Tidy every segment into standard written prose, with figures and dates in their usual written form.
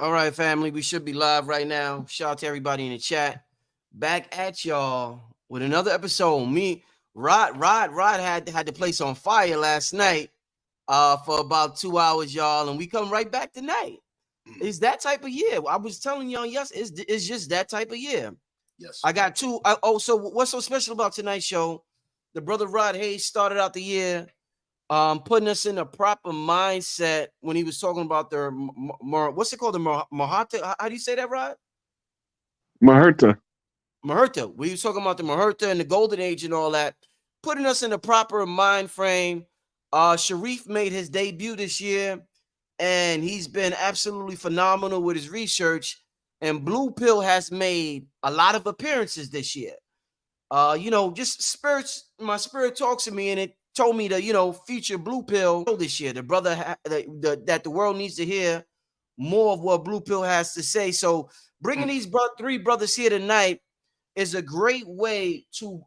All right, family, we should be live right now. Shout out to everybody in the chat. Back at y'all with another episode. Me, Rod had the place on fire last night for about 2 hours, y'all, and we come right back tonight. It's that type of year. I was telling y'all, yes, it's just that type of year. Yes. I got two. So what's so special about tonight's show? The brother Rod Hayes started out the year putting us in a proper mindset when he was talking about the what's it called, the Mahata? How do you say that, Rod? Maherta. Maherta. We was talking about the Maherta and the Golden Age and all that, putting us in a proper mind frame. Sharif made his debut this year, and he's been absolutely phenomenal with his research. And Blue Pill has made a lot of appearances this year. Just my spirit talks to me, and it told me to, feature Blue Pill this year. The brother that the world needs to hear more of what Blue Pill has to say. So bringing these three brothers here tonight is a great way to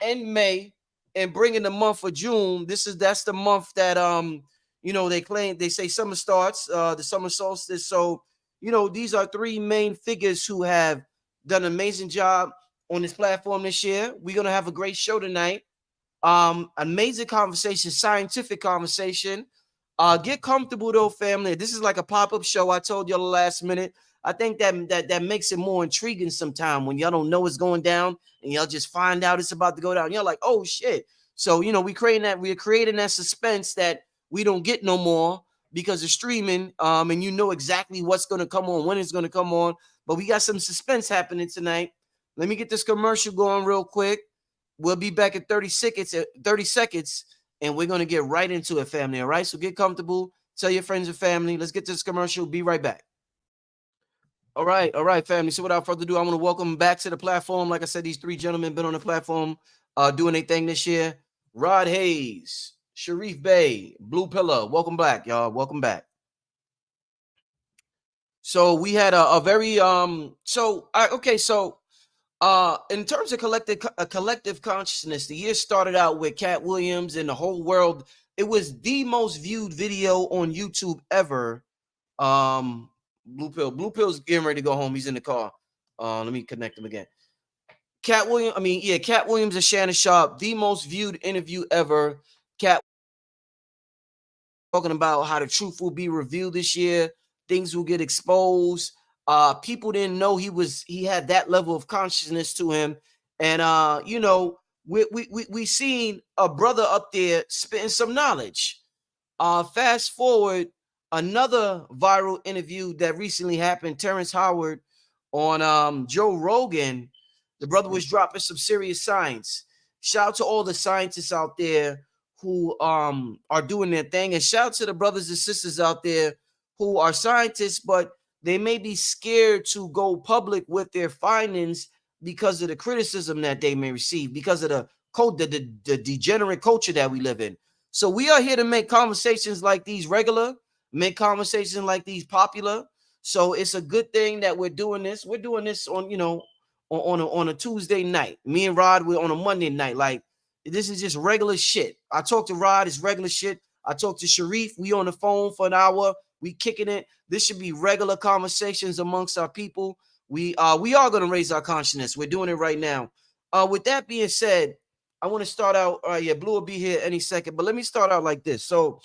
end May and bring in the month of June. That's the month that they say summer starts, the summer solstice. So these are three main figures who have done an amazing job on this platform this year. We're gonna have a great show tonight. Amazing conversation, scientific conversation. Get comfortable though, family. This is like a pop-up show. I told y'all the last minute. I think that makes it more intriguing sometime when y'all don't know what's going down and y'all just find out it's about to go down. You're like, oh shit. So we're creating that suspense that we don't get no more because of streaming. And you know exactly what's gonna come on, when it's gonna come on. But we got some suspense happening tonight. Let me get this commercial going real quick. We'll be back in 30 seconds, and we're going to get right into it, family. All right? So get comfortable. Tell your friends and family. Let's get to this commercial. Be right back. All right, family. So without further ado, I want to welcome back to the platform. Like I said, these three gentlemen been on the platform doing their thing this year. Rod Hayes, Sharif Bey, Blue Pillar. Welcome back, y'all. Welcome back. So we had a very in terms of collective consciousness, the year started out with Katt Williams and the whole world. It was the most viewed video on YouTube ever. Blue Pill's getting ready to go home. He's in the car. Let me connect him again. Katt Williams and Shannon Sharp, the most viewed interview ever. Katt talking about how the truth will be revealed this year. Things will get exposed. People didn't know he had that level of consciousness to him. And we seen a brother up there spitting some knowledge. Fast forward, another viral interview that recently happened, Terrence Howard on Joe Rogan. The brother was dropping some serious science. Shout out to all the scientists out there who are doing their thing, and shout out to the brothers and sisters out there who are scientists, but they may be scared to go public with their findings because of the criticism that they may receive, because of the degenerate culture that we live in. So we are here to make conversations like these regular, make conversations like these popular. So it's a good thing that we're doing this. We're doing this on a Tuesday night. Me and Rod, we're on a Monday night. Like, this is just regular shit. I talk to Rod, it's regular shit. I talk to Sharif, we on the phone for an hour. We kicking it. This should be regular conversations amongst our people. We are going to raise our consciousness. We're doing it right now. With that being said, I want to start out. Blue will be here any second, but let me start out like this. So,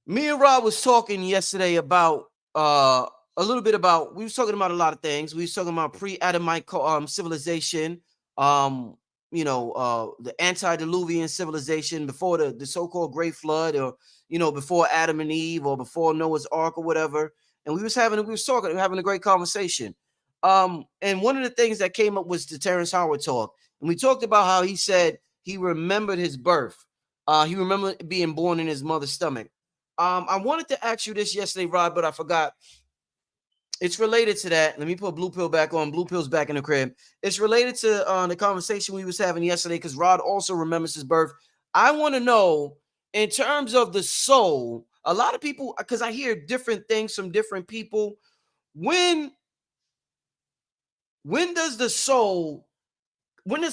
me and Rob was talking yesterday about a little bit about. We was talking about a lot of things. We was talking about pre-Adamite civilization. The antediluvian civilization before the so-called Great Flood, or before Adam and Eve, or before Noah's Ark, or whatever. And we was having a great conversation. And one of the things that came up was the Terrence Howard talk, and we talked about how he said he remembered his birth. He remembered being born in his mother's stomach. I wanted to ask you this yesterday, Rod, but I forgot. It's related to that. Let me put Blue Pill back on. Blue Pill's back in the crib. It's related to the conversation we was having yesterday, because Rod also remembers his birth. I want to know, in terms of the soul, a lot of people, because I hear different things from different people. When does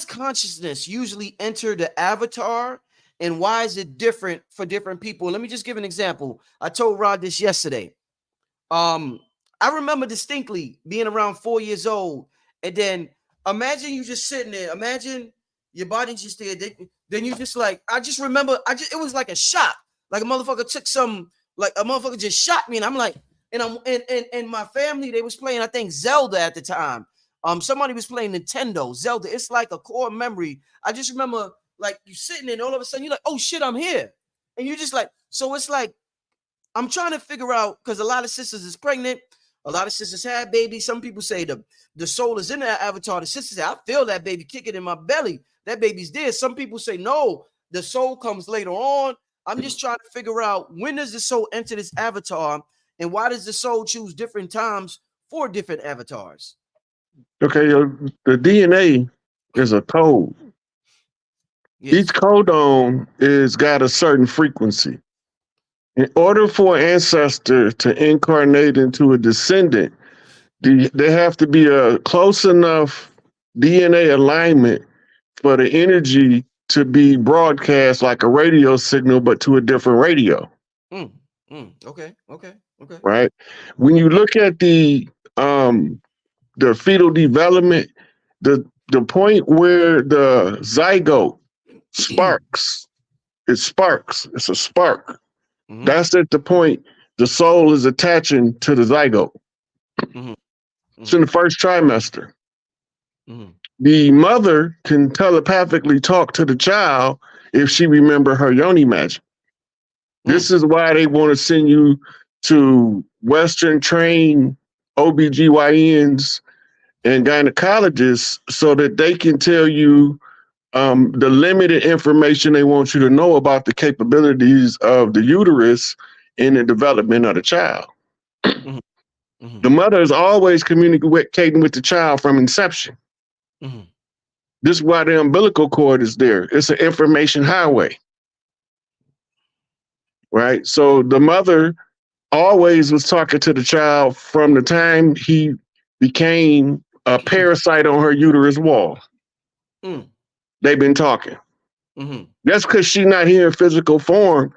consciousness usually enter the avatar, and why is it different for different people? Let me just give an example. I told Rod this yesterday. Um, I remember distinctly being around 4 years old, and then imagine you just sitting there. Imagine your body's just there. Then you just like, I just remember, it was like a shot. Like a motherfucker took some, like a motherfucker just shot me, and I'm like, and my family, they was playing, I think, Zelda at the time. Somebody was playing Nintendo, Zelda. It's like a core memory. I just remember like you sitting there, and all of a sudden you're like, oh shit, I'm here. And you just like, so it's like I'm trying to figure out, because a lot of sisters is pregnant, a lot of sisters have babies. Some people say the soul is in that avatar. The sisters say, I feel that baby kicking in my belly. That baby's there. Some people say, no, the soul comes later on. I'm just trying to figure out, when does the soul enter this avatar, and why does the soul choose different times for different avatars? Okay, the DNA is a code. Each Yes. codon is got a certain frequency. In order for an ancestor to incarnate into a descendant, they have to be a close enough DNA alignment for the energy to be broadcast like a radio signal, but to a different radio. Mm, okay. Okay. Okay. Right? When you look at the fetal development, the point where the zygote sparks, it sparks. It's a spark. Mm-hmm, That's at the point the soul is attaching to the zygote. mm-hmm, It's in mm-hmm, the first trimester. mm-hmm, The mother can telepathically talk to the child if she remember her yoni magic. mm, This is why they want to send you to Western trained OBGYNs and gynecologists so that they can tell you the limited information they want you to know about the capabilities of the uterus in the development of the child. mm-hmm, mm-hmm, The mother is always communicating with the child from inception. mm-hmm, This is why the umbilical cord is there. It's an information highway, right? So the mother always was talking to the child from the time he became a parasite on her uterus wall. mm, They've been talking. mm-hmm, That's because she's not here in physical form.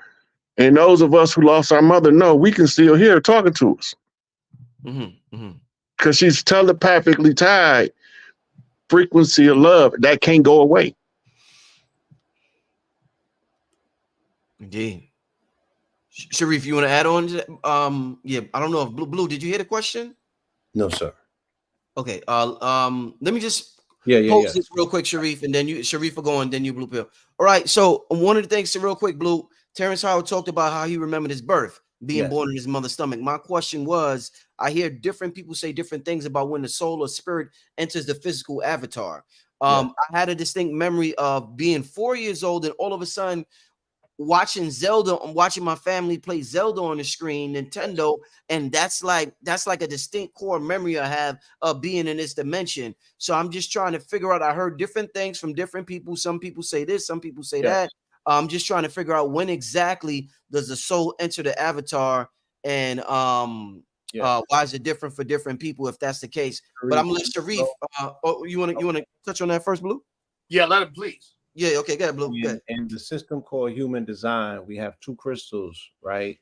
And those of us who lost our mother know we can still hear her talking to us mm-hmm, mm-hmm. because she's telepathically tied. Frequency of love that can't go away. Indeed. Sharif, you want to add on to that? Yeah, I don't know if Blue, did you hear the question? No, sir. Okay. Let me just Yeah. pose this real quick, Sharif, and then Sharif will go on, then you, Blue Pill. All right. So one of the things, real quick, Blue, Terrence Howard talked about how he remembered his birth, being Yes. born in his mother's stomach. My question was, I hear different people say different things about when the soul or spirit enters the physical avatar. Yes. I had a distinct memory of being 4 years old, and all of a sudden watching Zelda, I'm watching my family play Zelda on the screen, Nintendo, and that's like a distinct core memory I have of being in this dimension. So I'm just trying to figure out. I heard different things from different people. Some people say this, some people say Yes. that. I'm just trying to figure out when exactly does the soul enter the avatar, and Yes. why is it different for different people if that's the case. But I'm gonna let Sharif. You wanna touch on that first, Blue? Yeah, let him please. Yeah, okay, go ahead, Blue. Go ahead. In the system called human design, we have two crystals, right?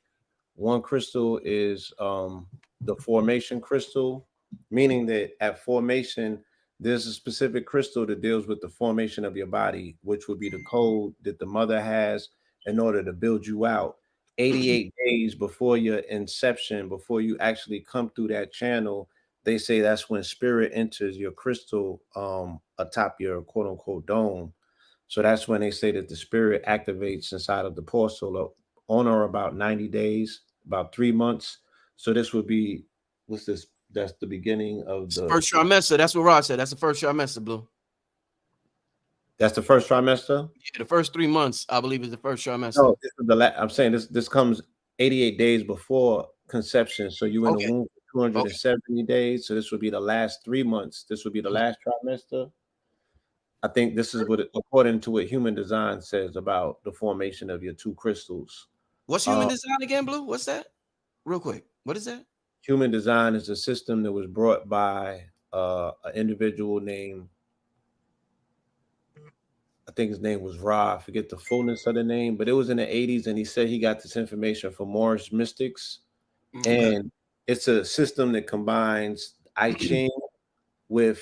One crystal is the formation crystal, meaning that at formation, there's a specific crystal that deals with the formation of your body, which would be the code that the mother has in order to build you out. 88 days before your inception, before you actually come through that channel, they say that's when spirit enters your crystal atop your quote unquote dome. So that's when they say that the spirit activates inside of the portal on or about 90 days, about 3 months. So this would be, what's this? That's the beginning of the, First trimester. That's what Rod said. That's the first trimester, Blue. that's the first trimester? Yeah, the first 3 months, I believe, is the first trimester. No, this is I'm saying this comes 88 days before conception. So you in the Okay. womb for 270 days. So this would be the last 3 months. This would be the last trimester. I think this is what, according to what human design says about the formation of your two crystals. What's human design again, Blue? What's that? Real quick. What is that? Human design is a system that was brought by an individual named, I think his name was Ra. I forget the fullness of the name, but it was in the 80s, and he said he got this information from Moorish mystics. Okay. It's a system that combines I Ching with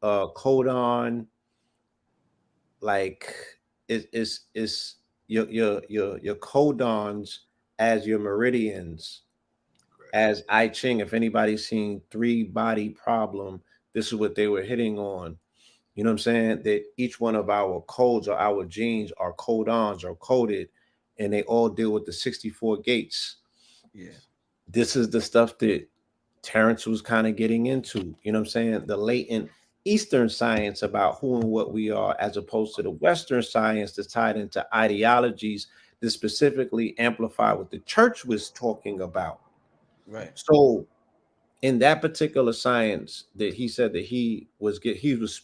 codon, like it's your codons as your meridians, as I Ching. If anybody's seen Three Body Problem, this is what they were hitting on. You know what I'm saying? That each one of our codes or our genes are codons or coded, and they all deal with the 64 gates. Yeah. This is the stuff that Terrence was kind of getting into. You know what I'm saying? The latent Eastern science about who and what we are, as opposed to the Western science that's tied into ideologies that specifically amplify what the church was talking about. Right. So in that particular science that he said that he was,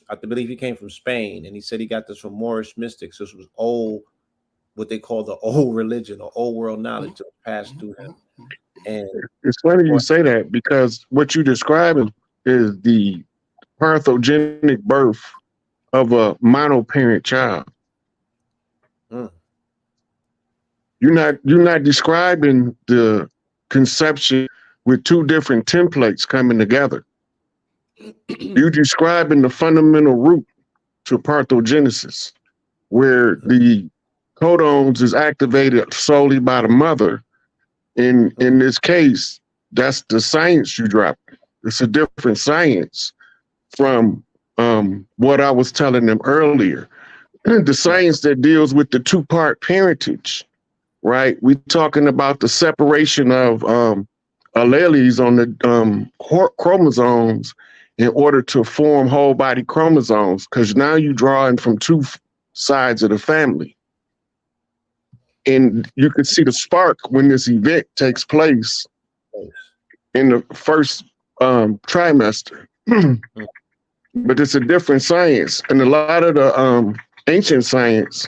I believe he came from Spain, and he said he got this from Moorish mystics. This was old, what they call the old religion or old world knowledge that was passed through him. And It's funny you say that because what you're describing is the parthogenic birth of a monoparent child. mm, You're not describing the conception with two different templates coming together. You're describing the fundamental root to parthenogenesis, where the codons is activated solely by the mother. In this case, that's the science you drop. It's a different science from what I was telling them earlier. The science that deals with the two-part parentage, right? We're talking about the separation of alleles on the chromosomes in order to form whole body chromosomes, because now you're drawing from two sides of the family. And you could see the spark when this event takes place in the first trimester. But it's a different science. And a lot of the ancient science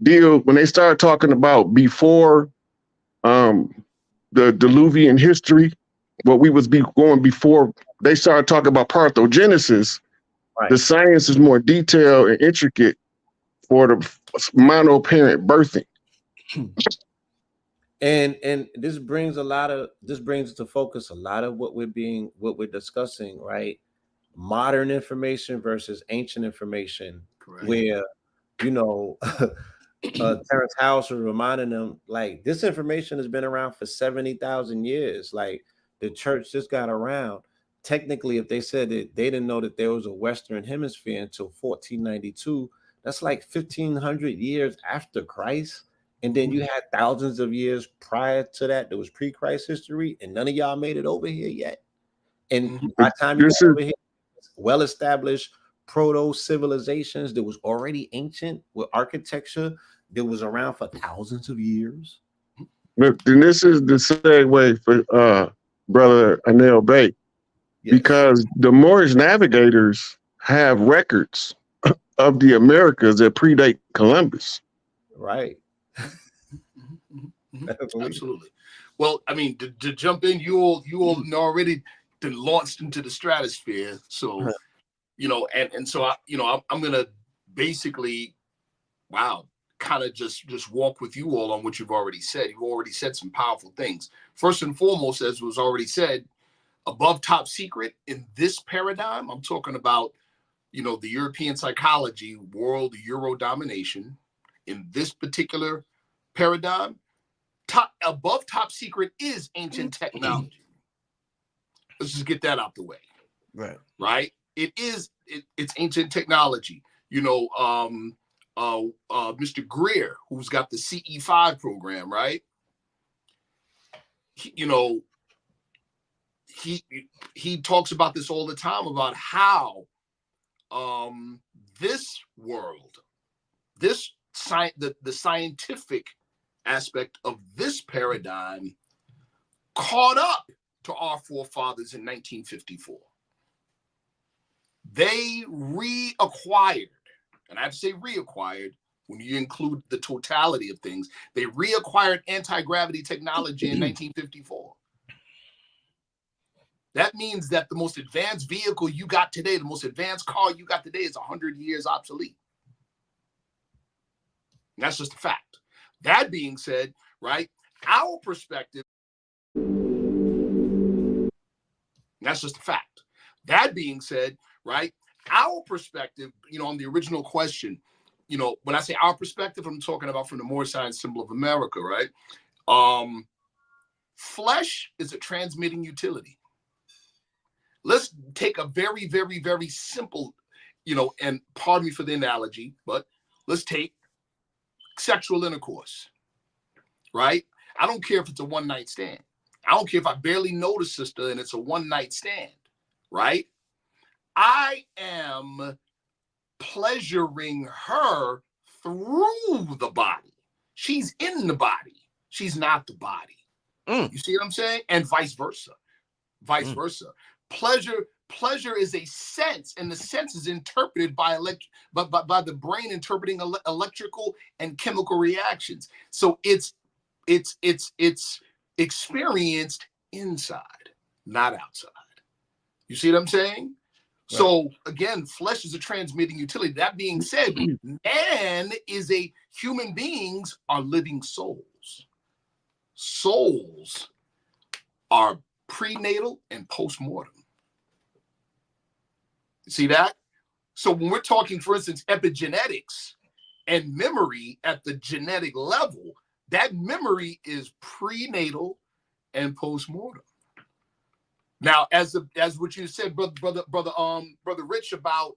deal, when they start talking about before the Diluvian history, what we was going before they started talking about parthenogenesis, right. the science is more detailed and intricate for the monoparent birthing. And this brings to focus a lot of what we're discussing, right? Modern information versus ancient information. Correct. Where, you know, Terrence House was reminding them, like, this information has been around for 70,000 years. Like, the church just got around. Technically, if they said that they didn't know that there was a Western hemisphere until 1492, that's like 1,500 years after Christ. And then you had thousands of years prior to that was pre-Christ history, and none of y'all made it over here yet. And by the time you got over here, well-established proto-civilizations that was already ancient with architecture that was around for thousands of years. Look, then this is the segue for Brother Anel Bey, because the Moorish navigators have records of the Americas that predate Columbus. Right. Absolutely. Well, I mean, to jump in, you all already launched into the stratosphere. So, you know, and so I'm gonna basically, kind of just walk with you all on what you've already said. You've already said some powerful things. First and foremost, as was already said, above top secret in this paradigm, I'm talking about, the European psychology, world Euro domination. In this particular paradigm, above top secret is ancient technology. Let's just get that out the way. Right. It's ancient technology. Mr. Greer, who's got the CE5 program, right? He talks about this all the time about how this world, the scientific aspect of this paradigm caught up to our forefathers in 1954. They reacquired, and I have to say reacquired when you include the totality of things, they reacquired anti-gravity technology in 1954. That means that the most advanced vehicle you got today, the most advanced car you got today is 100 years obsolete. And that's just a fact. That being said, right, our perspective That's just a fact. That being said, right, our perspective, on the original question, when I say our perspective, I'm talking about from the Moore Science Symbol of America, right? Flesh is a transmitting utility. Let's take a very, very, very simple, and pardon me for the analogy, but let's take sexual intercourse, right? I don't care if it's a one-night stand. I don't care if I barely know the sister and it's a one-night stand, right? I am pleasuring her through the body. She's in the body. She's not the body. You see what I'm saying? And vice versa. Vice versa. Pleasure is a sense, and the sense is interpreted by the brain interpreting electrical and chemical reactions. So it's experienced inside, not outside. You see what I'm saying? Right. So again, flesh is a transmitting utility. That being said, human beings are living souls. Souls are prenatal and postmortem. See that? So when we're talking, for instance, epigenetics and memory at the genetic level, that memory is prenatal and postmortem. Now, as what you said, brother Rich, about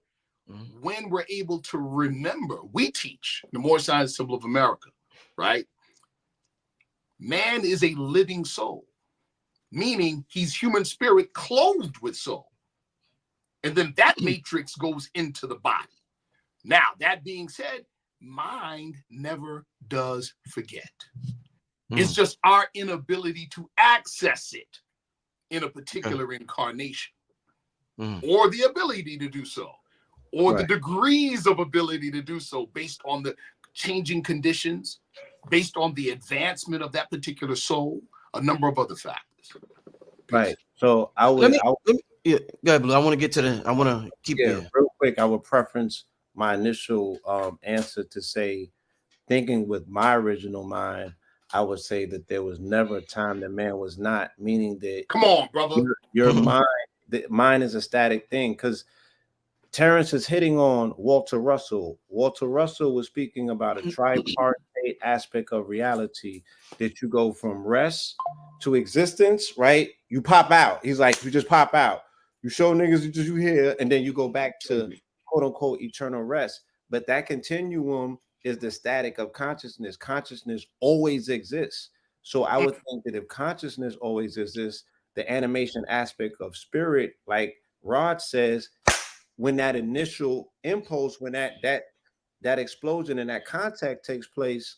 when we're able to remember, we teach the Moore Science Symbol of America, right? Man is a living soul, meaning he's human spirit clothed with soul. And then that matrix goes into the body. Now, that being said, mind never does forget. It's just our inability to access it in a particular incarnation, or the ability to do so, or the degrees of ability to do so based on the changing conditions, based on the advancement of that particular soul, a number of other factors. Right. So I would, go ahead, Blue. I want to keep real quick. I would preference my initial answer to say, thinking with my original mind, I would say that there was never a time that man was not, meaning that come on, brother, your mind, the mind is a static thing. Because Terrence is hitting on Walter Russell. Walter Russell was speaking about a tripartite aspect of reality, that you go from rest to existence, right? You pop out. He's like, you just pop out. You show niggas you here, and then you go back to quote unquote eternal rest. But that continuum is the static of consciousness. Consciousness always exists. So I would think that if consciousness always exists, the animation aspect of spirit, like Rod says, when that initial impulse, when that explosion and that contact takes place,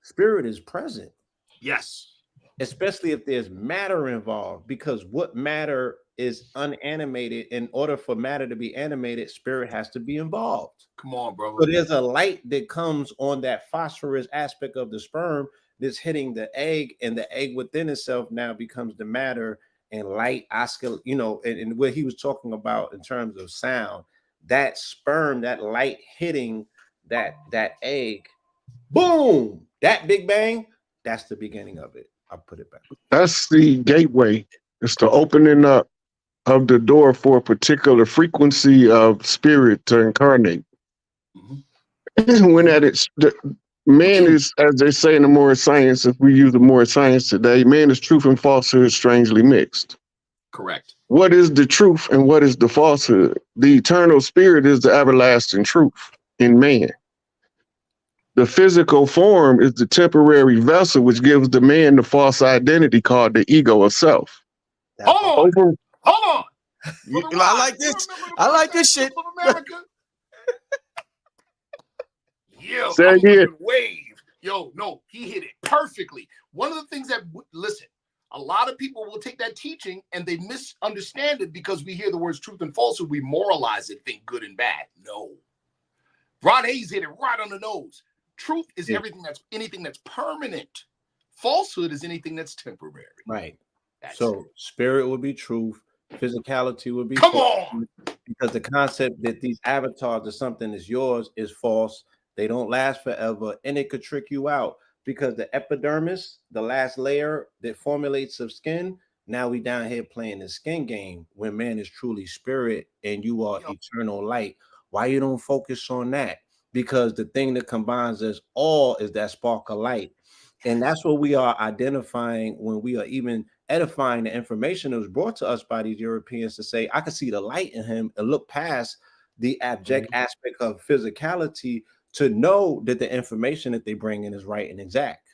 spirit is present. Yes. Especially if there's matter involved, because what matter is unanimated. In order for matter to be animated, spirit has to be involved. Come on, brother. So there's a light that comes on that phosphorus aspect of the sperm that's hitting the egg, and the egg within itself now becomes the matter, and light oscillate, and what he was talking about in terms of sound, that sperm, that light hitting that egg, boom, that big bang, that's the beginning of it. I'll put it back. That's the gateway. It's the opening up of the door for a particular frequency of spirit to incarnate. When man is, as they say in the Moore Science, if we use the Moore Science today, man is truth and falsehood strangely mixed. Correct. What is the truth and what is the falsehood? The eternal spirit is the everlasting truth in man. The physical form is the temporary vessel, which gives the man the false identity called the ego of self. Hold on. I like this. I like this shit. Yeah, Say again. Wave. Yo, no, he hit it perfectly. One of the things that, listen, a lot of people will take that teaching and they misunderstand it because we hear the words truth and falsehood. We moralize it, think good and bad. No. Ron Hayes hit it right on the nose. Truth is anything that's permanent. Falsehood is anything that's temporary. Right. So spirit would be truth. Physicality would be come false, on, because the concept that these avatars or something is yours is false. They don't last forever, and it could trick you out, because the epidermis, the last layer that formulates of skin, Now we down here playing the skin game when man is truly spirit and you are eternal light. Why you don't focus on that? Because the thing that combines us all is that spark of light. And that's what we are identifying when we are even edifying the information that was brought to us by these Europeans to say, I can see the light in him and look past the abject aspect of physicality to know that the information that they bring in is right and exact.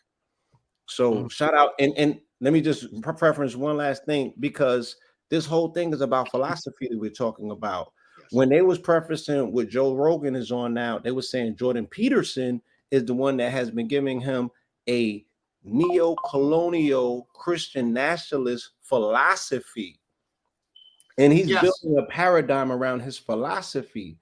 So shout out and let me just preference one last thing, because this whole thing is about philosophy that we're talking about. When they was prefacing what Joe Rogan is on now, they were saying Jordan Peterson is the one that has been giving him a neo-colonial Christian nationalist philosophy. And he's building a paradigm around his philosophy,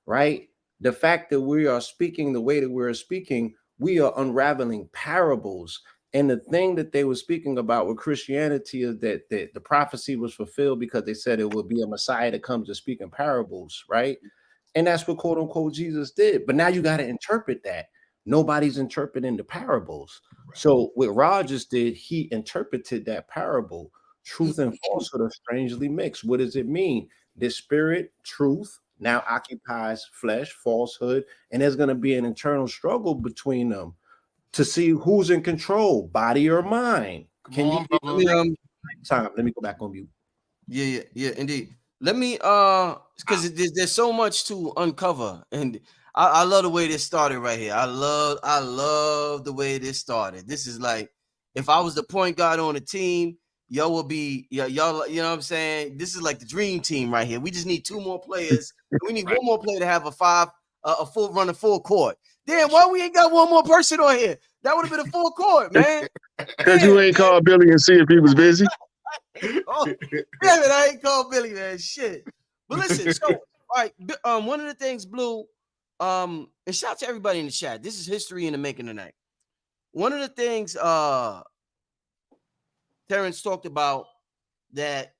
right? The fact that we are speaking the way that we're speaking, we are unraveling parables. And the thing that they were speaking about with Christianity is that the prophecy was fulfilled because they said it would be a Messiah that comes to speak in parables, right? And that's what quote unquote Jesus did. But now you got to interpret that. Nobody's interpreting the parables. So what Rogers did, he interpreted that parable. Truth and falsehood are strangely mixed. What does it mean? The spirit, truth, now occupies flesh, falsehood, and there's going to be an internal struggle between them to see who's in control, body or mind. Can you time? Let me go back on mute. Yeah, indeed. Let me because there's so much to uncover, and I love the way this started right here. I love the way this started. This is like, if I was the point guard on the team, y'all will be y'all, you know what I'm saying? This is like the dream team right here. We just need 2 more players. We need 1 more player to have a full run, a full court. Damn, why we ain't got 1 more person on here? That would have been a full court, man. Because you ain't called Billy and see if he was busy. Oh, damn it, I ain't called Billy, man. Shit. But listen, so all right, one of the things, Blue, and shout out to everybody in the chat. This is history in the making tonight. One of the things Terrence talked about that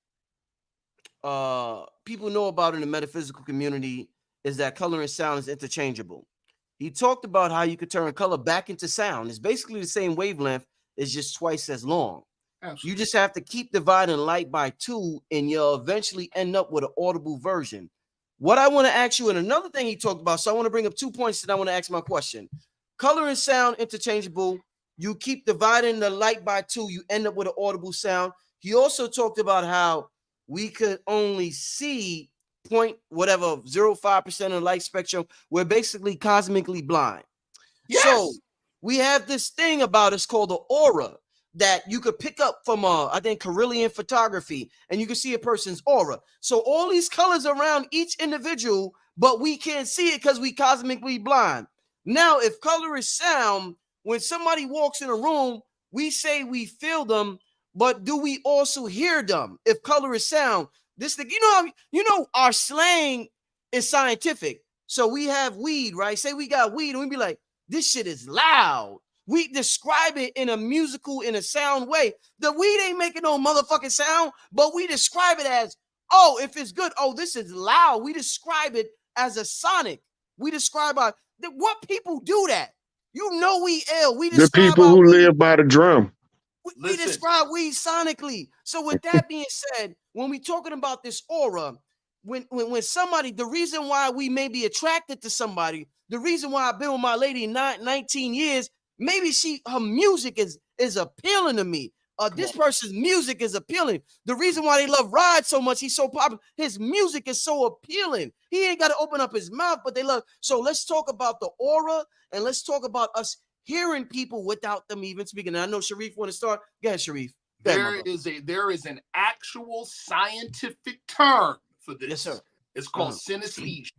people know about in the metaphysical community is that color and sound is interchangeable. He talked about how you could turn color back into sound. It's basically the same wavelength, it's just twice as long. Absolutely. You just have to keep dividing light by 2, and you'll eventually end up with an audible version. What I want to ask you, and another thing he talked about, so I want to bring up 2 points that I want to ask my question. Color and sound interchangeable. You keep dividing the light by 2, you end up with an audible sound. He also talked about how we could only see 0.05% of the light spectrum. We're basically cosmically blind. Yes. So we have this thing about us called the aura that you could pick up from I think Carillion photography, and you can see a person's aura. So all these colors around each individual, but we can't see it because we cosmically blind. Now, if color is sound, when somebody walks in a room, we say we feel them, but do we also hear them? If color is sound, this thing, you know, our slang is scientific. So we have weed, right? Say we got weed, and we be like, this shit is loud. We describe it in a sound way. The weed ain't making no motherfucking sound, but we describe it as, oh, if it's good, oh, this is loud. We describe it as a sonic. We describe what people do that. You know we ill. We describe the people who live by the drum. We describe weed sonically. So with that being said, when we talking about this aura, when somebody, the reason why we may be attracted to somebody, the reason why I've been with my lady 19 years, maybe her music is appealing to me. This person's music is appealing. The reason why they love Rod so much, he's so popular, his music is so appealing. He ain't got to open up his mouth, but they love. So let's talk about the aura, and let's talk about us hearing people without them even speaking. And I know Sharif want to start. Go ahead, Sharif. There is an actual scientific term for this. Yes, sir. It's called synesthesia.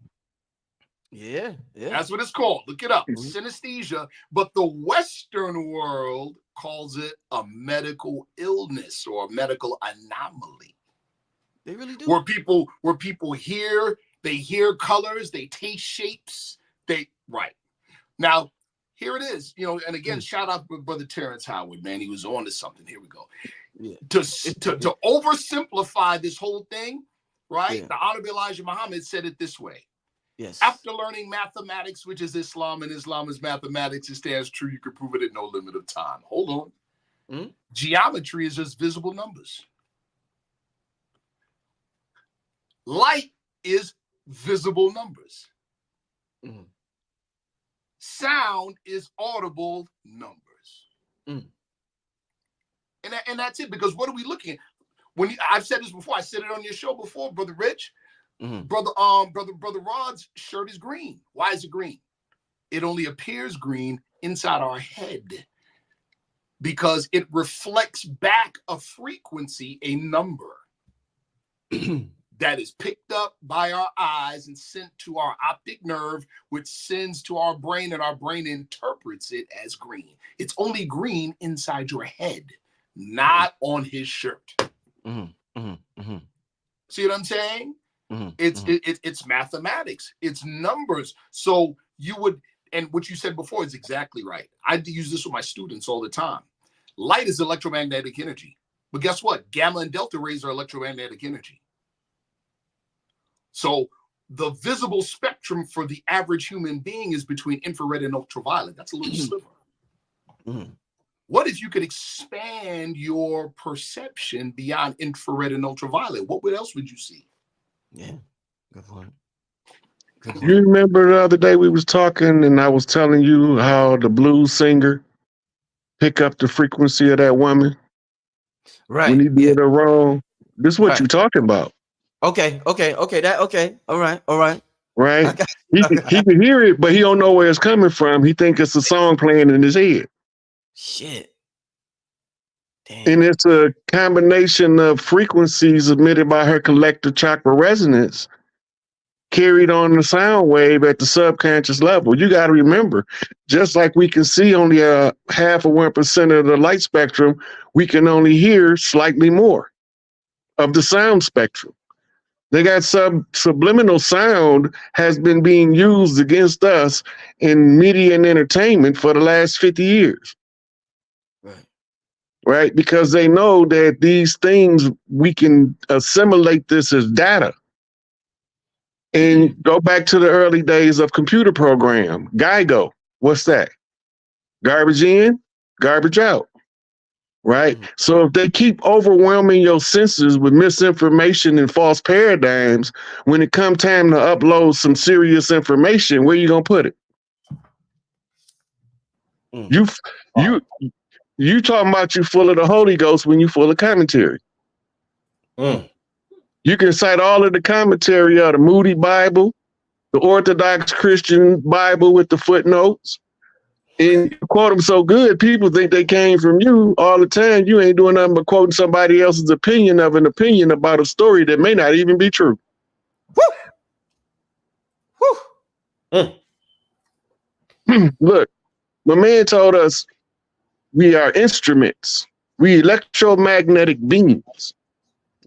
Yeah. That's what it's called. Look it up. Synesthesia. But the Western world calls it a medical illness or a medical anomaly. They really do. Where people hear colors, they taste shapes. Now, here it is. And again, shout out to Brother Terrence Howard, man. He was on to something. Here we go. Yeah. To oversimplify this whole thing, right? Yeah. The Honorable Elijah Muhammad said it this way. Yes. After learning mathematics, which is Islam, and Islam is mathematics, it stands true. You can prove it at no limit of time. Hold on. Geometry is just visible numbers. Light is visible numbers. Mm. Sound is audible numbers. Mm. And that's it, because what are we looking at? I've said this before, I said it on your show before, Brother Rich. Mm-hmm. Brother Rod's shirt is green. Why is it green? It only appears green inside our head because it reflects back a frequency, a number that is picked up by our eyes and sent to our optic nerve, which sends to our brain, and our brain interprets it as green. It's only green inside your head, not on his shirt. Mm-hmm. Mm-hmm. Mm-hmm. See what I'm saying? Mm-hmm. It's mathematics, it's numbers. So you would, and what you said before is exactly right. I use this with my students all the time. Light is electromagnetic energy, but guess what? Gamma and delta rays are electromagnetic energy. So the visible spectrum for the average human being is between infrared and ultraviolet. That's a little sliver. Mm-hmm. What if you could expand your perception beyond infrared and ultraviolet? What else would you see? Yeah, good point. Good You point. remember the other day we was talking and I was telling you how the blues singer pick up the frequency of that woman when Right. he Yeah. did her wrong? This is what Right. you talking about, Okay. Okay. Okay. Okay. All right. All right. I right? got. He can hear it, but he don't know where it's coming from. He think it's a song playing in his head. Shit. Damn. And it's a combination of frequencies emitted by her collective chakra resonance carried on the sound wave at the subconscious level. You got to remember, just like we can see only a half of 1% of the light spectrum, we can only hear slightly more of the sound spectrum. They got subliminal sound has been being used against us in media and entertainment for the last 50 years. Right. Right? Because they know that these things, we can assimilate this as data. And go back to the early days of computer program. GIGO, what's that? Garbage in, garbage out. Right? Mhm. So if they keep overwhelming your senses with misinformation and false paradigms, when it come time to upload some serious information, where you gonna put it? Mm. You you you talking about you full of the Holy Ghost when you full of commentary. Mm. You can cite all of the commentary of the Moody Bible, the Orthodox Christian Bible with the footnotes, and you quote them so good, people think they came from you all the time. You ain't doing nothing but quoting somebody else's opinion of an opinion about a story that may not even be true. Woo. Woo. Look, my man told us we are instruments. We electromagnetic beings.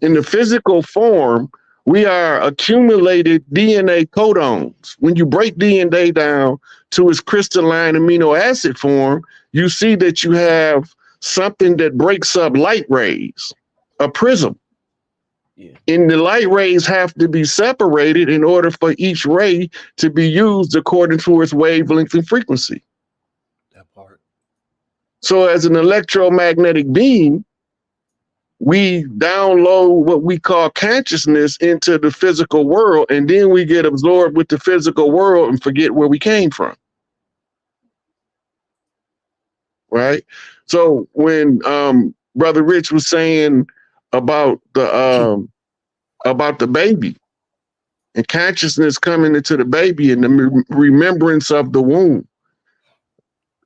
In the physical form, we are accumulated DNA codons. When you break DNA down to its crystalline amino acid form, you see that you have something that breaks up light rays, a prism. Yeah. And the light rays have to be separated in order for each ray to be used according to its wavelength and frequency. That part. So as an electromagnetic being, we download what we call consciousness into the physical world, and then we get absorbed with the physical world and forget where we came from. Right? So when Brother Rich was saying about the baby and consciousness coming into the baby and the remembrance of the womb,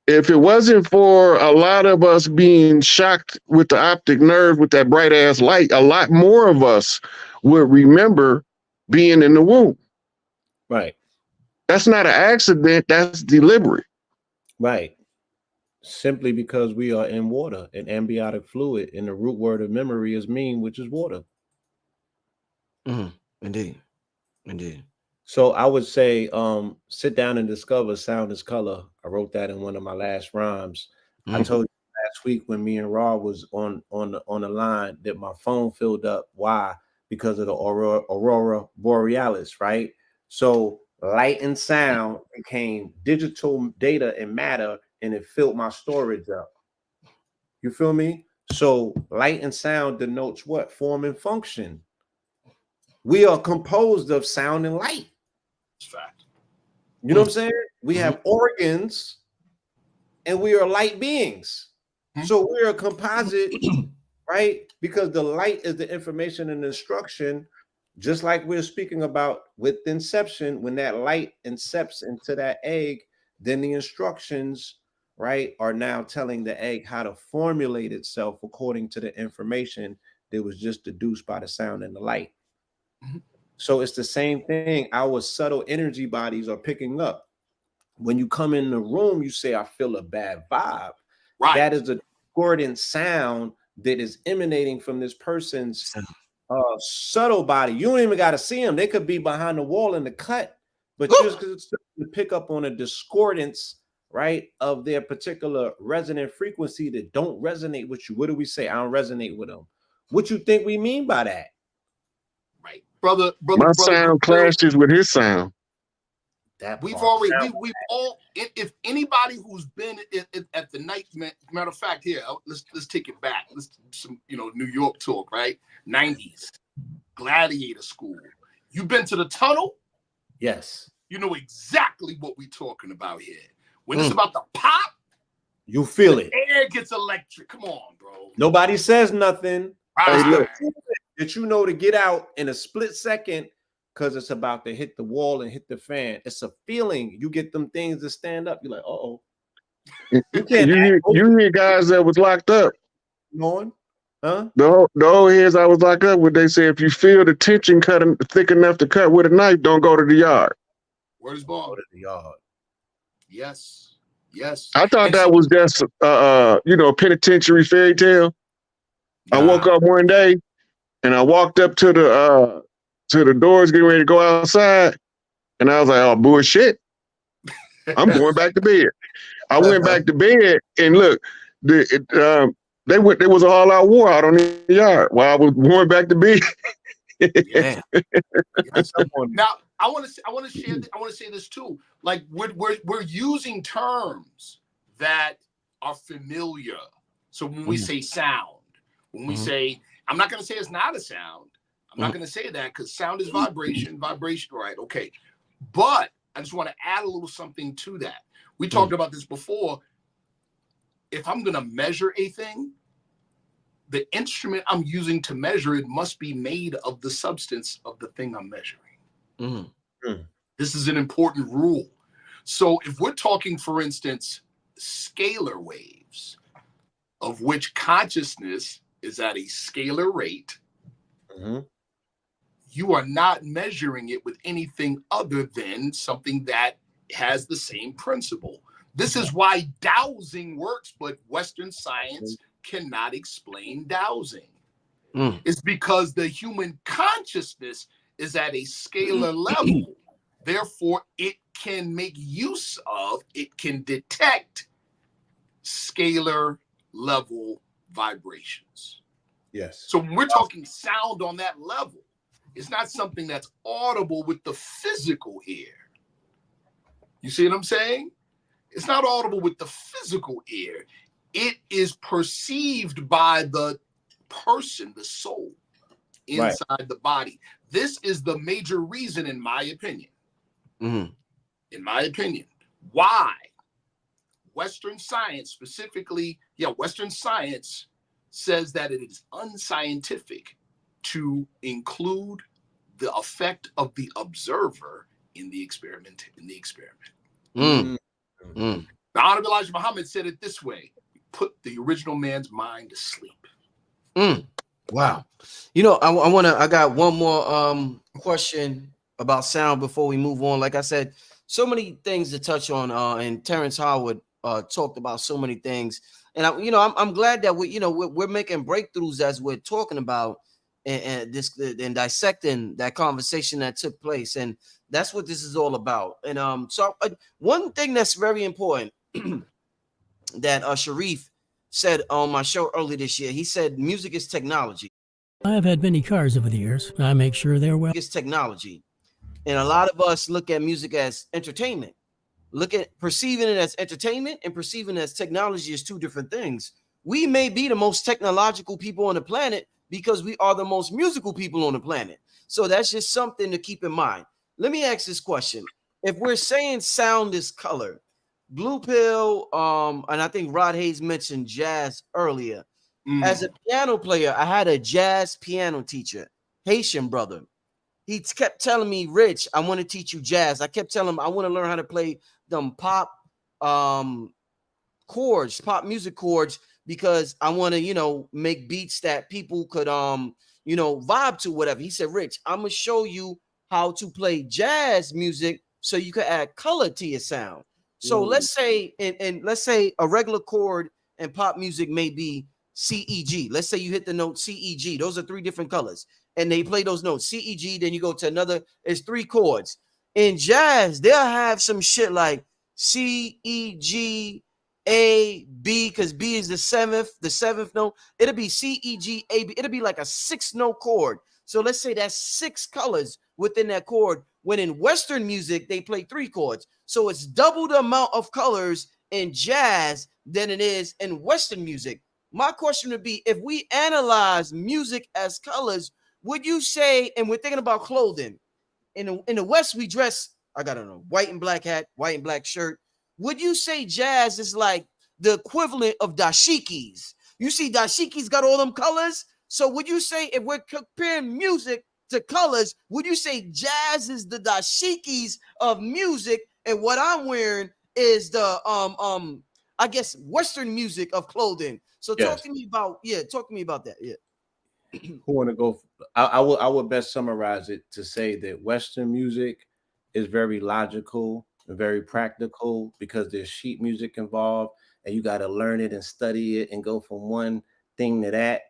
if it wasn't for a lot of us being shocked with the optic nerve with that bright ass light, a lot more of us would remember being in the womb. Right. That's not an accident, that's deliberate. Right. Simply because we are in water, an amniotic fluid, and the root word of memory is mean, which is water. Mm. Indeed. Indeed. So I would say, sit down and discover sound is color. I wrote that in one of my last rhymes. I Mhm. told you last week when me and Raw was on the line that my phone filled up. Why? Because of the aurora borealis, right? So light and sound became digital data and matter, and it filled my storage up. You feel me? So light and sound denotes what? Form and function. we are composed of sound and light. It's fact. You know what I'm saying? We have organs and we are light beings. So we're a composite, right? Because the light is the information and instruction, just like we're speaking about with inception. When that light incepts into that egg, then the instructions, right, are now telling the egg how to formulate itself according to the information that was just deduced by the sound and the light. So it's the same thing. Our subtle energy bodies are picking up. When you come in the room, you say, I feel a bad vibe. Right. That is a discordant sound that is emanating from this person's subtle body. You don't even got to see them. They could be behind the wall in the cut, but just because to pick up on a discordance, right, of their particular resonant frequency that don't resonate with you. What do we say? I don't resonate with them. What you think we mean by that? Right, brother. My sound clashes with his sound. We've all, if anybody who's been at the night, matter of fact, here, let's take it back. Let's some, New York talk, right? 90s, Gladiator School. You've been to the tunnel? Yes. You know exactly what we're talking about here. When it's about to pop, you feel it. Air gets electric. Come on, bro. Nobody says nothing. Right. Hey, look, that you know to get out in a split second, because it's about to hit the wall and hit the fan. It's a feeling. You get them things to stand up. You're like, uh-oh. You hear guys that was locked up. Going? Huh? The old heads I was locked up with, they say if you feel the tension cutting thick enough to cut with a knife, don't go to the yard. Word is born. Go to the yard. Yes. Yes. I thought that was just a penitentiary fairy tale. Nah. I woke up one day and I walked up to the doors getting ready to go outside, and I was like, oh, bullshit. I'm going back to bed. I went back to bed, and look, there was a all-out war out on the yard while I was going back to bed. Yeah. Now, I want to say this too. Like we're using terms that are familiar. So when we say sound, when we say, I'm not going to say it's not a sound. I'm not going to say that because sound is vibration, right? Okay. But I just want to add a little something to that. We talked about this before. If I'm going to measure a thing, the instrument I'm using to measure it must be made of the substance of the thing I'm measuring. This is an important rule. So if we're talking, for instance, scalar waves, of which consciousness is at a scalar rate, you are not measuring it with anything other than something that has the same principle. This is why dowsing works, but Western science cannot explain dowsing. It's because the human consciousness is at a scalar level. Therefore, it can make use of, it can detect scalar level vibrations. Yes. So when we're talking sound on that level, it's not something that's audible with the physical ear. You see what I'm saying? It's not audible with the physical ear. It is perceived by the person, the soul, inside the body. This is the major reason, in my opinion, why Western science specifically, Western science says that it is unscientific to include the effect of the observer in the experiment. The Honorable Elijah Muhammad said it this way: put the original man's mind to sleep. Wow. I got one more question about sound before we move on. Like I said, so many things to touch on, and Terrence Howard talked about so many things. And I'm glad that we're making breakthroughs as we're talking about and dissecting that conversation that took place, and that's what this is all about. And so one thing that's very important that Sharif said on my show earlier this year, he said music is technology. I have had many cars over the years. I make sure they're well. It's technology, and a lot of us look at music as entertainment. Perceiving it as entertainment and perceiving it as technology is two different things. We may be the most technological people on the planet because we are the most musical people on the planet. So that's just something to keep in mind. Let me ask this question. If we're saying sound is color, Blue Pill, and I think Rod Hayes mentioned jazz earlier. As a piano player, I had a jazz piano teacher, Haitian brother. He kept telling me, Rich, I want to teach you jazz. I kept telling him I want to learn how to play them pop chords, pop music chords, because I want to, make beats that people could vibe to, whatever. He said, Rich, I'm gonna show you how to play jazz music so you can add color to your sound. So let's say, and let's say a regular chord in pop music may be C, E, G. Let's say you hit the note C, E, G. Those are three different colors. And they play those notes, C, E, G, then you go to another, it's three chords. In jazz, they'll have some shit like C, E, G, A, B, because B is the seventh note. It'll be C, E, G, A, B. It'll be like a 6-note chord. So let's say that's 6 colors within that chord. When in Western music, they play 3 chords. So it's double the amount of colors in jazz than it is in Western music. My question would be, if we analyze music as colors, would you say, and we're thinking about clothing, in the West, we dress, I gotta know, white and black hat, white and black shirt. Would you say jazz is like the equivalent of dashikis? You see, dashikis got all them colors. So would you say, if we're comparing music to colors, would you say jazz is the dashikis of music, and what I'm wearing is the I guess Western music of clothing? So talk to me about that. Yeah. Who want to go? I would best summarize it to say that Western music is very logical and very practical because there's sheet music involved, and you got to learn it and study it and go from one thing to that.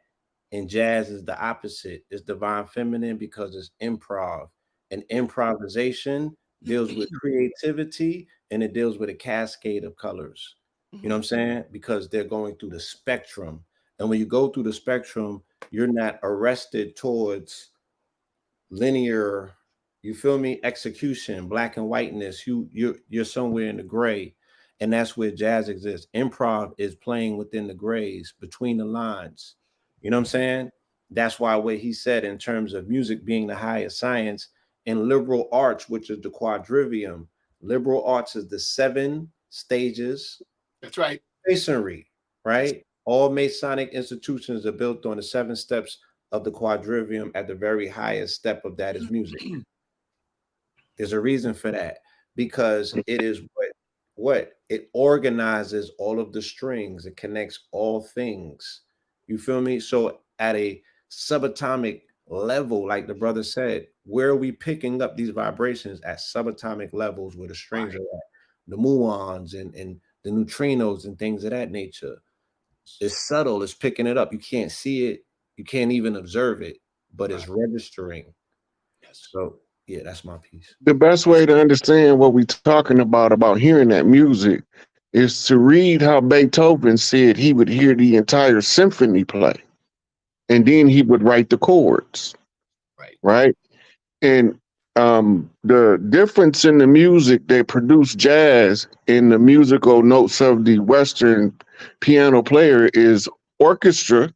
And jazz is the opposite. It's divine feminine because it's improv, and improvisation deals with creativity, and it deals with a cascade of colors. You know what I'm saying? Because they're going through the spectrum, and when you go through the spectrum, you're not arrested towards linear, you feel me, execution, black and whiteness. You're somewhere in the gray, and that's where jazz exists. Improv is playing within the grays, between the lines. You know what I'm saying? That's why what he said in terms of music being the highest science, and liberal arts, which is the quadrivium. Liberal arts is the 7 stages. That's right. Masonry, right? All Masonic institutions are built on the 7 steps of the quadrivium. At the very highest step of that is music. There's a reason for that, because it is what it organizes all of the strings. It connects all things. You feel me? So at a subatomic level, like the brother said, where are we picking up these vibrations? At subatomic levels where the strings are at, the muons and the neutrinos and things of that nature. It's subtle, it's picking it up. You can't see it, you can't even observe it, but it's registering. Yes. So yeah, that's my piece. The best way to understand what we're talking about hearing that music, is to read how Beethoven said he would hear the entire symphony play, and then he would write the chords. Right? And the difference in the music that produce jazz in the musical notes of the Western piano player is orchestra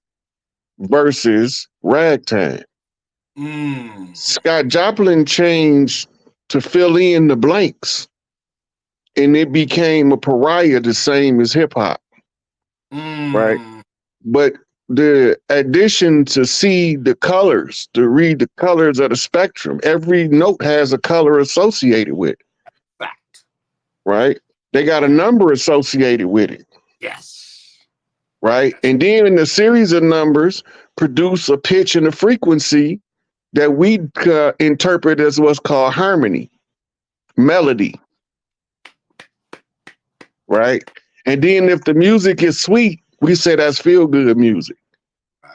versus ragtime. Scott Joplin changed to fill in the blanks, and it became a pariah the same as hip hop. Right? But the addition to see the colors, to read the colors of the spectrum, every note has a color associated with it. Fact. Right? They got a number associated with it. Yes. Right? And then the series of numbers produce a pitch and a frequency that we interpret as what's called harmony, melody. Right? And then if the music is sweet, we say that's feel-good music. Right.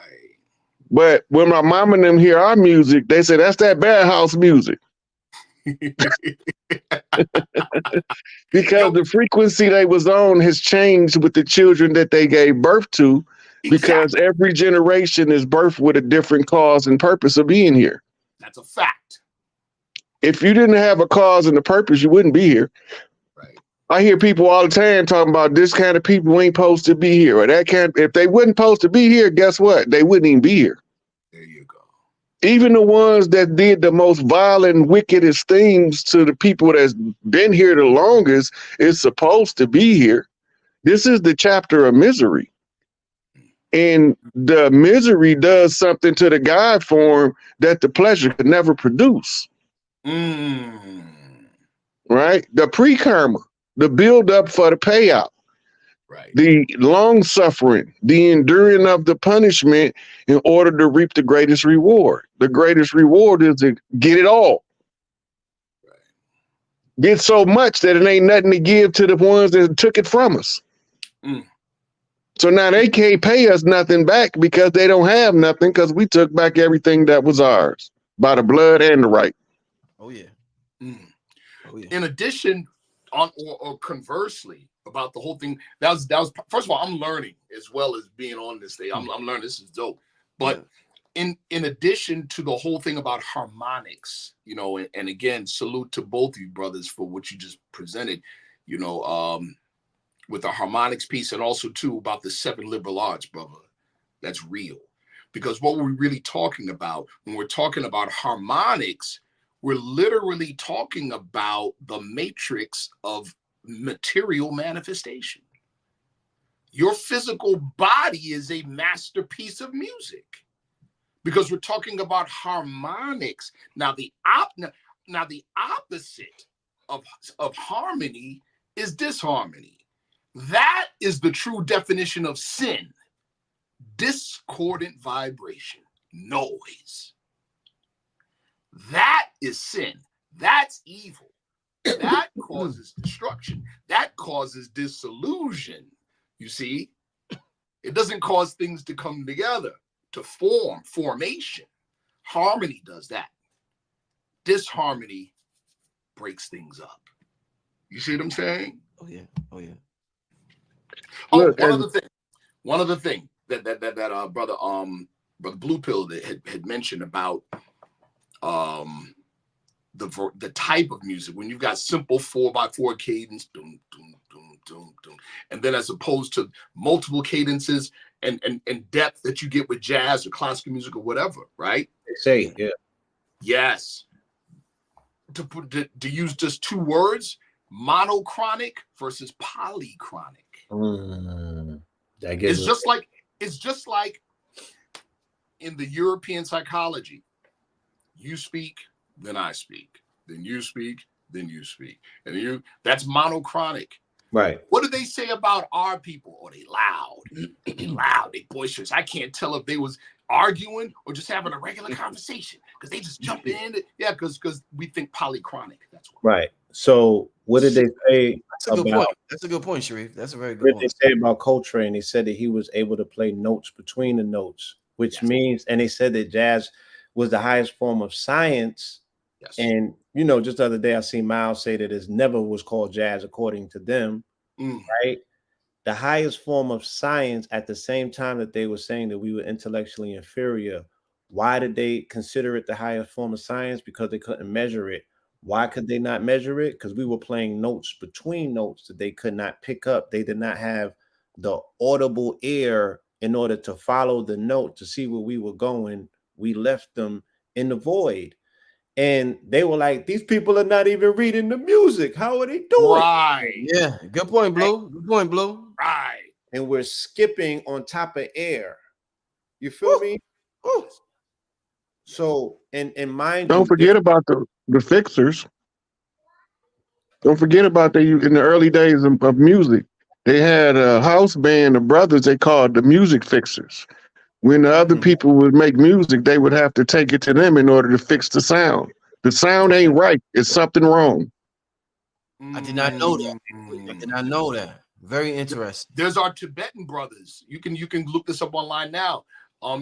But when my mom and them hear our music, they say that's that bad house music. Because the frequency they was on has changed with the children that they gave birth to, because every generation is birthed with a different cause and purpose of being here. That's a fact. If you didn't have a cause and a purpose, you wouldn't be here. I hear people all the time talking about this kind of people ain't supposed to be here, or that kind. If they wouldn't supposed to be here, guess what? They wouldn't even be here. Even the ones that did the most violent, wickedest things to the people that's been here the longest is supposed to be here. This is the chapter of misery. And the misery does something to the God form that the pleasure could never produce. Right? The pre-karma, the build-up for the payout. Right. The long suffering, the enduring of the punishment in order to reap the greatest reward. The greatest reward is to get it all. Right. Get so much that it ain't nothing to give to the ones that took it from us. So now they can't pay us nothing back because they don't have nothing because we took back everything that was ours by the blood and the right. Oh yeah. Oh yeah. In addition, or conversely, about the whole thing, that was first of all, I'm learning as well as being on this thing. I'm learning. This is dope. But in addition to the whole thing about harmonics, you know, and again, salute to both of you brothers for what you just presented, you know, with the harmonics piece, and also too about the 7 liberal arts, brother. That's real. Because what we're really talking about when we're talking about harmonics, we're literally talking about the matrix of material manifestation. Your physical body is a masterpiece of music because we're talking about harmonics. Now the opposite of harmony is disharmony. That is the true definition of sin. Discordant vibration, noise. That is sin. That's evil. That causes destruction. That causes disillusion. You see, it doesn't cause things to come together, to formation. Harmony does that. Disharmony breaks things up. You see what I'm saying? Oh yeah. Oh yeah. Look, One other thing that brother Blue Pill had mentioned about the type of music when you've got simple 4x4 cadence, doom, doom, doom, doom, doom, and then as opposed to multiple cadences and depth that you get with jazz or classical music or whatever, right? Say, yeah. Yes. To use just 2 words, monochronic versus polychronic. It's just like in the European psychology. You speak, then I speak, then you speak, then you speak, and that's monochronic. Right. What do they say about our people? Oh, they loud, they boisterous. I can't tell if they was arguing or just having a regular conversation because they just jump in. Yeah, because we think polychronic. That's why. Right. So what did they say? That's a good point. That's a good point, Sharif. That's a very good point. What did they say about Coltrane? They said that he was able to play notes between the notes, which means, and they said that jazz was the highest form of science. Yes. And, you know, just the other day I seen Miles say that it never was called jazz according to them, right? The highest form of science at the same time that they were saying that we were intellectually inferior. Why did they consider it the highest form of science? Because they couldn't measure it. Why could they not measure it? Because we were playing notes between notes that they could not pick up. They did not have the audible ear in order to follow the note to see where we were going. We left them in the void. And they were like, these people are not even reading the music. How are they doing? Right. Yeah. Good point, Blue. Good point, Blue. Right. And we're skipping on top of air. You feel me? Ooh. So, and mind don't forget about the fixers. Don't forget about in the early days of music. They had a house band of brothers they called the music fixers. When the other people would make music, they would have to take it to them in order to fix the sound. The sound ain't right. It's something wrong. I did not know that. I did not know that. Very interesting. There's our Tibetan brothers. You can look this up online now.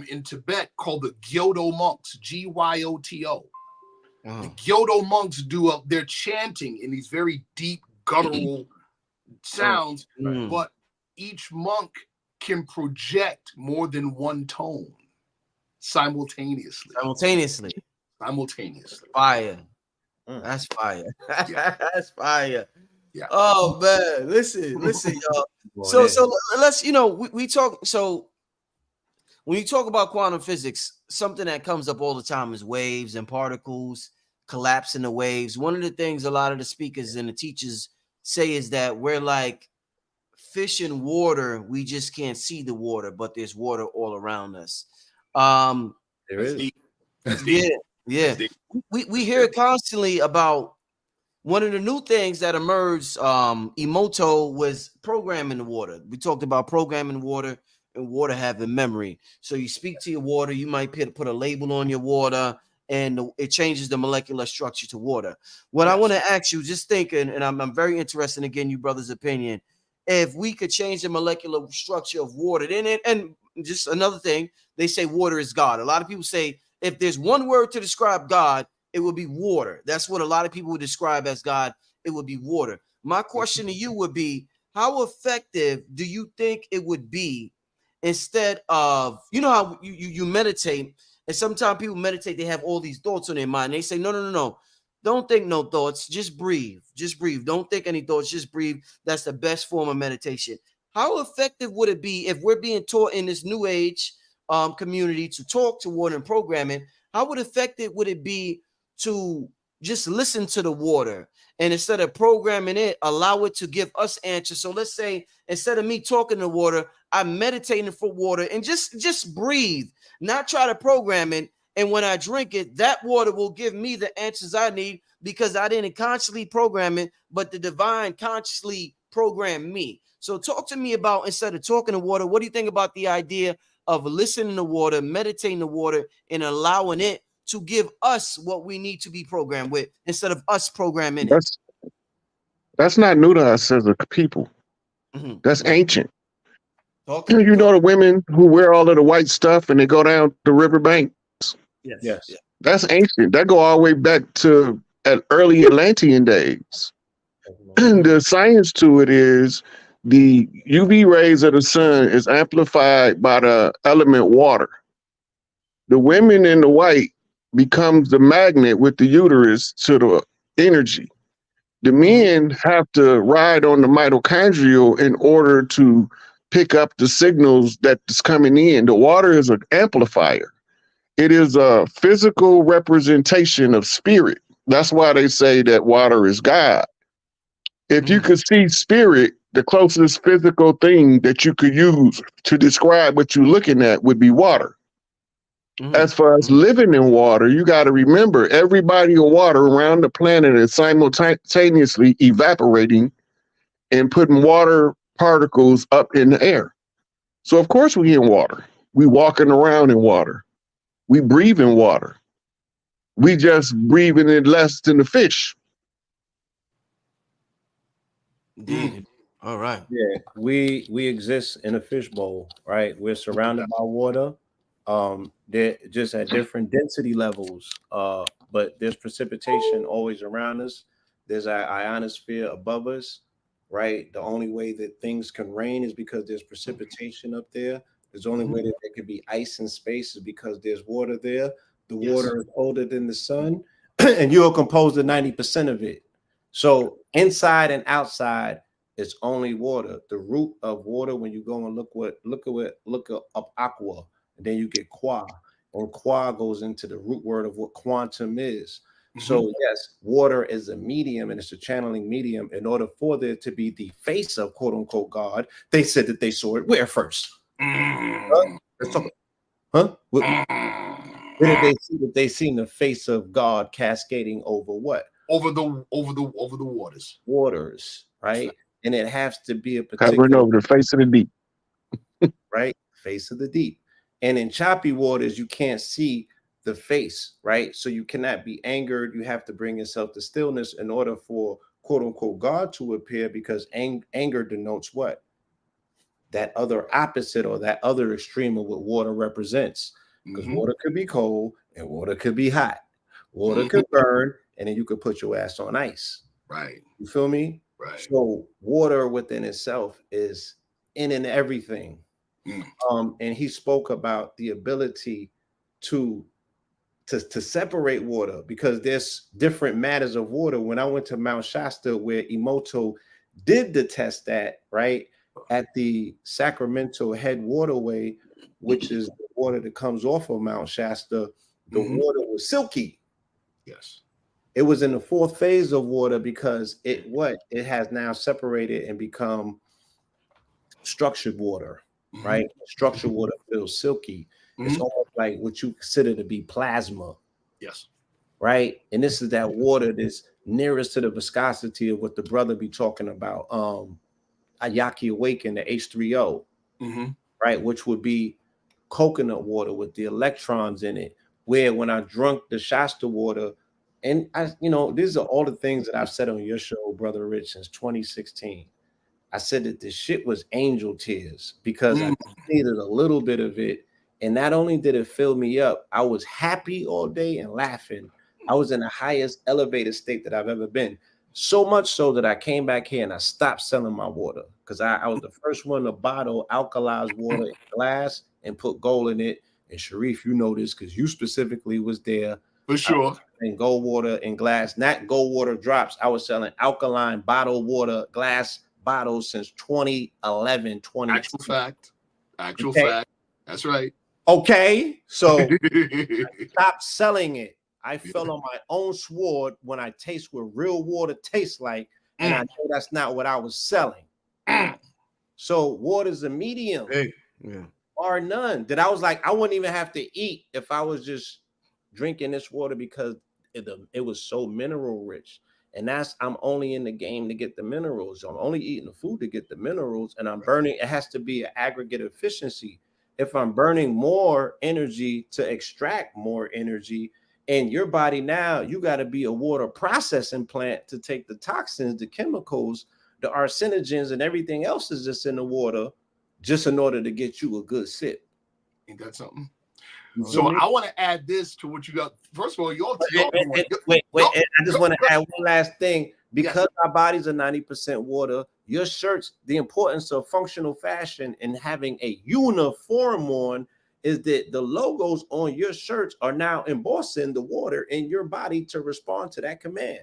In Tibet, called the Gyoto monks, Gyoto. The Gyoto monks do their chanting in these very deep guttural sounds, but each monk can project more than one tone simultaneously. Fire. That's fire. Yeah. That's fire. Yeah. Oh man, listen, y'all. So let's, we talk. So when you talk about quantum physics, something that comes up all the time is waves and particles collapsing the waves. One of the things a lot of the speakers and the teachers say is that we're like fish in water. We just can't see the water, but there's water all around us. There That's is. deep. That's Yeah, deep. yeah. That's deep. We hear constantly about one of the new things that emerged. Emoto was programming the water. We talked about programming water and water having memory. So you speak to your water, you might put a label on your water, and it changes the molecular structure to water. What I Yes. want to ask you, just thinking, and I'm very interested in getting you brothers' opinion. If we could change the molecular structure of water, then and just another thing, they say water is God. A lot of people say if there's one word to describe God, it would be water. That's what a lot of people would describe as God. It would be water. My question to you would be, how effective do you think it would be instead of, you know how you meditate, and sometimes people meditate, they have all these thoughts on their mind. They say, no. Don't think no thoughts. Just breathe. Just breathe. Don't think any thoughts. Just breathe. That's the best form of meditation. How effective would it be if we're being taught in this new age community to talk to water and programming? How would effective would it be to just listen to the water, and instead of programming it, allow it to give us answers? So let's say instead of me talking to water, I'm meditating for water, and just breathe, not try to program it. And when I drink it, that water will give me the answers I need because I didn't consciously program it, but the divine consciously programmed me. So talk to me about, instead of talking to water, what do you think about the idea of listening to water, meditating the water, and allowing it to give us what we need to be programmed with instead of us programming it? That's not new to us as a people. Mhm, That's mhm. ancient. Talk to me. You know Talk. the women who wear all of the white stuff and they go down the riverbank. Yes. Yes. Yeah. That's ancient. That go all the way back to at early Atlantean days. And Mhm, the science to it is the UV rays of the sun is amplified by the element water. The women in the white becomes the magnet with the uterus to the energy. The mhm, men have to ride on the mitochondrial in order to pick up the signals that's coming in. The water is an amplifier. It is a physical representation of spirit. That's why they say that water is God. If you mhm, could see spirit, the closest physical thing that you could use to describe what you're looking at would be water. mhm, As far as mhm. living in water, you got to remember every body of water around the planet is simultaneously evaporating and putting water particles up in the air. So of course we in water. We walking around in water. We breathe in water. We just breathing it less than the fish. Mm. Indeed. All right. Yeah, we exist in a fishbowl, right? We're surrounded by water. They're just at different density levels. But there's precipitation always around us. There's our ionosphere above us, right? The only way that things can rain is because there's precipitation up there. There's the only Mhm. way that there could be ice in space is because there's water there. The Yes. water is older than the sun, and you're composed of 90% of it. So inside and outside, it's only water. The root of water, when you go and look up aqua, and then you get qua. And qua goes into the root word of what quantum is. Mhm. So yes, water is a medium and it's a channeling medium. In order for there to be the face of quote unquote God, they said that they saw it where first? Huh? Mm. Let's talk. Huh? Where did Mm. they see that they seen the face of God cascading over what? Over the waters. Waters, right? And it has to be a Covering particular over the face of the deep. right? Face of the deep. And in choppy waters, you can't see the face, right? So you cannot be angered. You have to bring yourself to stillness in order for quote unquote God to appear, because anger denotes what? That other opposite or that other extreme of what water represents. Because Mhm. water could be cold and water could be hot. Water Mhm. could burn and then you could put your ass on ice. Right. You feel me? Right. So water within itself is in and everything. Mm. And he spoke about the ability to to separate water, because there's different matters of water. When I went to Mount Shasta, where Emoto did the test at, right, at the Sacramento Head Waterway, which is the water that comes off of Mount Shasta, the Mhm. water was silky. Yes. It was in the fourth phase of water because it has now separated and become structured water, Mhm. right? Structured water feels silky. It's Mhm. almost like what you consider to be plasma, Yes. right? And this is that water that's nearest to the viscosity of what the brother be talking about. Ayaki Awaken, the H3O, Mhm. right? Which would be coconut water with the electrons in it. Where when I drunk the Shasta water, and these are all the things that I've said on your show, Brother Rich, since 2016. I said that this shit was angel tears because I needed a little bit of it. And not only did it fill me up, I was happy all day and laughing. I was in the highest elevated state that I've ever been. So much so that I came back here and I stopped selling my water because I was the first one to bottle alkalized water in glass and put gold in it. And Sharif, you know this because you specifically was there. For sure. And gold water in glass, not gold water drops. I was selling alkaline bottled water, glass bottles since 2011, 20. Actual fact. Actual Okay. fact. That's right. Okay. So stop selling it. I fell on my own sword when I taste what real water tastes like, and I know that's not what I was selling. So water's a medium, or none. That I was like, I wouldn't even have to eat if I was just drinking this water because it was so mineral rich. And I'm only in the game to get the minerals. I'm only eating the food to get the minerals, and I'm burning. It has to be an aggregate efficiency. If I'm burning more energy to extract more energy, in your body now, you got to be a water processing plant to take the toxins, the chemicals, the arsenogens, and everything else is just in the water, just in order to get you a good sip. Ain't that something? So I want to add this to what you got. First of all, wait. I just want to add one last thing. Because our bodies are 90% water, your shirts, the importance of functional fashion and having a uniform on is that the logos on your shirts are now embossing the water in your body to respond to that command.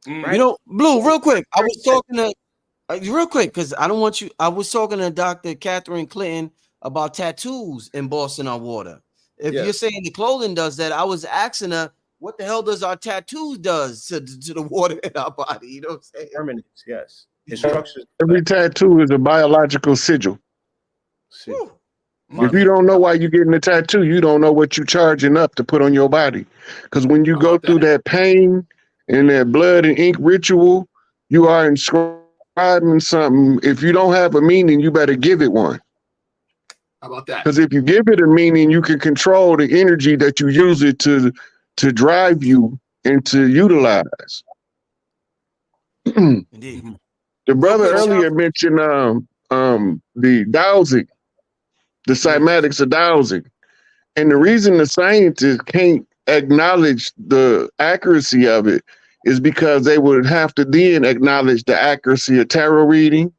Right? Blue, real quick. I was talking to real quick because I don't want you. I was talking to Dr. Catherine Clinton about tattoos embossing our water. If you're saying the clothing does that, I was asking her, what the hell does our tattoos does to the water in our body? You know what I'm saying? Permanence, yes. Instructions. Every tattoo is a biological sigil. If you don't know why you're getting a tattoo, you don't know what you're charging up to put on your body. Because when you go through that pain and that blood and ink ritual, you are inscribing something. If you don't have a meaning, you better give it one. How about that? Because if you give it a meaning, you can control the energy that you use it to drive you and to utilize. Indeed. The brother earlier mentioned the dowsing, the cymatics of dowsing. And the reason the scientists can't acknowledge the accuracy of it is because they would have to then acknowledge the accuracy of tarot reading.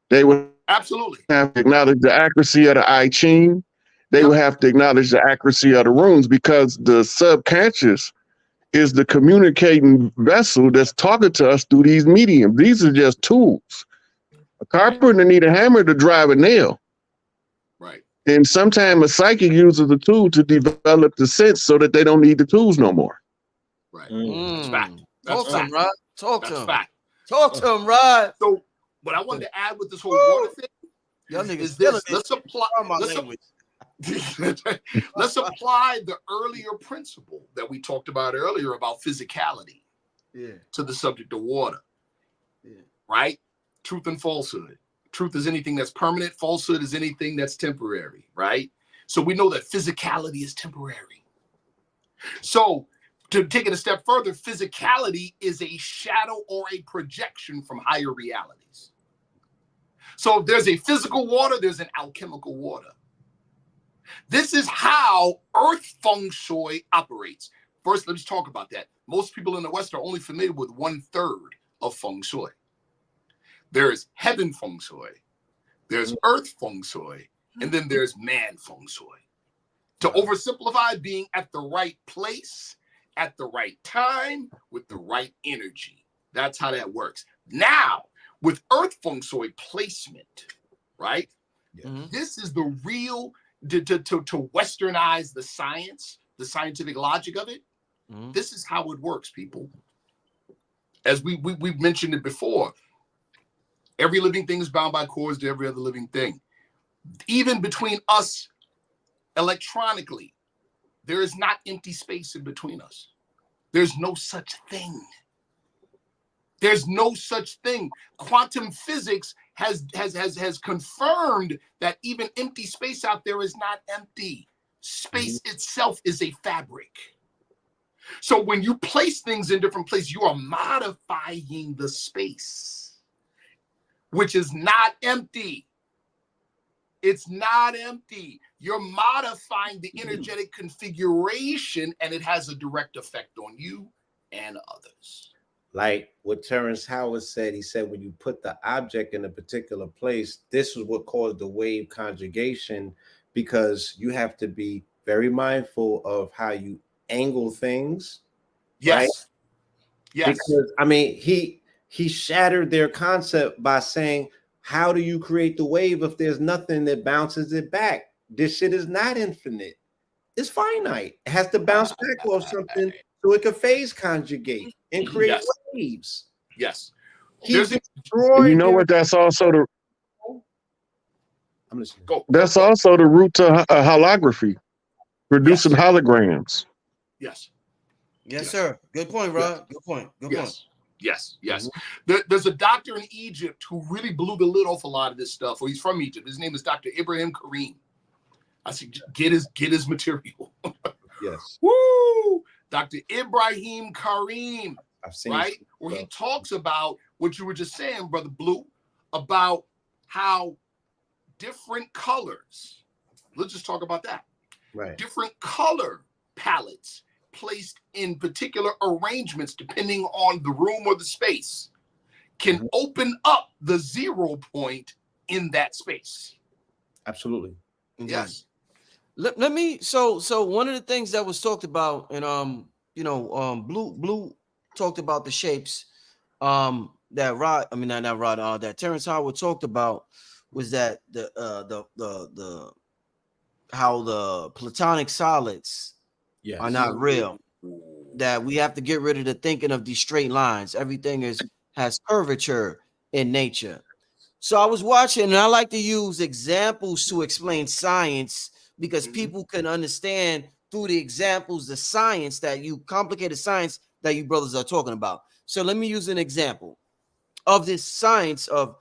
They would absolutely have to acknowledge the accuracy of the I Ching. They would have to acknowledge the accuracy of the runes because the subconscious is the communicating vessel that's talking to us through these mediums. These are just tools. A carpenter need a hammer to drive a nail. Right. And sometimes a psychic uses the tool to develop the sense so that they don't need the tools no more. Right. That's fact. That's Talk to him, Rod. Talk to him. Fact. Talk to him, Rod. So what I wanted to add with this whole water thing is this. Let's apply let's apply the earlier principle that we talked about earlier about physicality to the subject of water. Right? Truth and falsehood. Truth is anything that's permanent. Falsehood is anything that's temporary, right? So we know that physicality is temporary. So to take it a step further, physicality is a shadow or a projection from higher realities. So if there's a physical water, there's an alchemical water. This is how Earth feng shui operates. First, let's talk about that. Most people in the West are only familiar with 1/3 of feng shui. There's heaven feng shui, there's earth feng shui, and then there's man feng shui. To oversimplify, being at the right place, at the right time, with the right energy. That's how that works. Now, with earth feng shui placement, right? This is the real to westernize the science, the scientific logic of it. Mhm. This is how it works, people. As we've mentioned it before, every living thing is bound by cords to every other living thing. Even between us electronically, there is not empty space in between us. There's no such thing. There's no such thing. Quantum physics has confirmed that even empty space out there is not empty. Space itself is a fabric. So when you place things in different places, you are modifying the space, which is not empty. It's not empty. You're modifying the energetic configuration, and it has a direct effect on you and others. Like what Terrence Howard said, he said, when you put the object in a particular place, this is what caused the wave conjugation, because you have to be very mindful of how you angle things. Yes. Right? Yes. Because I mean, he shattered their concept by saying, how do you create the wave if there's nothing that bounces it back? This shit is not infinite. It's finite. It has to bounce back off something so it can phase conjugate and create waves. Yes. He You destroyed know what? That's also the I'm listening. that's also the root to holography, producing Yes. holograms. Yes. Yes, sir. Good point, Rod. Good point. Good point. Yes. There's a doctor in Egypt who really blew the lid off a lot of this stuff. Well, he's from Egypt. His name is Dr. Ibrahim Karim. I said, get his material. Yes. Woo! Dr. Ibrahim Karim. I've seen right? Where he talks about what you were just saying, Brother Blue, about how different colors, let's just talk about that. Right. Different color palettes placed in particular arrangements, depending on the room or the space, can open up the 0 point in that space. Absolutely. Yes. Let me so one of the things that was talked about, and Blue talked about the shapes that Rod, I mean not Rod, that Terrence Howard talked about, was that the how the platonic solids are not real, that we have to get rid of the thinking of these straight lines. Everything has curvature in nature. So I was watching, and I like to use examples to explain science, because people can understand through the examples the science that you complicated science that you brothers are talking about. So let me use an example of this science of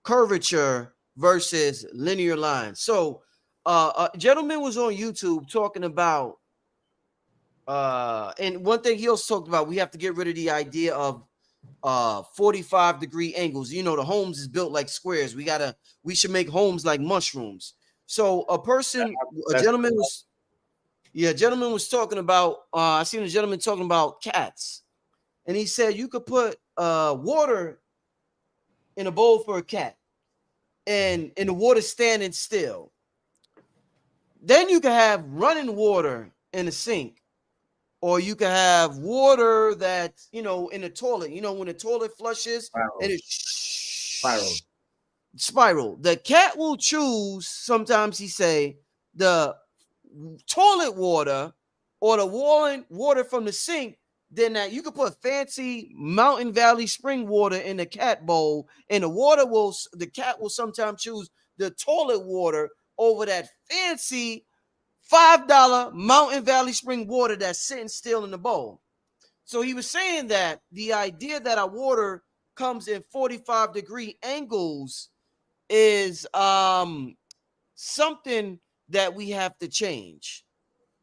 curvature versus linear lines. So a gentleman was on YouTube talking about and one thing he also talked about, we have to get rid of the idea of 45-degree angles. You know, the homes is built like squares. We should make homes like mushrooms. So a gentleman was talking about, I seen a gentleman talking about cats, and he said you could put water in a bowl for a cat, and the water standing still. Then you can have running water in a sink, or you can have water that, in the toilet, when the toilet flushes and it spiral. The cat will choose, sometimes he say, the toilet water or the water from the sink. Then that you can put fancy Mountain Valley spring water in the cat bowl, and the cat will sometimes choose the toilet water over that fancy $5 Mountain Valley spring water that's sitting still in the bowl. So he was saying that the idea that our water comes in 45-degree angles is something that we have to change.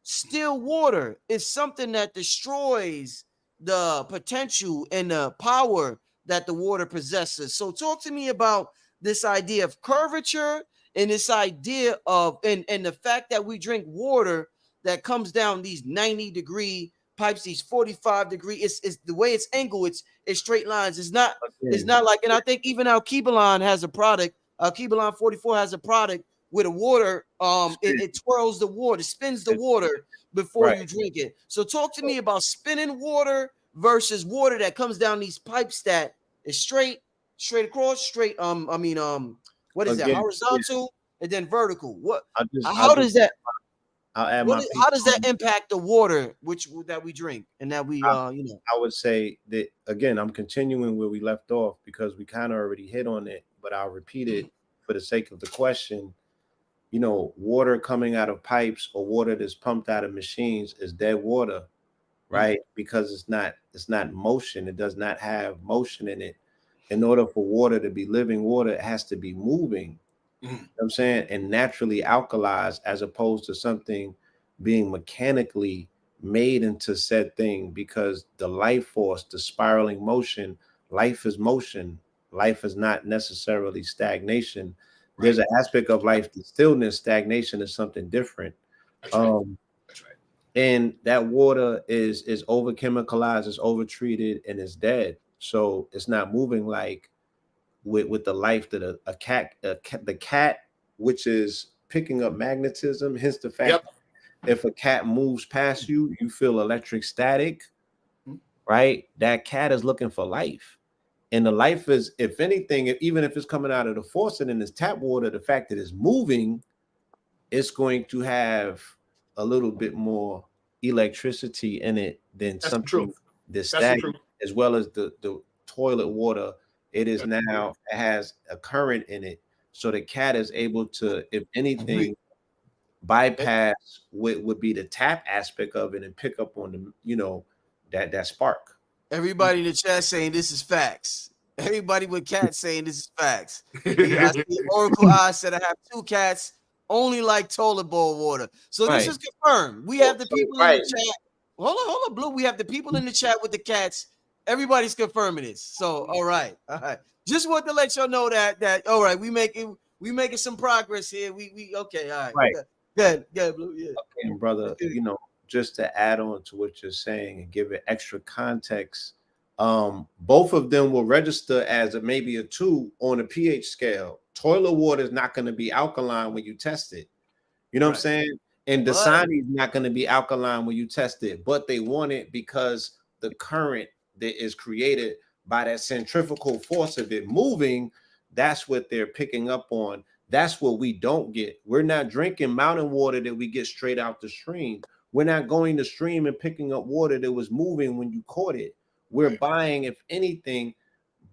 Still water is something that destroys the potential and the power that the water possesses. So talk to me about this idea of curvature and this idea of and the fact that we drink water that comes down these 90-degree pipes, these 45-degree. It's the way it's angled. It's straight lines. It's not like, and I think even Alkebalon has a product. Alkebalon 44 has a product with the water, it twirls the water, spins the water before you drink it. So talk to me about spinning water versus water that comes down these pipes that is straight across, what is that, horizontal, and then vertical. What? I'll just, How I'll does just, that? I'll add What my is, piece how does that on. impact the water that we drink and that we you know? I would say that again, I'm continuing where we left off because we kind of already hit on it, but I'll repeat it for the sake of the question. You know, water coming out of pipes or water that's pumped out of machines is dead water, right? Because it's not motion. It does not have motion in it. In order for water to be living water, it has to be moving. You know what I'm saying, and naturally alkalized as opposed to something being mechanically made into said thing because the life force, the spiraling motion, life is motion. Life is not necessarily stagnation. There's an aspect of life that's stillness. Stagnation is something different. That's right. That's right. And that water is over chemicalized, it's over treated, and it's dead. So it's not moving like with the life that a cat, the cat, which is picking up magnetism. Hence the fact if a cat moves past you, you feel electric static, right? That cat is looking for life. And the life is, if anything, even if it's coming out of the faucet and it's tap water, the fact that it's moving, it's going to have a little bit more electricity in it than That's the something truth. that's That's the stagnant, truth. as well as the toilet water. It is That's the now, truth. it has a current in it. So the cat is able to, if anything, bypass what would be the tap aspect of it and pick up on the, that spark. Everybody in the chat saying this is facts. Everybody with cats saying this is facts. I see Oracle Eyes said I have 2 cats, only like toilet bowl water. So this Right. is confirmed. We have the people in the Right. chat. Hold on, Blue. We have the people in the chat with the cats. Everybody's confirming this. So all right. Just want to let y'all know that all right, we making some progress here. We okay, all right. Right. Good, Blue. Yeah. Okay, and brother, just to add on to what you're saying and give it extra context, both of them will register as maybe a 2 on a pH scale. Toilet water is not going to be alkaline when you test it. You know what I'm saying? And Dasani is not going to be alkaline when you test it, but they want it because the current that is created by that centrifugal force of it moving, that's what they're picking up on. That's what we don't get. We're not drinking mountain water that we get straight out the stream. We're not going to stream and picking up water that was moving when you caught it. We're buying, if anything,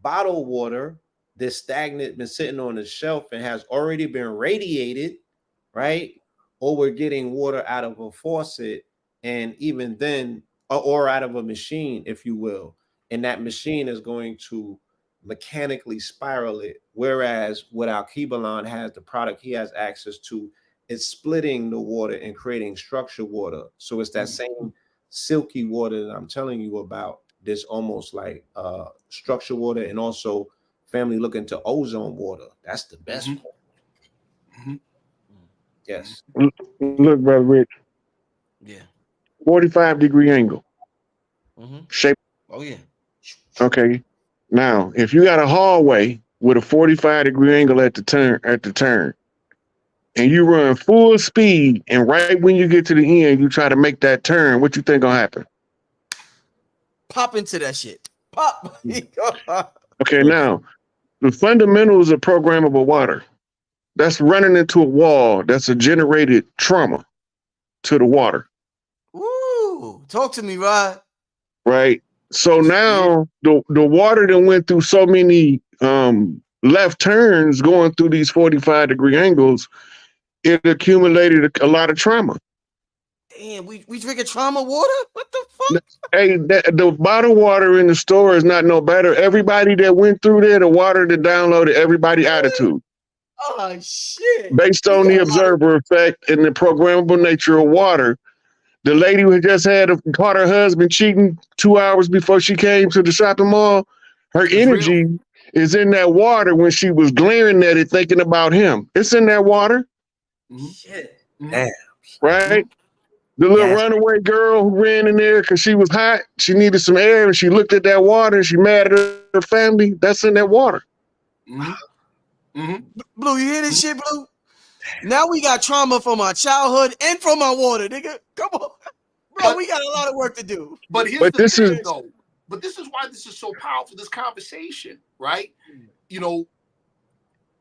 bottled water that's stagnant, been sitting on the shelf and has already been radiated, right? Or we're getting water out of a faucet, and even then, or out of a machine, if you will. And that machine is going to mechanically spiral it. Whereas what Alkebalon has, the product he has access to, is splitting the water and creating structured water. So it's that same silky water that I'm telling you about. This almost like structured water, and also family looking to ozone water. That's the best one. Yes. Look, brother Rich. Yeah. 45-degree angle. Shape. Oh yeah. Okay. Now, if you got a hallway with a 45-degree angle at the turn, and you run full speed, and right when you get to the end, you try to make that turn, what you think gonna happen? Pop into that shit. Pop. Okay, now the fundamentals of programmable water. That's running into a wall. That's a generated trauma to the water. Ooh, talk to me, Rod. Right. So now the water that went through so many left turns going through these 45-degree angles, it accumulated a lot of trauma. Damn, we drinking trauma water? What the fuck? Hey, the bottled water in the store is not no better. Everybody that went through there, the water that downloaded everybody attitude. Oh shit. Based on the observer effect and the programmable nature of water. The lady who just caught her husband cheating 2 hours before she came to the shopping mall, her energy is in that water when she was glaring at it, thinking about him. It's in that water. Shit. Damn. Right? The little runaway girl who ran in there because she was hot. She needed some air, and she looked at that water, and she mad at her family. That's in that water. Blue, you hear this shit, Blue? Now we got trauma from our childhood and from our water, nigga. Come on. Bro, we got a lot of work to do. But here's the thing, though. But this is why this is so powerful, this conversation, right? You know,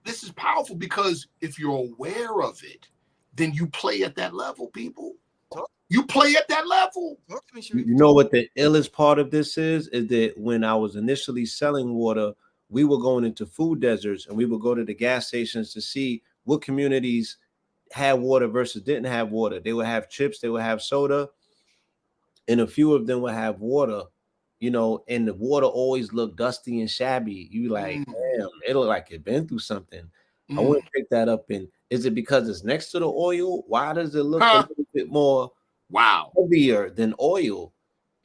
this is powerful because if you're aware of it, then you play at that level, people. You play at that level. Talk to me, You Sharif. know what the illest part of this is that when I was initially selling water, we were going into food deserts and we would go to the gas stations to see what communities had water versus didn't have water. They would have chips, they would have soda, and a few of them would have water, you know, and the water always looked dusty and shabby. You like, damn, it looked like it been through something. I want to pick that up. And is it because it's next to the oil? Why does it look a little bit more heavier than oil?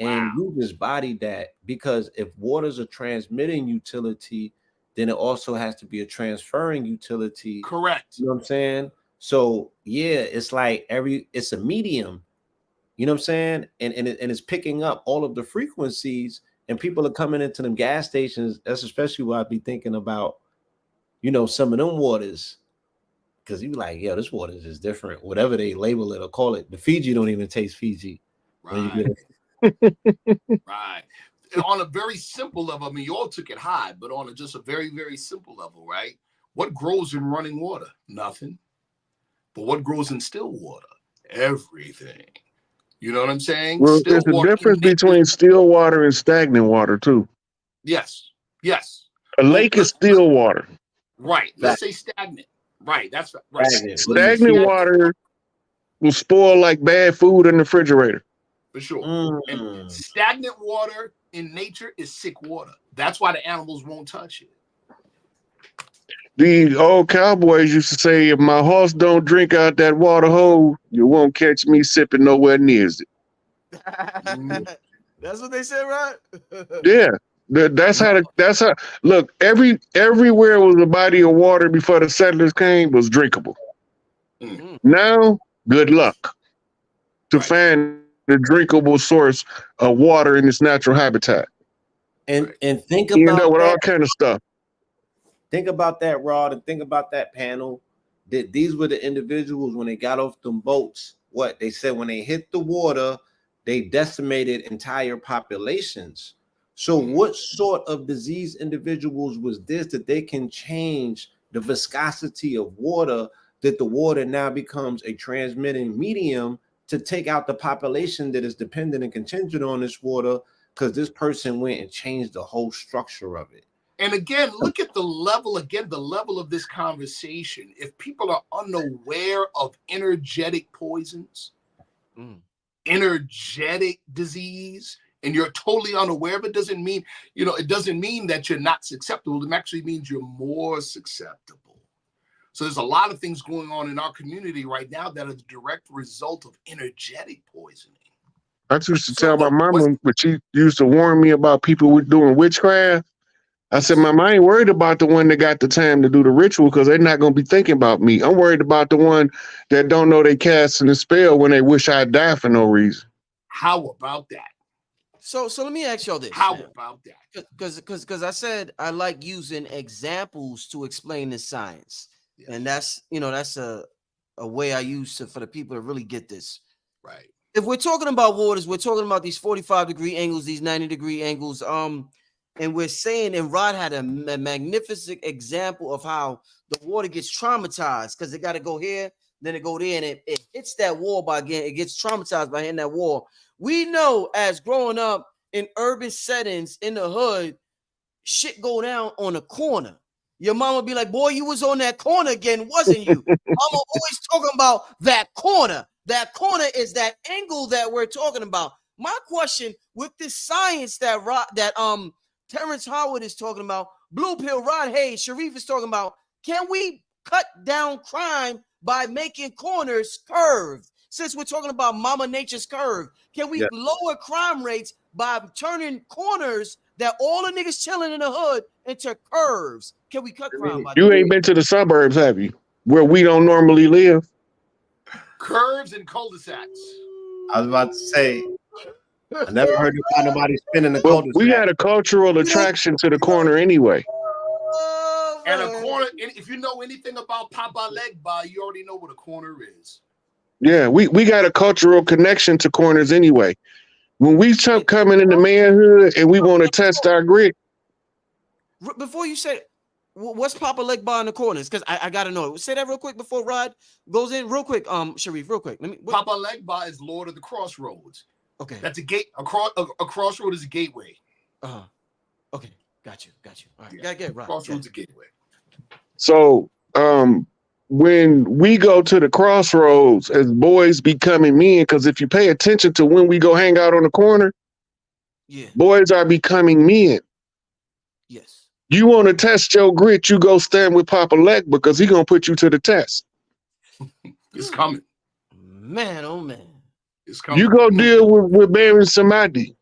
And you just bodied that, because if water's a transmitting utility, then it also has to be a transferring utility. Correct. You know what I'm saying? So yeah, it's like it's a medium. You know what I'm saying? And it's picking up all of the frequencies, and people are coming into them gas stations. That's especially what I'd be thinking about, you know, some of them waters. Because you like, yeah, this water is just different. Whatever they label it or call it. The Fiji don't even taste Fiji. Right. Right. On a very simple level, I mean, you all took it high, but on just a very, very simple level, right? What grows in running water? Nothing. But what grows in still water? Everything. You know what I'm saying? Well, Still there's a water difference between still water and stagnant water too. Yes. Yes. A lake is still water. Right. Let's say stagnant. Right. That's right. Stagnant water will spoil like bad food in the refrigerator. For sure. And stagnant water in nature is sick water. That's why the animals won't touch it. The old cowboys used to say, if my horse don't drink out that water hole, you won't catch me sipping nowhere near it. That's what they said, right? Yeah. That's how look, everywhere was a body of water before the settlers came was drinkable. Now, good luck to find the drinkable source of water in its natural habitat. And think you about know, with that. all kind of stuff. Think about that, Rod, and think about that panel. That these were the individuals when they got off them boats. What they said when they hit the water, they decimated entire populations. So what sort of disease individuals was this that they can change the viscosity of water, that the water now becomes a transmitting medium to take out the population that is dependent and contingent on this water, because this person went and changed the whole structure of it. And again, look at the level of this conversation. If people are unaware of energetic poisons, energetic disease, and you're totally unaware of it, doesn't mean, it doesn't mean that you're not susceptible. It actually means you're more susceptible. So there's a lot of things going on in our community right now that are the direct result of energetic poisoning. I used to tell my mama, but she used to warn me about people doing witchcraft. I said, Mama, I ain't worried about the one that got the time to do the ritual, because they're not going to be thinking about me. I'm worried about the one that don't know they casting a spell when they wish I'd die for no reason. How about that? So let me ask y'all this. How about that? Because I said I like using examples to explain the science. Yes. And that's a way I use for the people to really get this. Right. If we're talking about waters, we're talking about these 45-degree angles, these 90-degree angles. And we're saying, and Rod had a magnificent example of how the water gets traumatized because it got to go here, then it go there, and it hits that wall by again. It gets traumatized by hitting that wall. We know as growing up in urban settings in the hood, shit go down on a corner. Your mama be like, boy, you was on that corner again, wasn't you? Mama always talking about that corner. That corner is that angle that we're talking about. My question with this science that Terrence Howard is talking about, Blue Pill, Rod Hayes, Sharif is talking about, can we cut down crime by making corners curved? Since we're talking about Mama Nature's curve, can we lower crime rates by turning corners that all the niggas chilling in the hood into curves? Can we cut crime by You ain't been to the suburbs, have you? Where we don't normally live? Curves and cul-de-sacs. I was about to say, I never heard nobody spinning the cul-de-sac. We had a cultural attraction to the corner anyway. And a corner, if you know anything about Papa Legba, you already know what a corner is. Yeah, we got a cultural connection to corners anyway. When we start coming into manhood and we want to test our grit. Before you say, What's Papa Legba in the corners? Because I gotta know. Say that real quick before Rod goes in. Real quick, Sharif, real quick. Papa Legba is Lord of the Crossroads. Okay. That's a gate. A crossroad is a gateway. Okay. Got you. All right. Gotta get Rod. Crossroads a gateway. So when we go to the crossroads as boys becoming men, because if you pay attention to when we go hang out on the corner, boys are becoming men. Yes. You want to test your grit, you go stand with Papa Lek because he gonna put you to the test. It's coming. Man, oh man. It's coming. You go deal with Baron Samadi.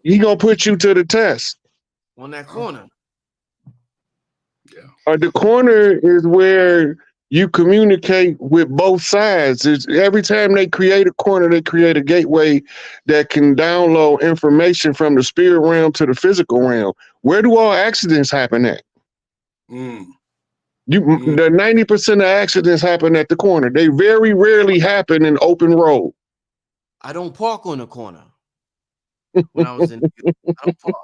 He gonna put you to the test. On that corner. Yeah. The corner is where you communicate with both sides. Every time they create a corner, they create a gateway that can download information from the spirit realm to the physical realm. Where do all accidents happen at? The 90% of accidents happen at the corner. They very rarely happen in open road. I don't park on the corner. When I was in, I don't park.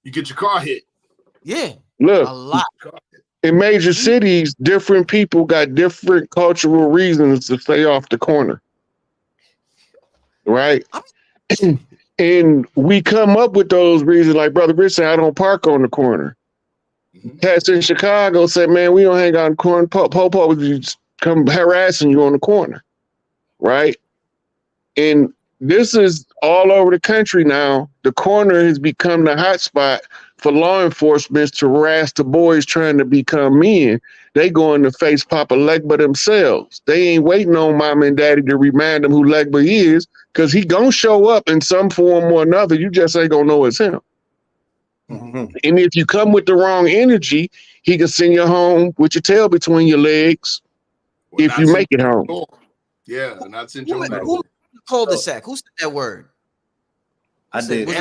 You get your car hit. Yeah, look, a lot. In major cities, different people got different cultural reasons to stay off the corner, right? And we come up with those reasons, like Brother Rich said, I don't park on the corner. Cats in Chicago said, man, we don't hang out on the corner. Popo would come harassing you on the corner, right? And this is all over the country now. The corner has become the hot spot for law enforcement to harass the boys trying to become men. They going to face Papa Legba themselves. They ain't waiting on mom and daddy to remind them who Legba is, because he gonna show up in some form or another. You just ain't gonna know it's him. And if you come with the wrong energy, he can send you home with your tail between your legs if you make it home. Yeah, and not send you home. Who cul-de-sac? Who said that word? I did. You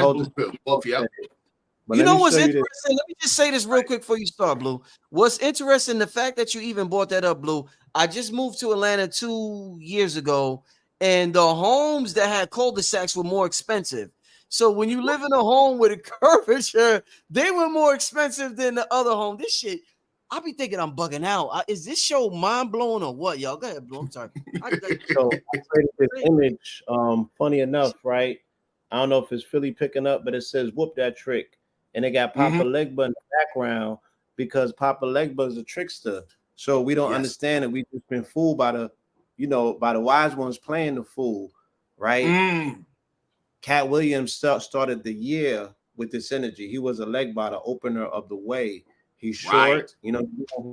know what's interesting? Let me just say this real quick before you start, Blue. What's interesting, the fact that you even brought that up, Blue. I just moved to Atlanta 2 years ago, and the homes that had cul-de-sacs were more expensive. So when you live in a home with a curvature, they were more expensive than the other home. This shit, I be thinking I'm bugging out. Is this show mind-blowing or what, y'all? Go ahead, Blue. I'm sorry. So I created this image. Funny enough, right? I don't know if it's Philly picking up, but it says "whoop that trick," and they got Papa Legba in the background because Papa Legba is a trickster. So we don't understand that we've just been fooled by the, by the wise ones playing the fool, right? Katt Williams started the year with this energy. He was a Legba, the opener of the way. He's short, he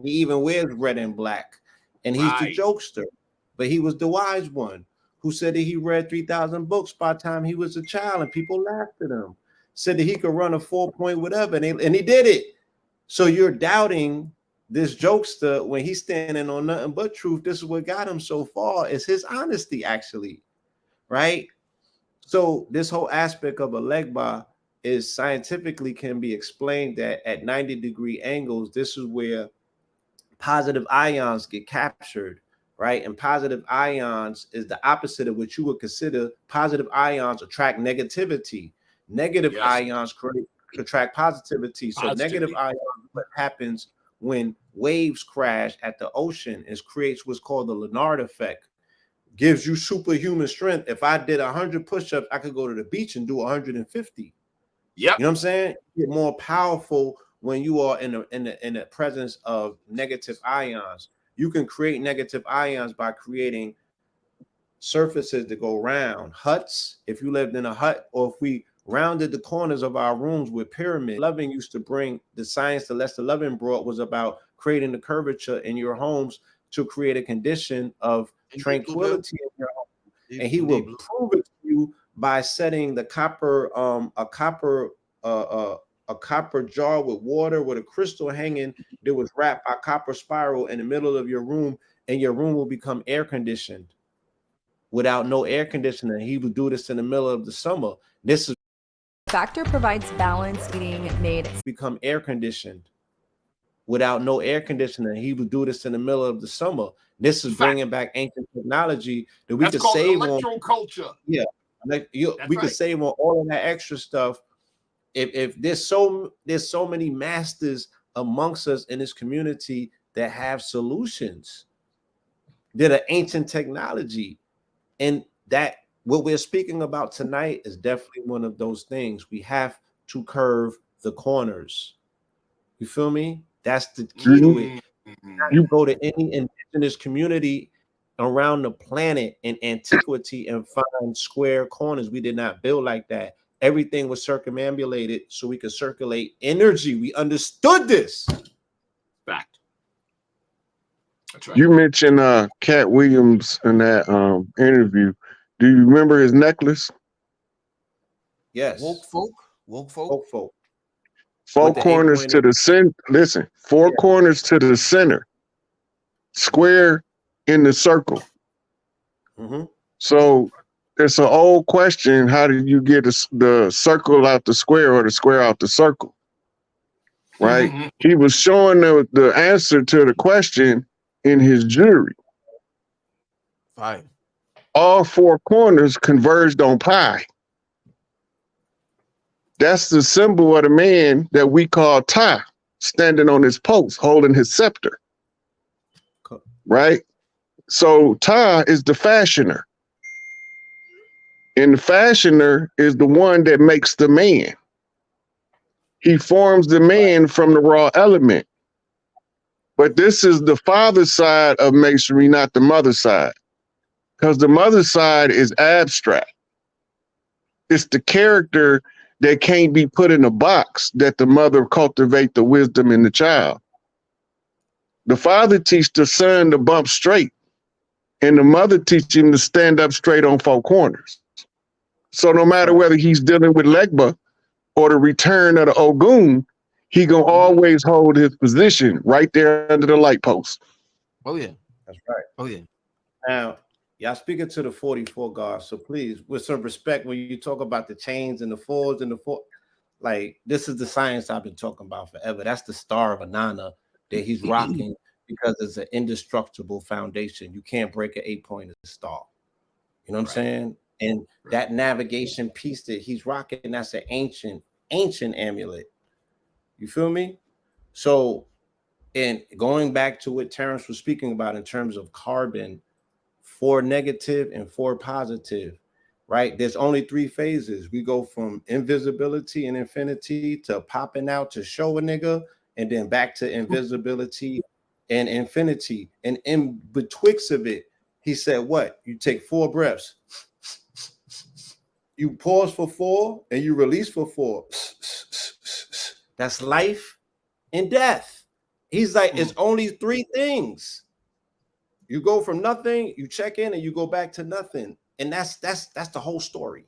even wears red and black, and he's the jokester. But he was the wise one who said that he read 3,000 books by the time he was a child, and people laughed at him. Said that he could run a 4-point whatever, and he did it. So you're doubting this jokester when he's standing on nothing but truth. This is what got him so far, is his honesty, actually, right? So this whole aspect of a Legba is scientifically can be explained that at 90-degree angles, this is where positive ions get captured, right? And positive ions is the opposite of what you would consider. Positive ions attract negativity. Negative ions attract positivity. So negative ions, what happens when waves crash at the ocean, is creates what's called the Leonard effect. Gives you superhuman strength. If I did 100 push-ups, I could go to the beach and do 150. Yeah, you know what I'm saying? You get more powerful when you are in the presence of negative ions. You can create negative ions by creating surfaces that go round. Huts, if you lived in a hut, or if we rounded the corners of our rooms with pyramids. Loving used to bring the science that Lester Loving brought was about creating the curvature in your homes to create a condition of tranquility in your home. And he will prove it to you by setting the copper, a copper jar with water with a crystal hanging that was wrapped by copper spiral in the middle of your room, and your room will become air conditioned. Without no air conditioner, he would do this in the middle of the summer. This is Factor provides balanced eating made become air conditioned. Without no air conditioner, he would do this in the middle of the summer. This is bringing back ancient technology that we could save on. Electroculture. Yeah, we could save on all of that extra stuff if there's so many masters amongst us in this community that have solutions that are ancient technology, and that what we're speaking about tonight is definitely one of those things. We have to curve the corners. You feel me? That's the key to it. You go to any indigenous community around the planet in antiquity and find square corners. We did not build like that. Everything was circumambulated so we could circulate energy. We understood this. Fact. That's right. You mentioned Katt Williams in that interview. Do you remember his necklace? Yes. Woke folk. Folk. Four With the corners to the center. Listen, four corners to the center. Square in the circle. Mm-hmm. So it's an old question. How did you get the circle out the square or the square out the circle? Right? Mm-hmm. He was showing the answer to the question in his jewelry. Fine. All four corners converged on pi. That's the symbol of the man that we call Ta, standing on his post, holding his scepter. Cool. Right? So Ta is the fashioner. And the fashioner is the one that makes the man. He forms the man from the raw element. But this is the father side of masonry, not the mother side. Because the mother side is abstract. It's the character that can't be put in a box that the mother cultivate the wisdom in the child. The father teach the son to bump straight, and the mother teach him to stand up straight on four corners. So no matter whether he's dealing with Legba or the return of the Ogun, he gonna always hold his position right there under the light post. Oh yeah. That's right. Oh yeah. Now, y'all speaking to the 44 guards, so please, with some respect, when you talk about the chains and the fours and the four, like this is the science I've been talking about forever. That's the star of Anana that he's rocking because it's an indestructible foundation. You can't break an 8-pointed star. You know what I'm saying? And that navigation piece that he's rocking, that's an ancient amulet. You feel me? So, and going back to what Terrence was speaking about in terms of carbon, 4 negative and 4 positive, right? There's only 3 phases. We go from invisibility and infinity to popping out to show a nigga, and then back to invisibility and infinity. And in betwixt of it, he said, what? You take 4 breaths. You pause for 4 and you release for 4. That's life and death. He's like, it's only 3 things. You go from nothing, you check in, and you go back to nothing. And that's the whole story.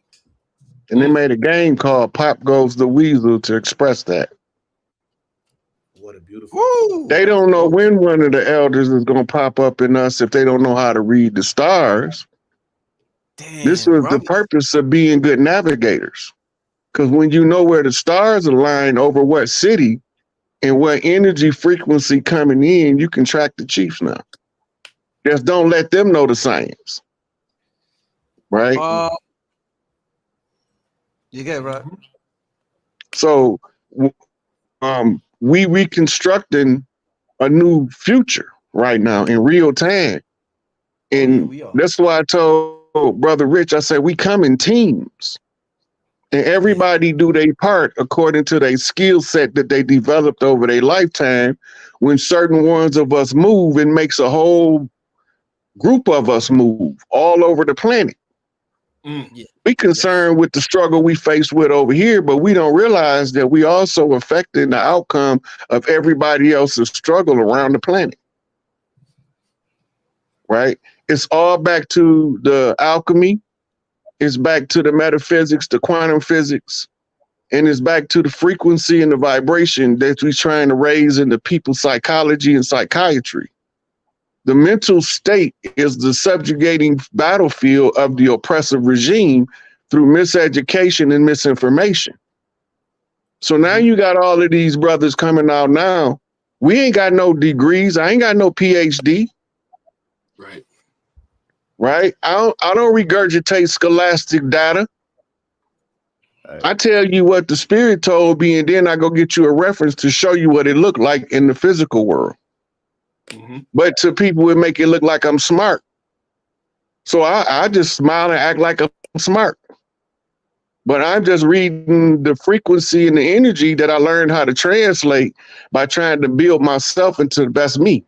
And they made a game called Pop Goes the Weasel to express that. What a beautiful. Woo! They don't know when one of the elders is going to pop up in us if they don't know how to read the stars. Damn, This was the purpose of being good navigators. Because when you know where the stars align over what city and what energy frequency coming in, you can track the chiefs now. Just don't let them know the science. Right? You get it, right? So we reconstructing a new future right now in real time. And that's why I told Brother Rich, I said, we come in teams. And everybody do their part according to their skill set that they developed over their lifetime. When certain ones of us move, it makes a whole group of us move all over the planet. We concerned with the struggle we face with over here, but we don't realize that we also affecting the outcome of everybody else's struggle around the planet. Right? It's all back to the alchemy. It's back to the metaphysics, the quantum physics, and it's back to the frequency and the vibration that we're trying to raise into people's psychology and psychiatry. The mental state is the subjugating battlefield of the oppressive regime through miseducation and misinformation. So now you got all of these brothers coming out now. We ain't got no degrees. I ain't got no PhD. Right. Right? I don't regurgitate scholastic data. I tell you what the spirit told me, and then I go get you a reference to show you what it looked like in the physical world. Mm-hmm. But to people, it make it look like I'm smart. So I just smile and act like I'm smart. But I'm just reading the frequency and the energy that I learned how to translate by trying to build myself into the best me.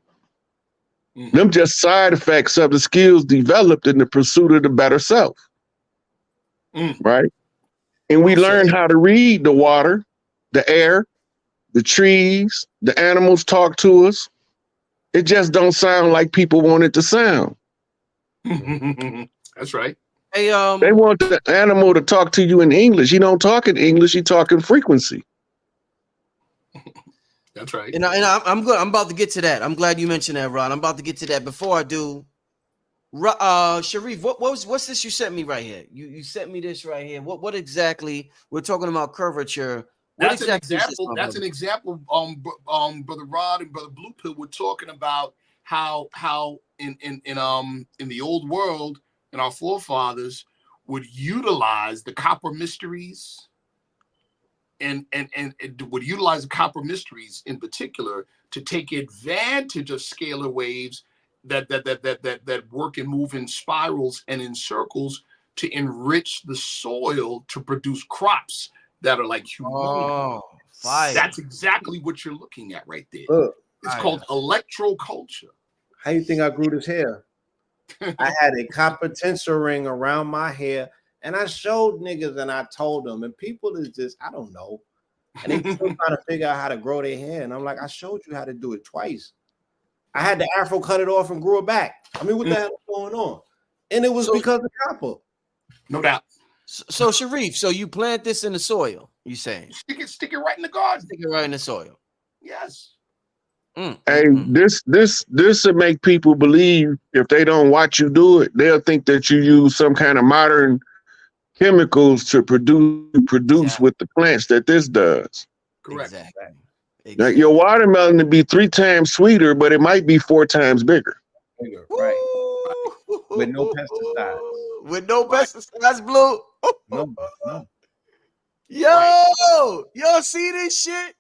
Mm-hmm. Them just side effects of the skills developed in the pursuit of the better self. Right? And we learn how to read the water, the air, the trees, the animals talk to us. It just don't sound like people want it to sound. That's right. Hey, They want the animal to talk to you in English. He don't talk in English. He talk in frequency. That's right. And I'm good. I'm about to get to that. I'm glad you mentioned that, Ron. I'm about to get to that. Before I do, Sharif, what's this you sent me right here? You sent me this right here. What exactly? We're talking about curvature. That's an example. That's an example. Brother Rod and Brother Blue Pill were talking about how in the old world and our forefathers would utilize the copper mysteries and would utilize the copper mysteries in particular to take advantage of scalar waves that work and move in spirals and in circles to enrich the soil to produce crops that are like humongous. Oh, fire. That's exactly what you're looking at right there. Look, it's called electroculture. How you think I grew this hair? I had a competential ring around my hair, and I showed niggas and I told them, and people is just, I don't know. And they still trying to figure out how to grow their hair. And I'm like, I showed you how to do it twice. I had the afro cut it off and grew it back. I mean, what the hell is going on? And it was because of copper. No doubt. So Sharif, so you plant this in the soil, you saying? Stick it right in the garden. Stick it right in the soil. Yes. Hey, this will make people believe if they don't watch you do it, they'll think that you use some kind of modern chemicals to produce with the plants that this does. Correct. Exactly. Like your watermelon to be 3 times sweeter, but it might be 4 times bigger. Right. With no pesticides. With no pesticides, Blue. No. Yo, see this shit?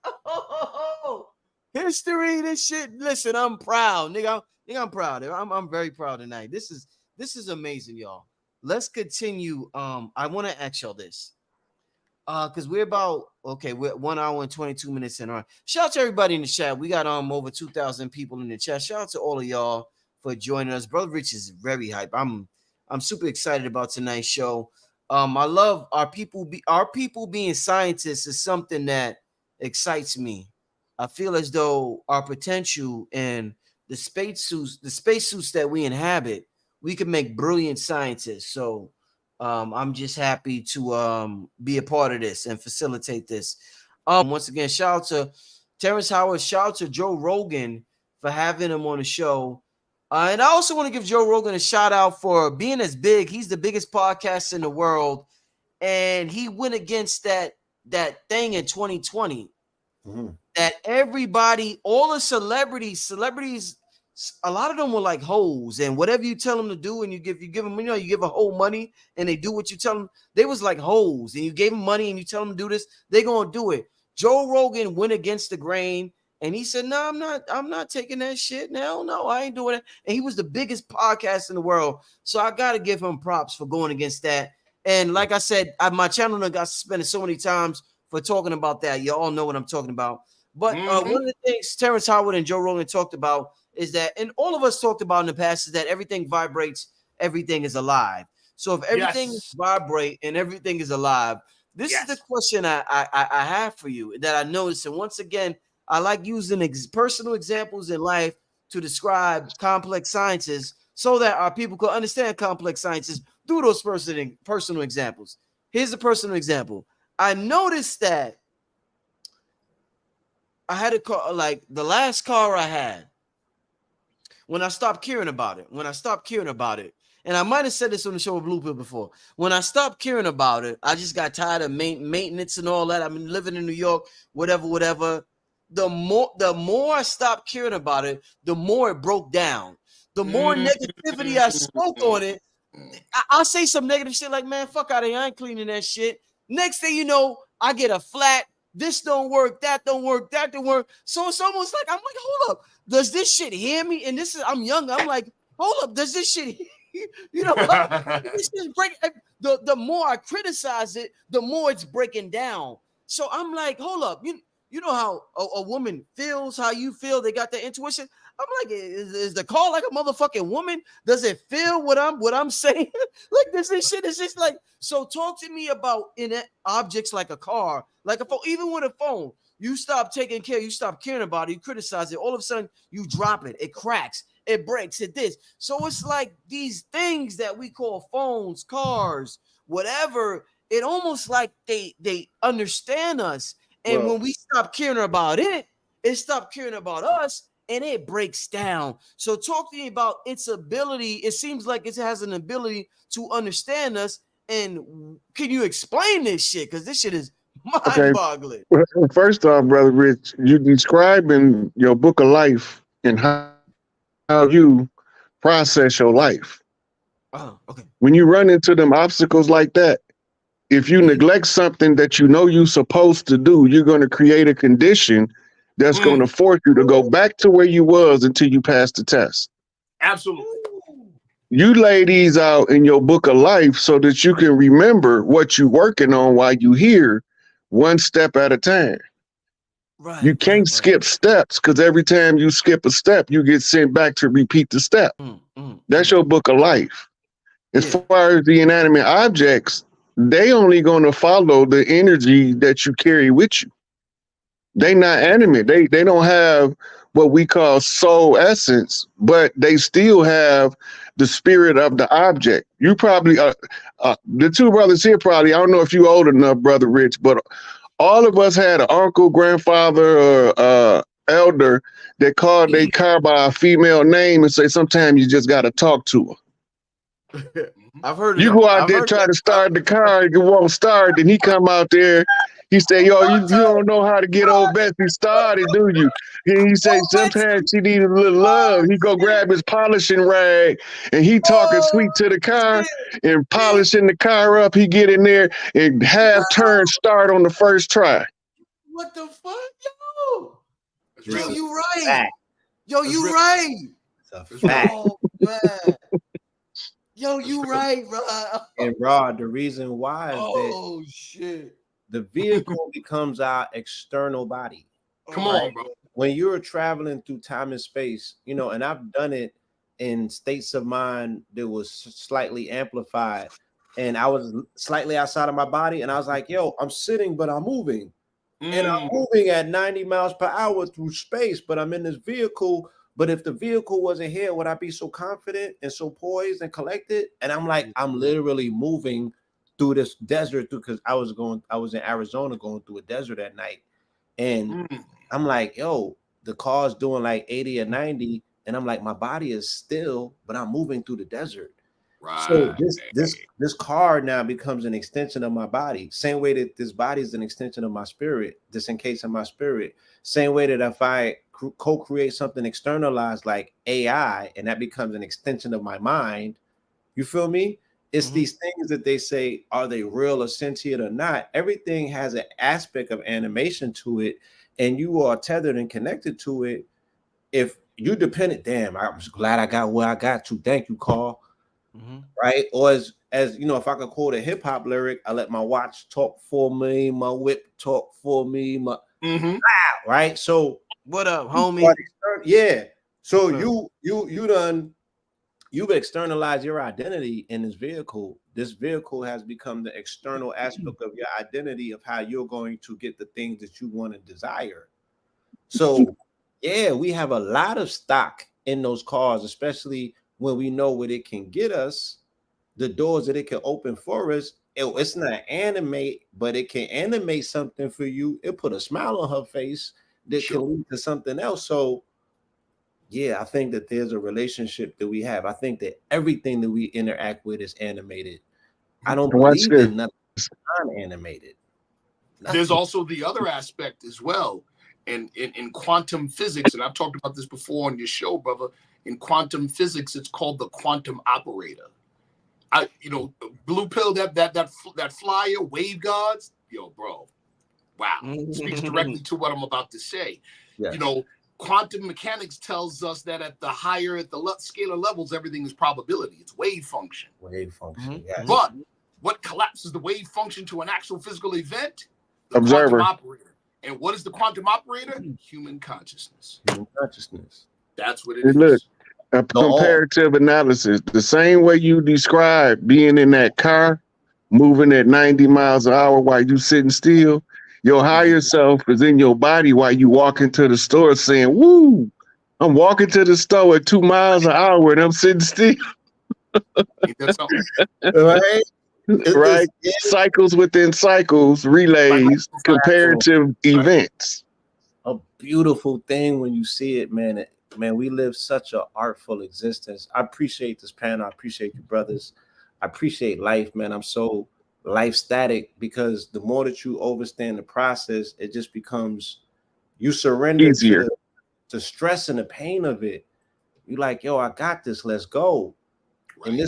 History, this shit. Listen, I'm proud, nigga. I'm proud. I'm very proud tonight. This is amazing, y'all. Let's continue. I want to ask y'all this. Because we're 1 hour and 22 minutes in. All right. Shout out to everybody in the chat. We got over 2,000 people in the chat. Shout out to all of y'all for joining us. Brother Rich is very hype. I'm super excited about tonight's show. I love our people being scientists is something that excites me. I feel as though our potential and the spacesuits that we inhabit, we can make brilliant scientists. So I'm just happy to be a part of this and facilitate this. Once again, shout out to Terrence Howard, shout out to Joe Rogan for having him on the show. And I also want to give Joe Rogan a shout out for being as big. He's the biggest podcast in the world. And he went against that thing in 2020 that everybody, all the celebrities, a lot of them were like hoes, and whatever you tell them to do, and you give them, you give a hoe money and they do what you tell them. They was like hoes, and you gave them money and you tell them to do this, they gonna do it. Joe Rogan went against the grain and he said, no, I'm not taking that shit. No, I ain't doing it. And he was the biggest podcast in the world. So I gotta give him props for going against that. And like I said, my channel got suspended so many times for talking about that. You all know what I'm talking about. But one of the things Terrence Howard and Joe Rogan talked about is that, and all of us talked about in the past, is that everything vibrates, everything is alive. So if everything vibrates and everything is alive, this is the question I have for you that I noticed. And once again, I like using personal examples in life to describe complex sciences so that our people can understand complex sciences through those personal examples. Here's a personal example. I noticed that I had a car, like the last car I had, when I stopped caring about it, and I might have said this on the show with Blue Pill before, when I stopped caring about it, I just got tired of maintenance and all that. I've been living in New York, whatever. The more I stopped caring about it, the more it broke down. The more negativity I spoke on it, I'll say some negative shit like, man, fuck out of here, I ain't cleaning that shit. Next thing you know, I get a flat. This don't work. That don't work. That don't work. So it's almost like I'm like, hold up. Does this shit hear me? And this is I'm young. I'm like, hold up. Does this shit? You know, this is break. The more I criticize it, the more it's breaking down. So I'm like, hold up. You know how a woman feels, how you feel. They got that intuition. I'm like, is the car like a motherfucking woman? Does it feel what I'm saying? Like this shit is just like. So talk to me about objects like a car, like a phone, even with a phone. You stop taking care, you stop caring about it, you criticize it. All of a sudden, you drop it, it cracks, it breaks, it this. So it's like these things that we call phones, cars, whatever. It almost like they understand us, and when we stop caring about it, it stopped caring about us. And it breaks down. So talk to me about its ability. It seems like it has an ability to understand us. And can you explain this shit? Because this shit is mind-boggling. Well, first off, Brother Rich, you describe in your book of life and how you process your life. Oh, okay. When you run into them obstacles like that, if you neglect something that you know you're supposed to do, you're going to create a condition that's going to force you to go back to where you was until you pass the test. Absolutely. You lay these out in your book of life so that you can remember what you're working on while you here, one step at a time. Right. You can't skip steps because every time you skip a step, you get sent back to repeat the step. That's your book of life. As far as the inanimate objects, they only going to follow the energy that you carry with you. They not animate. They don't have what we call soul essence, but they still have the spirit of the object. You probably, the two brothers here probably, I don't know if you old enough, Brother Rich, but all of us had an uncle, grandfather, or elder that called their car by a female name and say, sometimes you just got to talk to her. I've heard You go out there try to start the car, it won't start. Then he come out there, he say, "Yo, you don't know how to get old Bessie started, do you?" And he say, "Sometimes she needs a little love." He go grab his polishing rag, and he talking sweet to the car and polishing the car up. He get in there and half turn start on the first try. What the fuck, yo? Yo, you right. Fact. Yo, you right. It's a fact. Oh man. Yo, you right, bro. And Rod, the reason why is that shit. the vehicle becomes our external body. Come on, bro. When you're traveling through time and space, you know, and I've done it in states of mind that was slightly amplified, and I was slightly outside of my body, and I was like, yo, I'm sitting, but I'm moving. And I'm moving at 90 miles per hour through space, but I'm in this vehicle. But if the vehicle wasn't here, would I be so confident and so poised and collected? And I'm like, I'm literally moving through this desert because I was in Arizona going through a desert at night. And I'm like, yo, the car's doing like 80 or 90. And I'm like, my body is still, but I'm moving through the desert. Right. So this car now becomes an extension of my body. Same way that this body is an extension of my spirit, this encasing my spirit. Same way that if I co-create something externalized like AI, and that becomes an extension of my mind, you feel me? It's these things that they say, are they real or sentient or not? Everything has an aspect of animation to it, and you are tethered and connected to it. If you dependent, damn, I'm just glad I got where I got to. Thank you, Carl. Right? Or as you know, if I could quote a hip-hop lyric, I let my watch talk for me, my whip talk for me, my right. So what up, homie? Yeah. So you've externalized your identity in this vehicle. This vehicle has become the external aspect of your identity of how you're going to get the things that you want and desire. So yeah, we have a lot of stock in those cars, especially when we know what it can get us, the doors that it can open for us. It's not animate, but it can animate something for you. It put a smile on her face that can lead to something else. So yeah, I think that there's a relationship that we have. I think that everything that we interact with is animated. I don't believe that nothing is unanimated. There's also the other aspect as well. And in quantum physics, and I've talked about this before on your show, brother. In quantum physics, it's called the quantum operator. Blue pill, that flyer, wave gods, yo, bro. Wow. Speaks directly to what I'm about to say. Yes. Quantum mechanics tells us that at the scalar levels, everything is probability. It's wave function. Wave function, yes. But what collapses the wave function to an actual physical event? The Observer. quantum operator. And what is the quantum operator? Human consciousness. Human consciousness. That's what it is. Look, a comparative analysis. The same way you describe being in that car, moving at 90 miles an hour while you sitting still, your higher self is in your body while you walk into the store saying, woo, I'm walking to the store at 2 miles an hour and I'm sitting still. Ain't that something? Right? Right? Cycles within cycles, relays, comparative events. A beautiful thing when you see it, man. Man, we live such an artful existence. I appreciate this panel. I appreciate you, brothers. I appreciate life, man. I'm so life static because the more that you understand the process, it just becomes, you surrender easier to stress and the pain of it. You're like, yo, I got this. Let's go. Right.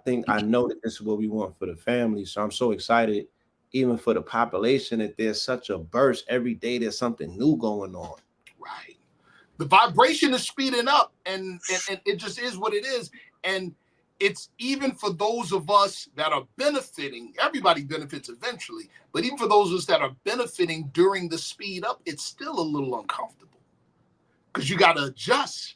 And I know that this is what we want for the family. So I'm so excited, even for the population, that there's such a burst every day. There's something new going on. Right. The vibration is speeding up, and it just is what it is. And it's even for those of us that are benefiting, everybody benefits eventually, but even for those of us that are benefiting during the speed up, it's still a little uncomfortable because you got to adjust.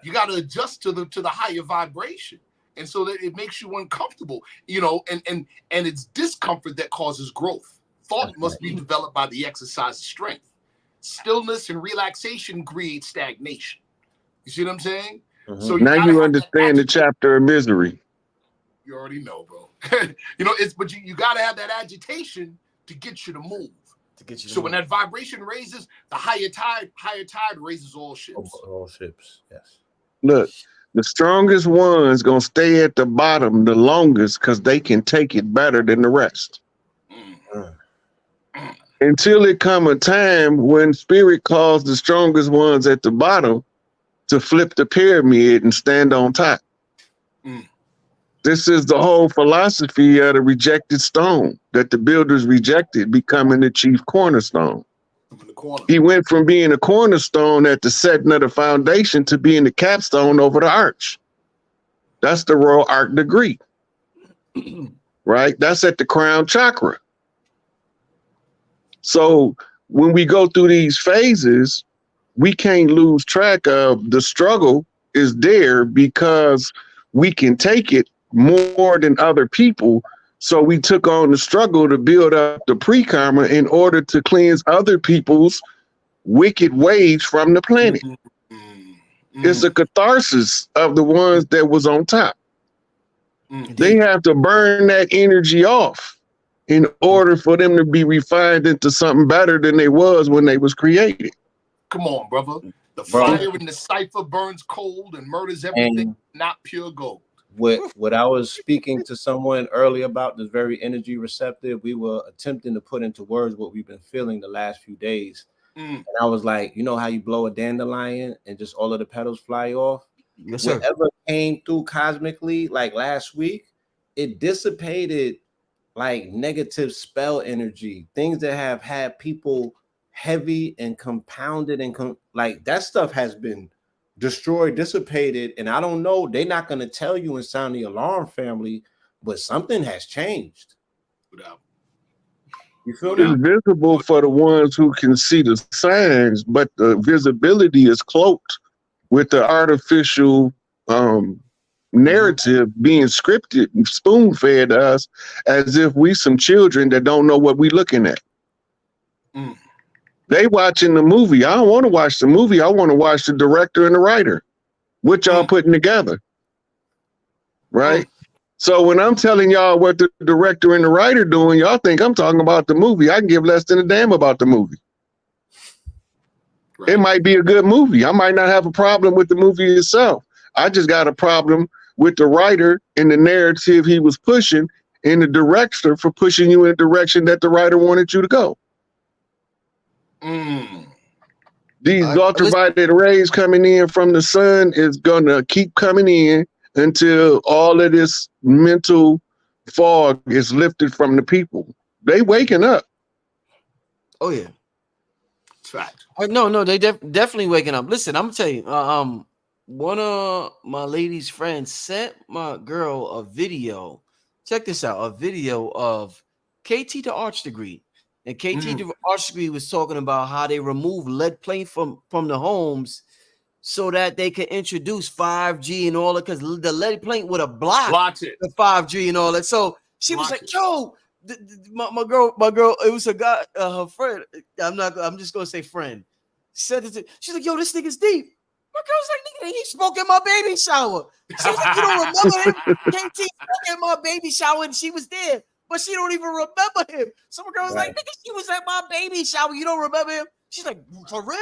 You got to adjust to the higher vibration. And so that it makes you uncomfortable, and it's discomfort that causes growth. Thought must be developed by the exercise of strength. Stillness and relaxation create stagnation. You see what I'm saying? Mm-hmm. So now you understand the chapter of misery. You already know, bro. But you got to have that agitation to get you to move. When that vibration raises, the higher tide raises all ships. All ships, yes. Look, the strongest ones gonna stay at the bottom the longest because they can take it better than the rest. Until it come a time when spirit calls the strongest ones at the bottom to flip the pyramid and stand on top. This is the whole philosophy of the rejected stone that the builders rejected, becoming the chief cornerstone. He went from being a cornerstone at the setting of the foundation to being the capstone over the arch. That's the royal arc degree, right? That's at the crown chakra. So when we go through these phases, we can't lose track of the struggle is there because we can take it more than other people. So we took on the struggle to build up the pre-karma in order to cleanse other people's wicked ways from the planet. It's a catharsis of the ones that was on top. They have to burn that energy off in order for them to be refined into something better than they was when they was created. Come on, brother. The fire in the cipher burns cold and murders everything, not pure gold. What I was speaking to someone earlier about, this very energy receptive, we were attempting to put into words what we've been feeling the last few days. And I was like, you know how you blow a dandelion and just all of the petals fly off? Yes, sir. Whatever came through cosmically, like last week, it dissipated like negative spell energy, things that have had people heavy and compounded and like that stuff has been destroyed, dissipated. And I don't know, they're not going to tell you and sound the alarm, family, but something has changed. You feel it's visible for the ones who can see the signs, but the visibility is cloaked with the artificial narrative being scripted and spoon-fed to us as if we some children that don't know what we looking at. They watching the movie. I don't want to watch the movie. I want to watch the director and the writer. What y'all putting together, right? So when I'm telling y'all what the director and the writer doing, y'all think I'm talking about the movie. I can give less than a damn about the movie. Right. It might be a good movie. I might not have a problem with the movie itself. I just got a problem with the writer and the narrative he was pushing and the director for pushing you in a direction that the writer wanted you to go. These ultraviolet rays coming in from the sun is going to keep coming in until all of this mental fog is lifted from the people. They waking up. Oh yeah. It's fact. No, they definitely waking up. Listen, I'm gonna tell you. One of my lady's friends sent my girl a video. Check this out: a video of KT the arch degree, and KT the arch degree was talking about how they remove lead paint from the homes so that they can introduce 5G and all that, because the lead paint would have blocked it. the 5G and all that. So she was like, "Yo, my girl, it was a guy, her friend. I'm just gonna say friend. Said it. She's like, yo, this nigga's deep. My girl's like, nigga, he spoke in my baby shower. She's like, you don't remember him? KT spoke in my baby shower and she was there, but she don't even remember him. So my girl's like, nigga, she was at my baby shower. You don't remember him? She's like, for real?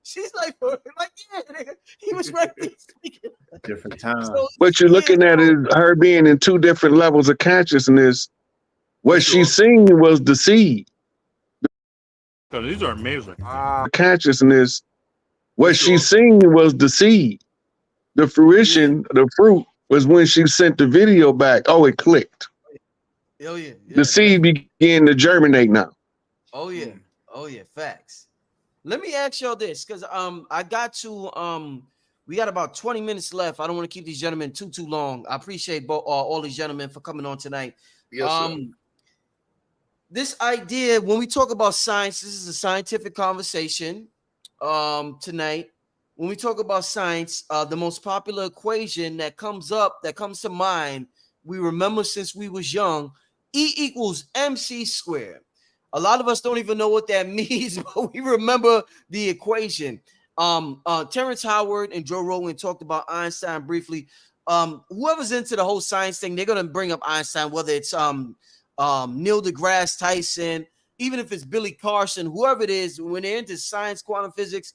She's like, yeah, nigga, he was right there speaking. Different time. So, What you're looking at is her being in two different levels of consciousness. What she seen was the seed. So these are amazing. Consciousness. What she seen was the seed. The fruition, the fruit was when she sent the video back. Oh, it clicked. Oh yeah. The seed began to germinate now. Oh yeah. Oh yeah. Facts. Let me ask y'all this, because I got to we got about 20 minutes left. I don't want to keep these gentlemen too long. I appreciate all these gentlemen for coming on tonight. Yes, sir. This idea, when we talk about science, this is a scientific conversation tonight. When we talk about science, the most popular equation that comes to mind, we remember since we was young, E equals MC squared. A lot of us don't even know what that means, but we remember the equation. Terrence Howard and Joe Rogan talked about Einstein briefly. Whoever's into the whole science thing, they're gonna bring up Einstein, whether it's Neil deGrasse Tyson, even if it's Billy Carson, whoever it is, when they're into science, quantum physics,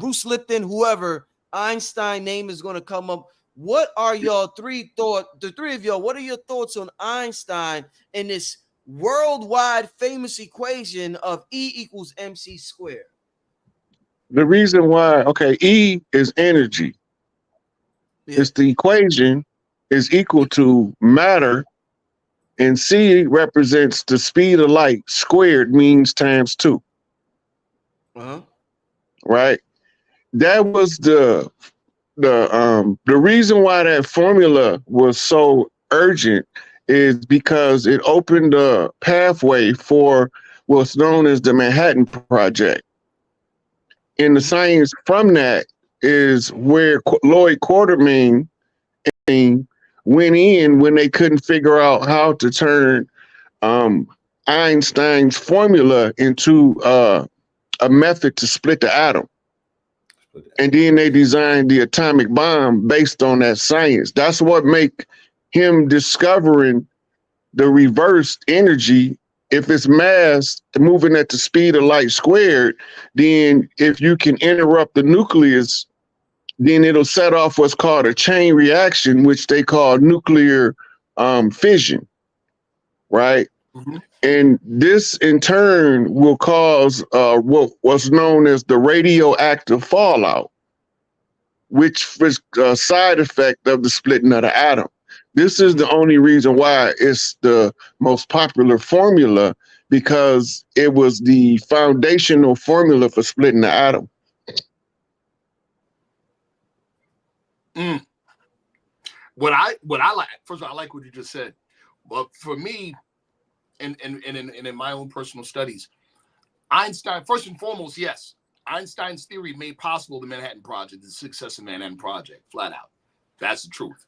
Bruce Lipton, whoever, Einstein name is going to come up. What are your three of y'all, what are your thoughts on Einstein and this worldwide famous equation of E equals MC squared? The reason why, E is energy. Yeah. It's the equation is equal to matter, and C represents the speed of light. Squared means times 2. Right? That was the reason why that formula was so urgent, is because it opened a pathway for what's known as the Manhattan Project. And the science from that is where Lloyd Quartermain went in when they couldn't figure out how to turn Einstein's formula into a method to split the atom. And then they designed the atomic bomb based on that science. That's what make him discovering the reversed energy. If it's mass moving at the speed of light squared, then if you can interrupt the nucleus, then it'll set off what's called a chain reaction, which they call nuclear fission, right? And this in turn will cause what's known as the radioactive fallout, which is a side effect of the splitting of the atom. This is the only reason why it's the most popular formula, because it was the foundational formula for splitting the atom. What I like, first of all, I like what you just said. But for me, and in my own personal studies, Einstein, first and foremost, yes, Einstein's theory made possible the Manhattan Project, the success of Manhattan Project, flat out. That's the truth.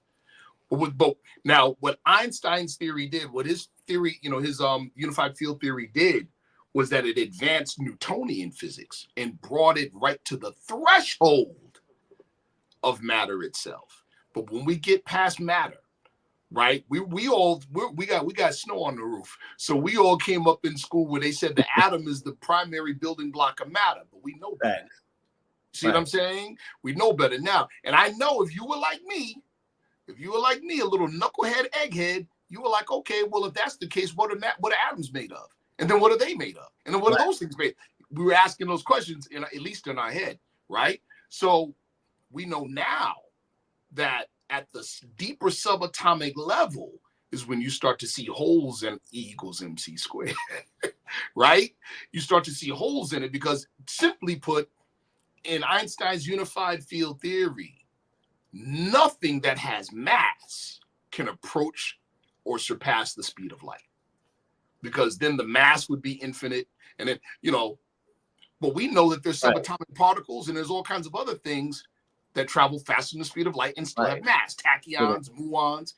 But now, what Einstein's theory did, what his theory, his unified field theory did, was that it advanced Newtonian physics and brought it right to the threshold of matter itself. But when we get past matter, right, we got snow on the roof, so we all came up in school where they said the atom is the primary building block of matter, but we know better. See what I'm saying? We know better now. And I know if you were like me, a little knucklehead egghead, you were like, okay, well, if that's the case, what are atoms made of? And then what are they made of? And then what are those things made of? We were asking those questions, at least in our head, right? So we know now that at the deeper subatomic level is when you start to see holes in E equals MC squared, right? You start to see holes in it because, simply put, in Einstein's unified field theory, nothing that has mass can approach or surpass the speed of light, because then the mass would be infinite. And then, but we know that there's subatomic particles and there's all kinds of other things that travel faster than the speed of light and still have mass, tachyons, muons.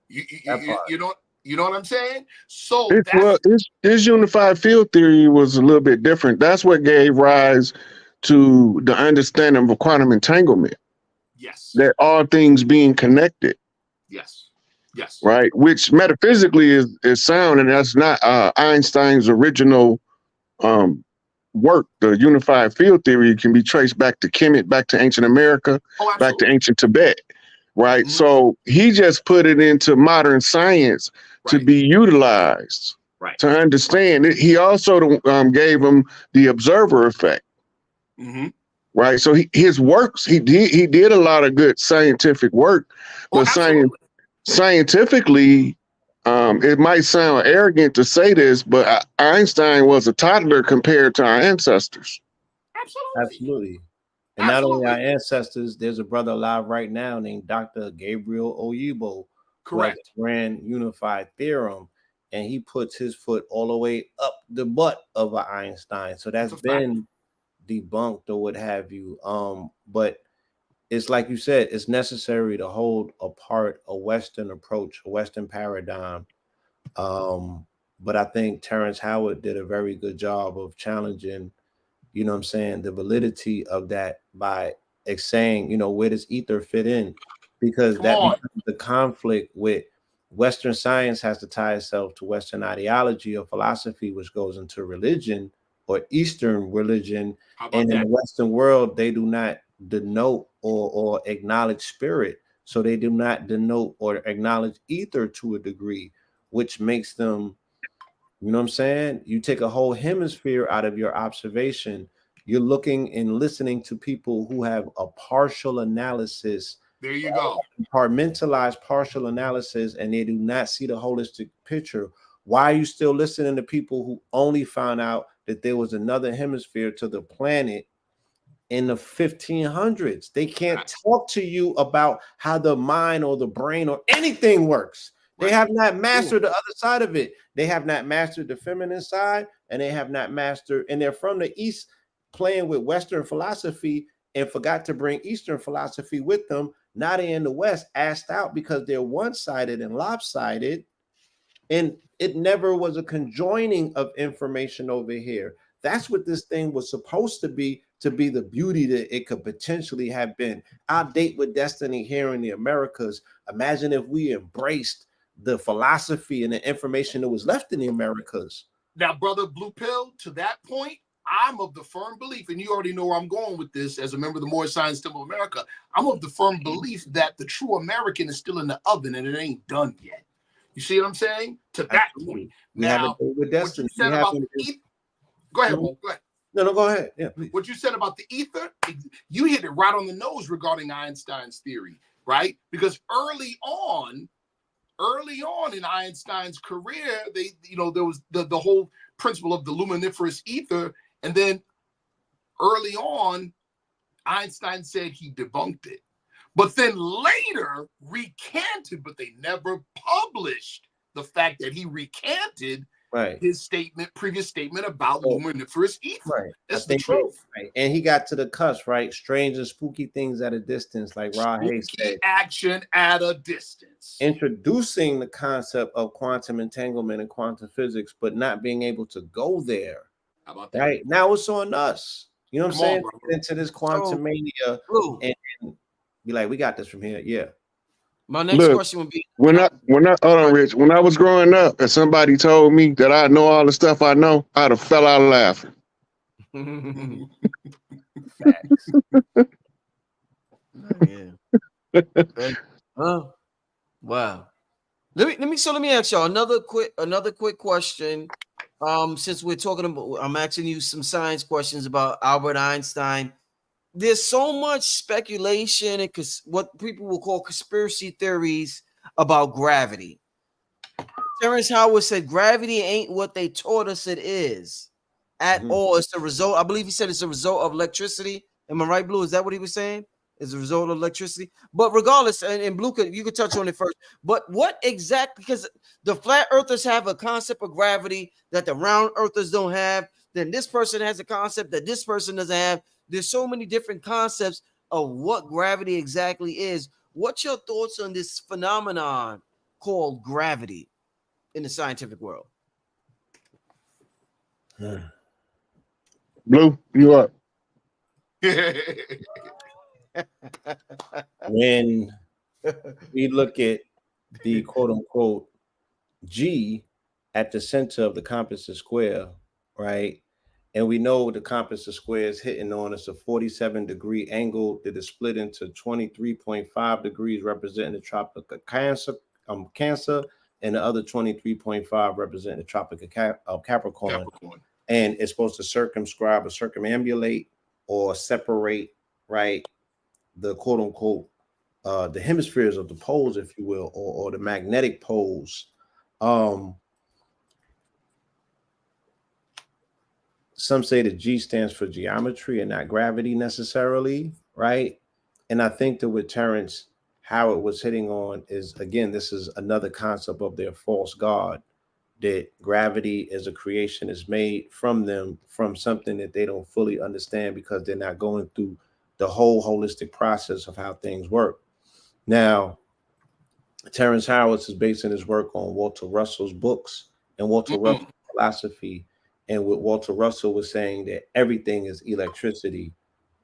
You know what I'm saying? So his unified field theory was a little bit different. That's what gave rise to the understanding of quantum entanglement. Yes. That all things being connected. Yes. Yes. Right. Which metaphysically is sound, and that's not Einstein's original work. The unified field theory can be traced back to Kemet, back to ancient America, back to ancient Tibet. Right. So he just put it into modern science to be utilized, to understand it. He also gave him the observer effect. Right. So his works, he did a lot of good scientific work, but scientifically, it might sound arrogant to say this, but Einstein was a toddler compared to our ancestors. Absolutely. And not only our ancestors, there's a brother alive right now named Dr. Gabriel Oyibo, correct, who has grand unified theorem, and he puts his foot all the way up the butt of an Einstein. So that's been debunked or what have you. But it's like you said, it's necessary to hold apart a Western approach, a Western paradigm. But I think Terrence Howard did a very good job of challenging, you know what I'm saying, the validity of that by saying, where does ether fit in? Because that becomes the conflict with Western science has to tie itself to Western ideology or philosophy, which goes into religion or Eastern religion. And in the Western world, they do not denote or acknowledge spirit. So they do not denote or acknowledge ether to a degree, which makes them, you know what I'm saying? You take a whole hemisphere out of your observation. You're looking and listening to people who have a partial analysis. There you go. Compartmentalized partial analysis, and they do not see the holistic picture. Why are you still listening to people who only found out that there was another hemisphere to the planet in the 1500s? They can't talk to you about how the mind or the brain or anything works. They have not mastered the other side of it. They have not mastered the feminine side, and they have not mastered, and they're from the East playing with Western philosophy and forgot to bring Eastern philosophy with them. Now they're in the West, assed out because they're one-sided and lopsided, and it never was a conjoining of information over here. That's what this thing was supposed to be the beauty that it could potentially have been. Our date with destiny here in the Americas. Imagine if we embraced the philosophy and the information that was left in the Americas. Now, brother Blue Pill, to that point, I'm of the firm belief, and you already know where I'm going with this as a member of the Moorish Science Temple of America, I'm of the firm belief that the true American is still in the oven and it ain't done yet. You see what I'm saying? To that point. Now, what you said about the ether, go ahead, Walt, go ahead. No, go ahead. Yeah, please. What you said about the ether, you hit it right on the nose regarding Einstein's theory, right? Because early on in Einstein's career, there was the whole principle of the luminiferous ether, and then early on, Einstein said he debunked it, but then later recanted, but they never published the fact that he recanted his previous statement about luminiferous ether. Right. That's the truth. Right. And he got to the cusp, right? Strange and spooky things at a distance, like Ra Hayes said. Action at a distance. Introducing the concept of quantum entanglement and quantum physics, but not being able to go there. How about that? Right. Now it's on us. You know what I'm saying? Into this quantum mania and be like, we got this from here. Yeah. My next question would be hold on, Rich. When I was growing up and somebody told me that I know all the stuff I know, I'd have fell out laughing. Facts. Yeah. Oh, wow. Let me ask y'all another quick question. Since we're talking about, I'm asking you some science questions about Albert Einstein there's so much speculation and what people will call conspiracy theories about gravity. Terrence Howard said gravity ain't what they taught us it is at all. It's the result. I believe he said it's a result of electricity. Am I right, Blue? Is that what he was saying? Is a result of electricity? But regardless, and Blue, you could touch on it first. But what exactly? Because the flat earthers have a concept of gravity that the round earthers don't have. Then this person has a concept that this person doesn't have. There's so many different concepts of what gravity exactly is. What's your thoughts on this phenomenon called gravity in the scientific world? Blue, you up? When we look at the quote unquote G at the center of the compass is square, right? And we know the compass of square is hitting on us a 47-degree angle that is split into 23.5 degrees representing the Tropic of Cancer, and the other 23.5 representing the Tropic of Capricorn. And it's supposed to circumscribe or circumambulate or separate, right, the quote unquote the hemispheres of the poles, if you will, or the magnetic poles. Some say that G stands for geometry and not gravity necessarily, right? And I think that with Terrence, how it was hitting on is, again, this is another concept of their false god, that gravity as a creation is made from them, from something that they don't fully understand because they're not going through the whole holistic process of how things work. Now, Terrence Howard is basing his work on Walter Russell's books and Walter Russell's philosophy. And what Walter Russell was saying that everything is electricity.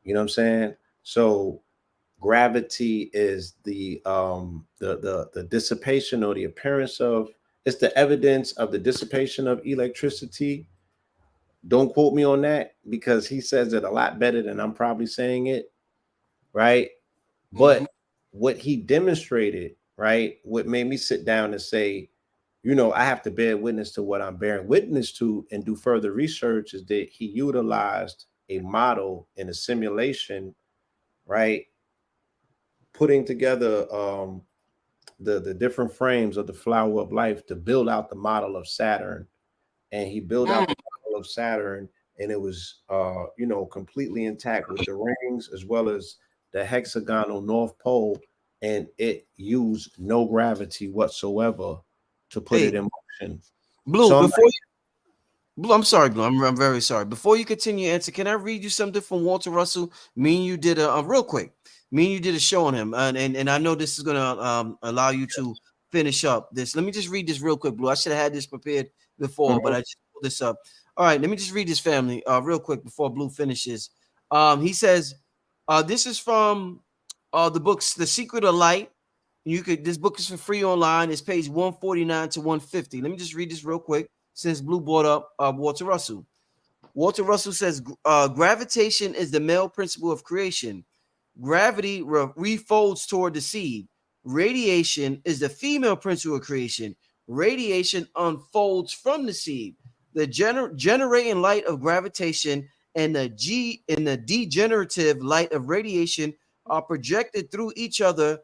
You know what I'm saying? So gravity is the dissipation or the appearance of, it's the evidence of the dissipation of electricity. Don't quote me on that because he says it a lot better than I'm probably saying it, right? But what he demonstrated, right, what made me sit down and say, you know, I have to bear witness to what I'm bearing witness to and do further research, is that he utilized a model in a simulation, right, putting together the different frames of the flower of life to build out the model of Saturn. And he built out the model of Saturn, and it was you know, completely intact with the rings as well as the hexagonal North Pole, and it used no gravity whatsoever to put it in motion. Blue, So before Blue, I'm sorry, Blue. I'm very sorry. Before you continue your answer, can I read you something from Walter Russell? Me and you did a real quick. Me and you did a show on him, and I know this is gonna allow you to finish up this. Let me just read this real quick, Blue. I should have had this prepared before, but I just pulled this up. All right, let me just read this, family, real quick before Blue finishes. He says, this is from the books, The Secret of Light. This book is for free online. It's page 149 to 150. Let me just read this real quick since Blue brought up Walter Russell. Walter Russell says gravitation is the male principle of creation. Gravity refolds toward the seed. Radiation is the female principle of creation. Radiation unfolds from the seed. The generating light of gravitation and the degenerative light of radiation are projected through each other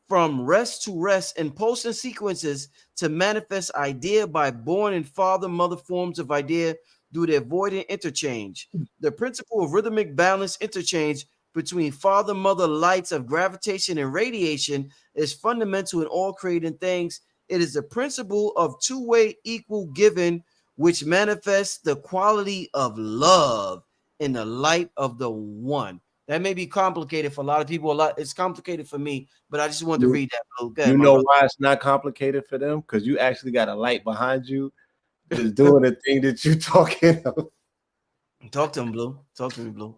from rest to rest in pulsing sequences to manifest idea by born and father mother forms of idea due to avoiding interchange. The principle of rhythmic balance interchange between father mother lights of gravitation and radiation is fundamental in all creating things. It is the principle of two-way equal giving which manifests the quality of love in the light of the one. That may be complicated for a lot of people. It's complicated for me, but I just wanted to read that. Okay, you know why it's not complicated for them? Because you actually got a light behind you that's doing the thing that you're talking about. Talk to him, Blue. Talk to me, Blue.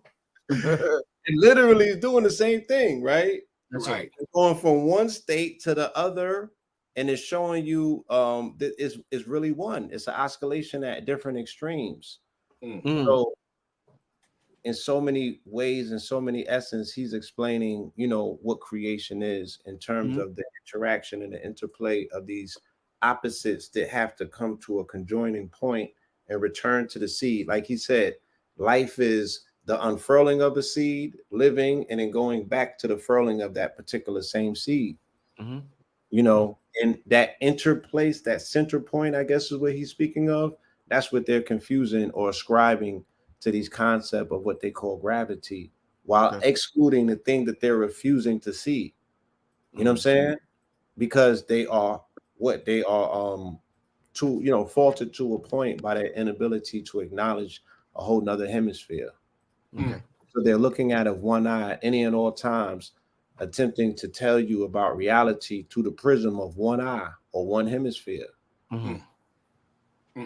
It literally is doing the same thing, right? That's right. It's going from one state to the other, and it's showing you that it's really one. It's an oscillation at different extremes. So in so many ways, in so many essence, he's explaining, you know, what creation is in terms of the interaction and the interplay of these opposites that have to come to a conjoining point and return to the seed. Like he said, life is the unfurling of a seed, living, and then going back to the furling of that particular same seed. Mm-hmm. You know, and that interplace, that center point, I guess is what he's speaking of. That's what they're confusing or ascribing to these concept of what they call gravity, while excluding the thing that they're refusing to see. You know what I'm saying? Because they are what they are to, you know, faulted to a point by their inability to acknowledge a whole nother hemisphere. Okay. So they're looking at it one eye any and all times, attempting to tell you about reality through the prism of one eye or one hemisphere.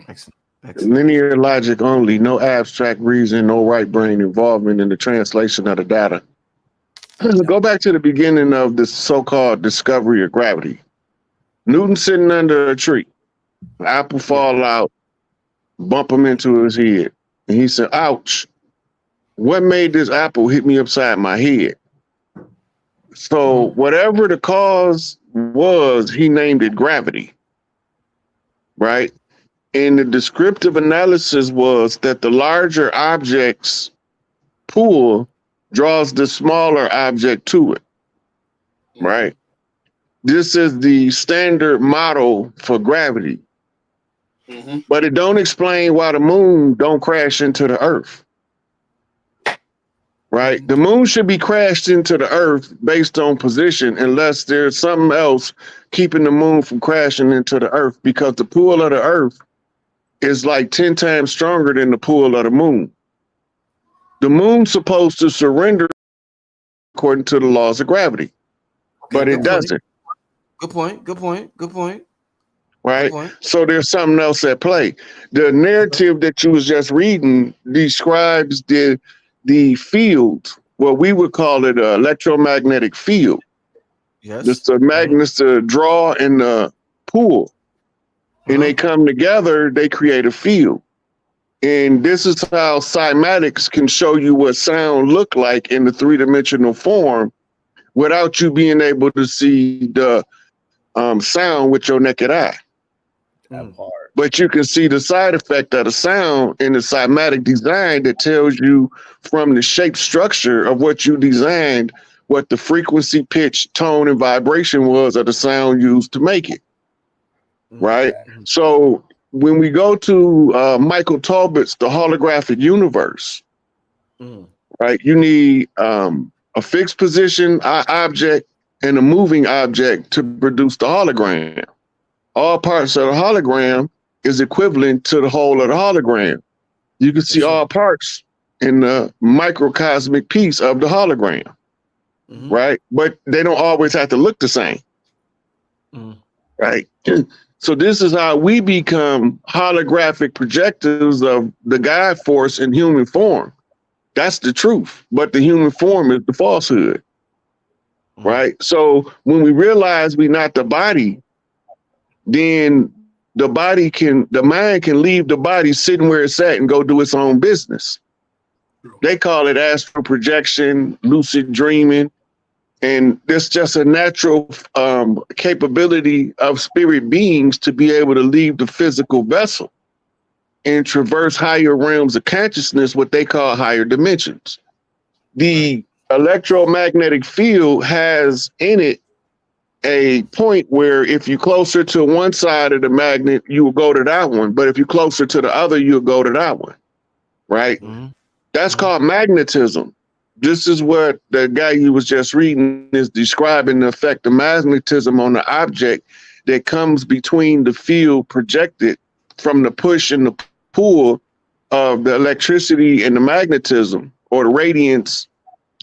Excellent. Linear logic only, no abstract reason, no right brain involvement in the translation of the data. Go back to the beginning of this so-called discovery of gravity. Newton sitting under a tree, apple fall out, bump him into his head. And he said, ouch, what made this apple hit me upside my head? So whatever the cause was, he named it gravity, right? And the descriptive analysis was that the larger object's pull draws the smaller object to it, right? This is the standard model for gravity, but it don't explain why the moon don't crash into the earth, right? The moon should be crashed into the earth based on position, unless there's something else keeping the moon from crashing into the earth, because the pull of the earth is like 10 times stronger than the pull of the moon. The moon's supposed to surrender according to the laws of gravity, but it doesn't. Good point. Right? Good point. So there's something else at play. The narrative that you was just reading describes the field, what we would call it an electromagnetic field. Yes. Just the magnets to draw and the pull. And they come together, they create a field. And this is how cymatics can show you what sound look like in the three-dimensional form without you being able to see the sound with your naked eye. But you can see the side effect of the sound in the cymatic design that tells you from the shape structure of what you designed, what the frequency, pitch, tone, and vibration was of the sound used to make it. Right? So when we go to Michael Talbot's The Holographic Universe, right, you need a fixed position object and a moving object to produce the hologram. All parts of the hologram is equivalent to the whole of the hologram. You can see all parts in the microcosmic piece of the hologram, right? But they don't always have to look the same, right? So this is how we become holographic projectors of the God force in human form. That's the truth, but the human form is the falsehood, right? So when we realize we're not the body, then the mind can leave the body sitting where it's at and go do its own business. They call it astral projection, lucid dreaming. And it's just a natural capability of spirit beings to be able to leave the physical vessel and traverse higher realms of consciousness, what they call higher dimensions. The electromagnetic field has in it a point where if you're closer to one side of the magnet, you will go to that one. But if you're closer to the other, you'll go to that one, right? That's called magnetism. This is what the guy you was just reading is describing, the effect of magnetism on the object that comes between the field projected from the push and the pull of the electricity and the magnetism, or the radiance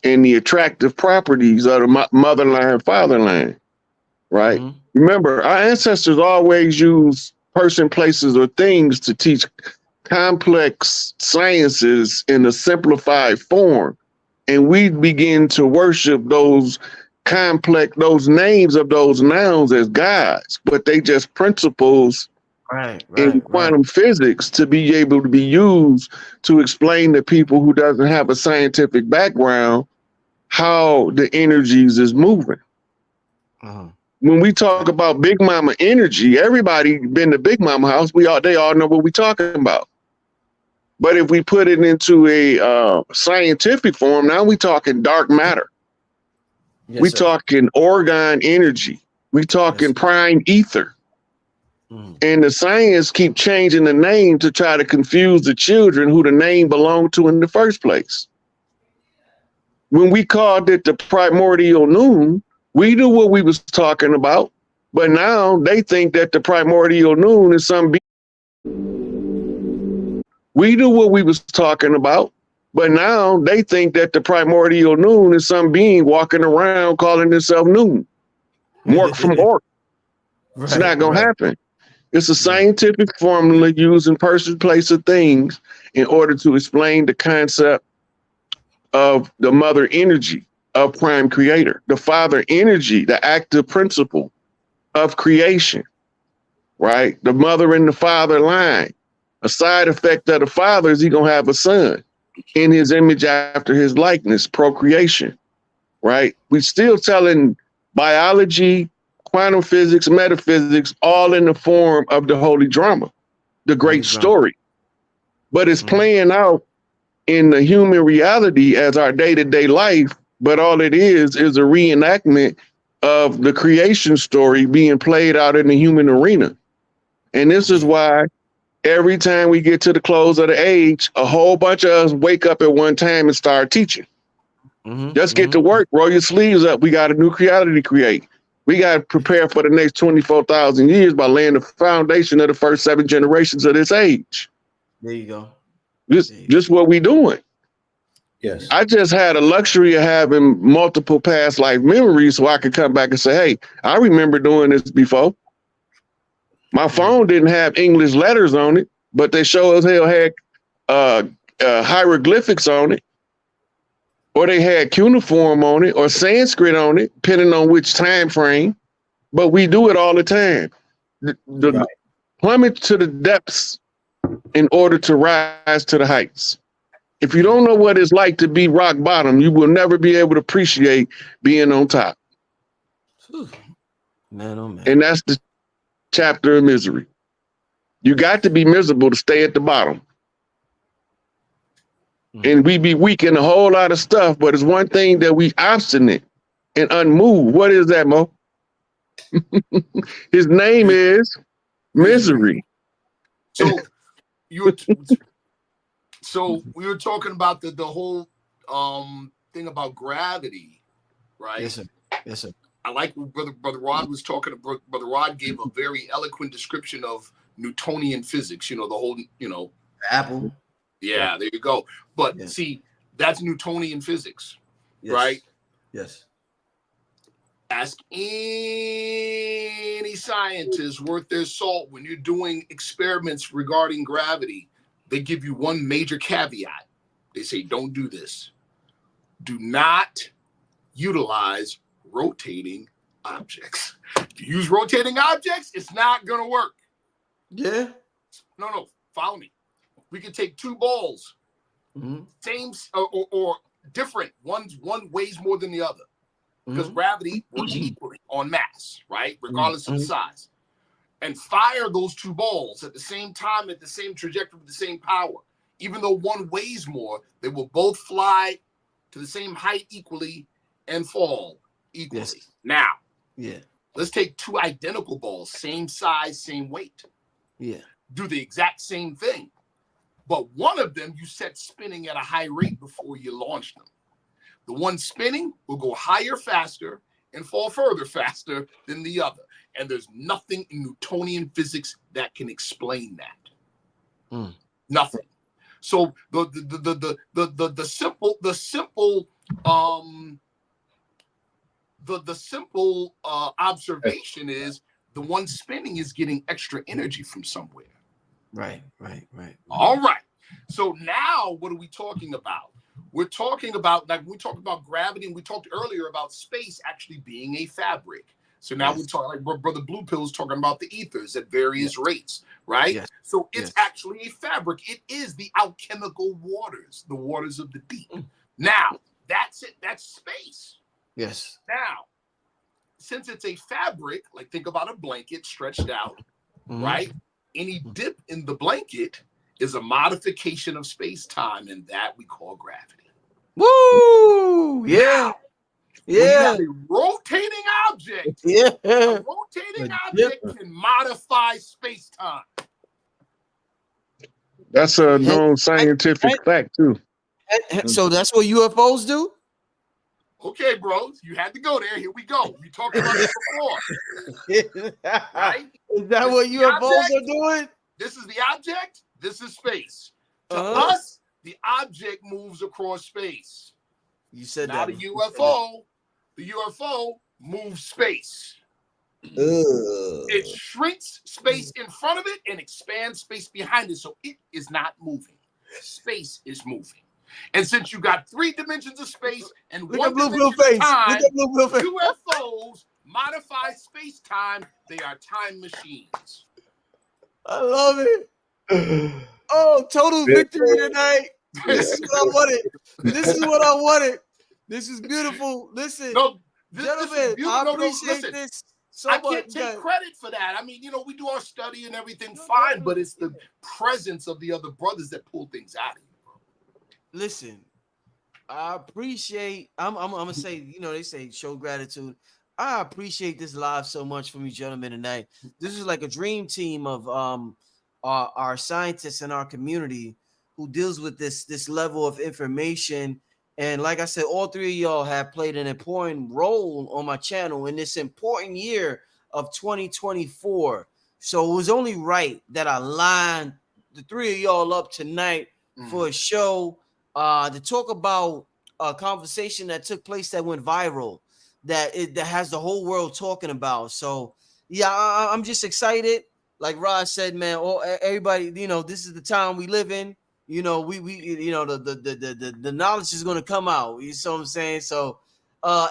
and the attractive properties of the motherland, fatherland, right? Remember, our ancestors always use person, places, or things to teach complex sciences in a simplified form. And we begin to worship those names of those nouns as gods, but they just principles in quantum physics to be able to be used to explain to people who doesn't have a scientific background how the energies is moving. When we talk about Big Mama energy, everybody been to Big Mama house. They all know what we talking about. But if we put it into a scientific form, now we talking dark matter. Yes, We sir. talking orgone energy. We talking Yes. prime ether. Mhm. And the science keep changing the name to try to confuse the children who the name belonged to in the first place. When we called it the primordial noon, we knew what we was talking about. But now they think that the primordial noon is some. We knew what we was talking about. But now they think that the primordial noon is some being walking around calling himself noon. Mork from Ork. It's Right, not gonna right. happen. It's a Right. scientific formula using person, place, of things in order to explain the concept of the mother energy of prime creator, the father energy, the active principle of creation, right? The mother and the father line. A side effect of the father is he gonna have a son in his image after his likeness, procreation, right? We still telling biology, quantum physics, metaphysics, all in the form of the holy drama, the great Holy drama. story. But it's Mhm. playing out in the human reality as our day-to-day life, but all it is a reenactment of the creation story being played out in the human arena. And this is Yeah. why every time we get to the close of the age, a whole bunch of us wake up at one time and start teaching. Mhm. Just get to Mhm. work, roll your sleeves up. We got a new reality to create. We got to prepare for the next 24,000 years by laying the foundation of the first 7 generations of this age. There you go. Just what we doing. Yes. I just had a luxury of having multiple past life memories so I could come back and say, hey, I remember doing this before. My phone didn't have English letters on it, but they sure as hell had hieroglyphics on it, or they had cuneiform on it, or Sanskrit on it, depending on which time frame. But we do it all the time. The plummet to the depths in order to rise to the heights. If you don't know what it's like to be rock bottom, you will never be able to appreciate being on top. Whew. Man, oh man. And that's the chapter of misery. You got to be miserable to stay at the bottom. And we be weak in a whole lot of stuff, but it's one thing that we obstinate and unmoved. What is that, Mo? His name is misery. So you were so we were talking about the whole thing about gravity, right? Yes, sir. Yes, sir. I like what brother Rod was talking. Brother Rod gave a very eloquent description of Newtonian physics. You know, the whole, Apple. yeah, there you go. But Yeah. see, that's Newtonian physics, Yes. right? Yes. Ask any scientist worth their salt when you're doing experiments regarding gravity. They give you one major caveat. They say, don't do this. Do not utilize rotating objects. If you use rotating objects, it's not going to work. Yeah. No, follow me. We can take two balls, same or different. One weighs more than the other because gravity works equally on mass, right? Regardless of the size. And fire those two balls at the same time, at the same trajectory, with the same power. Even though one weighs more, they will both fly to the same height equally and fall equally. Yes. Now, Yeah. let's take two identical balls, same size, same weight. Yeah. Do the exact same thing. But one of them you set spinning at a high rate before you launch them. The one spinning will go higher faster and fall further faster than the other. And there's nothing in Newtonian physics that can explain that. Nothing. So the simple observation is the one spinning is getting extra energy from somewhere. Right. All right. So now what are we talking about? We're talking about, like we talked about gravity, and we talked earlier about space actually being a fabric. So now we're talking, like Brother Blue Pill is talking about the ethers at various rates, right? Yes. So it's actually a fabric. It is the alchemical waters, the waters of the deep. Now, that's it. That's space. Yes. Now, since it's a fabric, like think about a blanket stretched out, right? Any dip in the blanket is a modification of space-time, and that we call gravity. Woo! Yeah. When you Yeah. have a rotating object, Yeah. a rotating object can modify space-time. That's a known scientific fact too. So that's what UFOs do? Okay, bro, you had to go there. Here we go. We talked about this before, right? Is that This what is the UFOs object. are doing? This is the object. This is space. To Uh-huh. us, the object moves across space. You said Now that. the UFO moves space. It shrinks space in front of it and expands space behind it, so it is not moving. Space is moving. And since you got 3 dimensions of space and Look one at Blue dimension face. of time, Look at Blue face. UFOs modify space-time. They are time machines. I love it. Oh, total victory tonight. This is what I wanted. This is what I wanted. This is beautiful. Listen, No, gentlemen, I appreciate this so I much. can't take credit for that. I mean, we do our study and everything fine, but it's the presence of the other brothers that pull things out of you. Listen, I appreciate. I'm gonna say, they say show gratitude. I appreciate this live so much from you gentlemen tonight. This is like a dream team of our scientists in our community who deals with this level of information. And like I said, all 3 of y'all have played an important role on my channel in this important year of 2024. So it was only right that I lined the 3 of y'all up tonight for a show to talk about a conversation that took place that went viral, that has the whole world talking about. So yeah, I'm just excited. Like Rod said, man, everybody, this is the time we live in. We the knowledge is going to come out. You see what I'm saying? So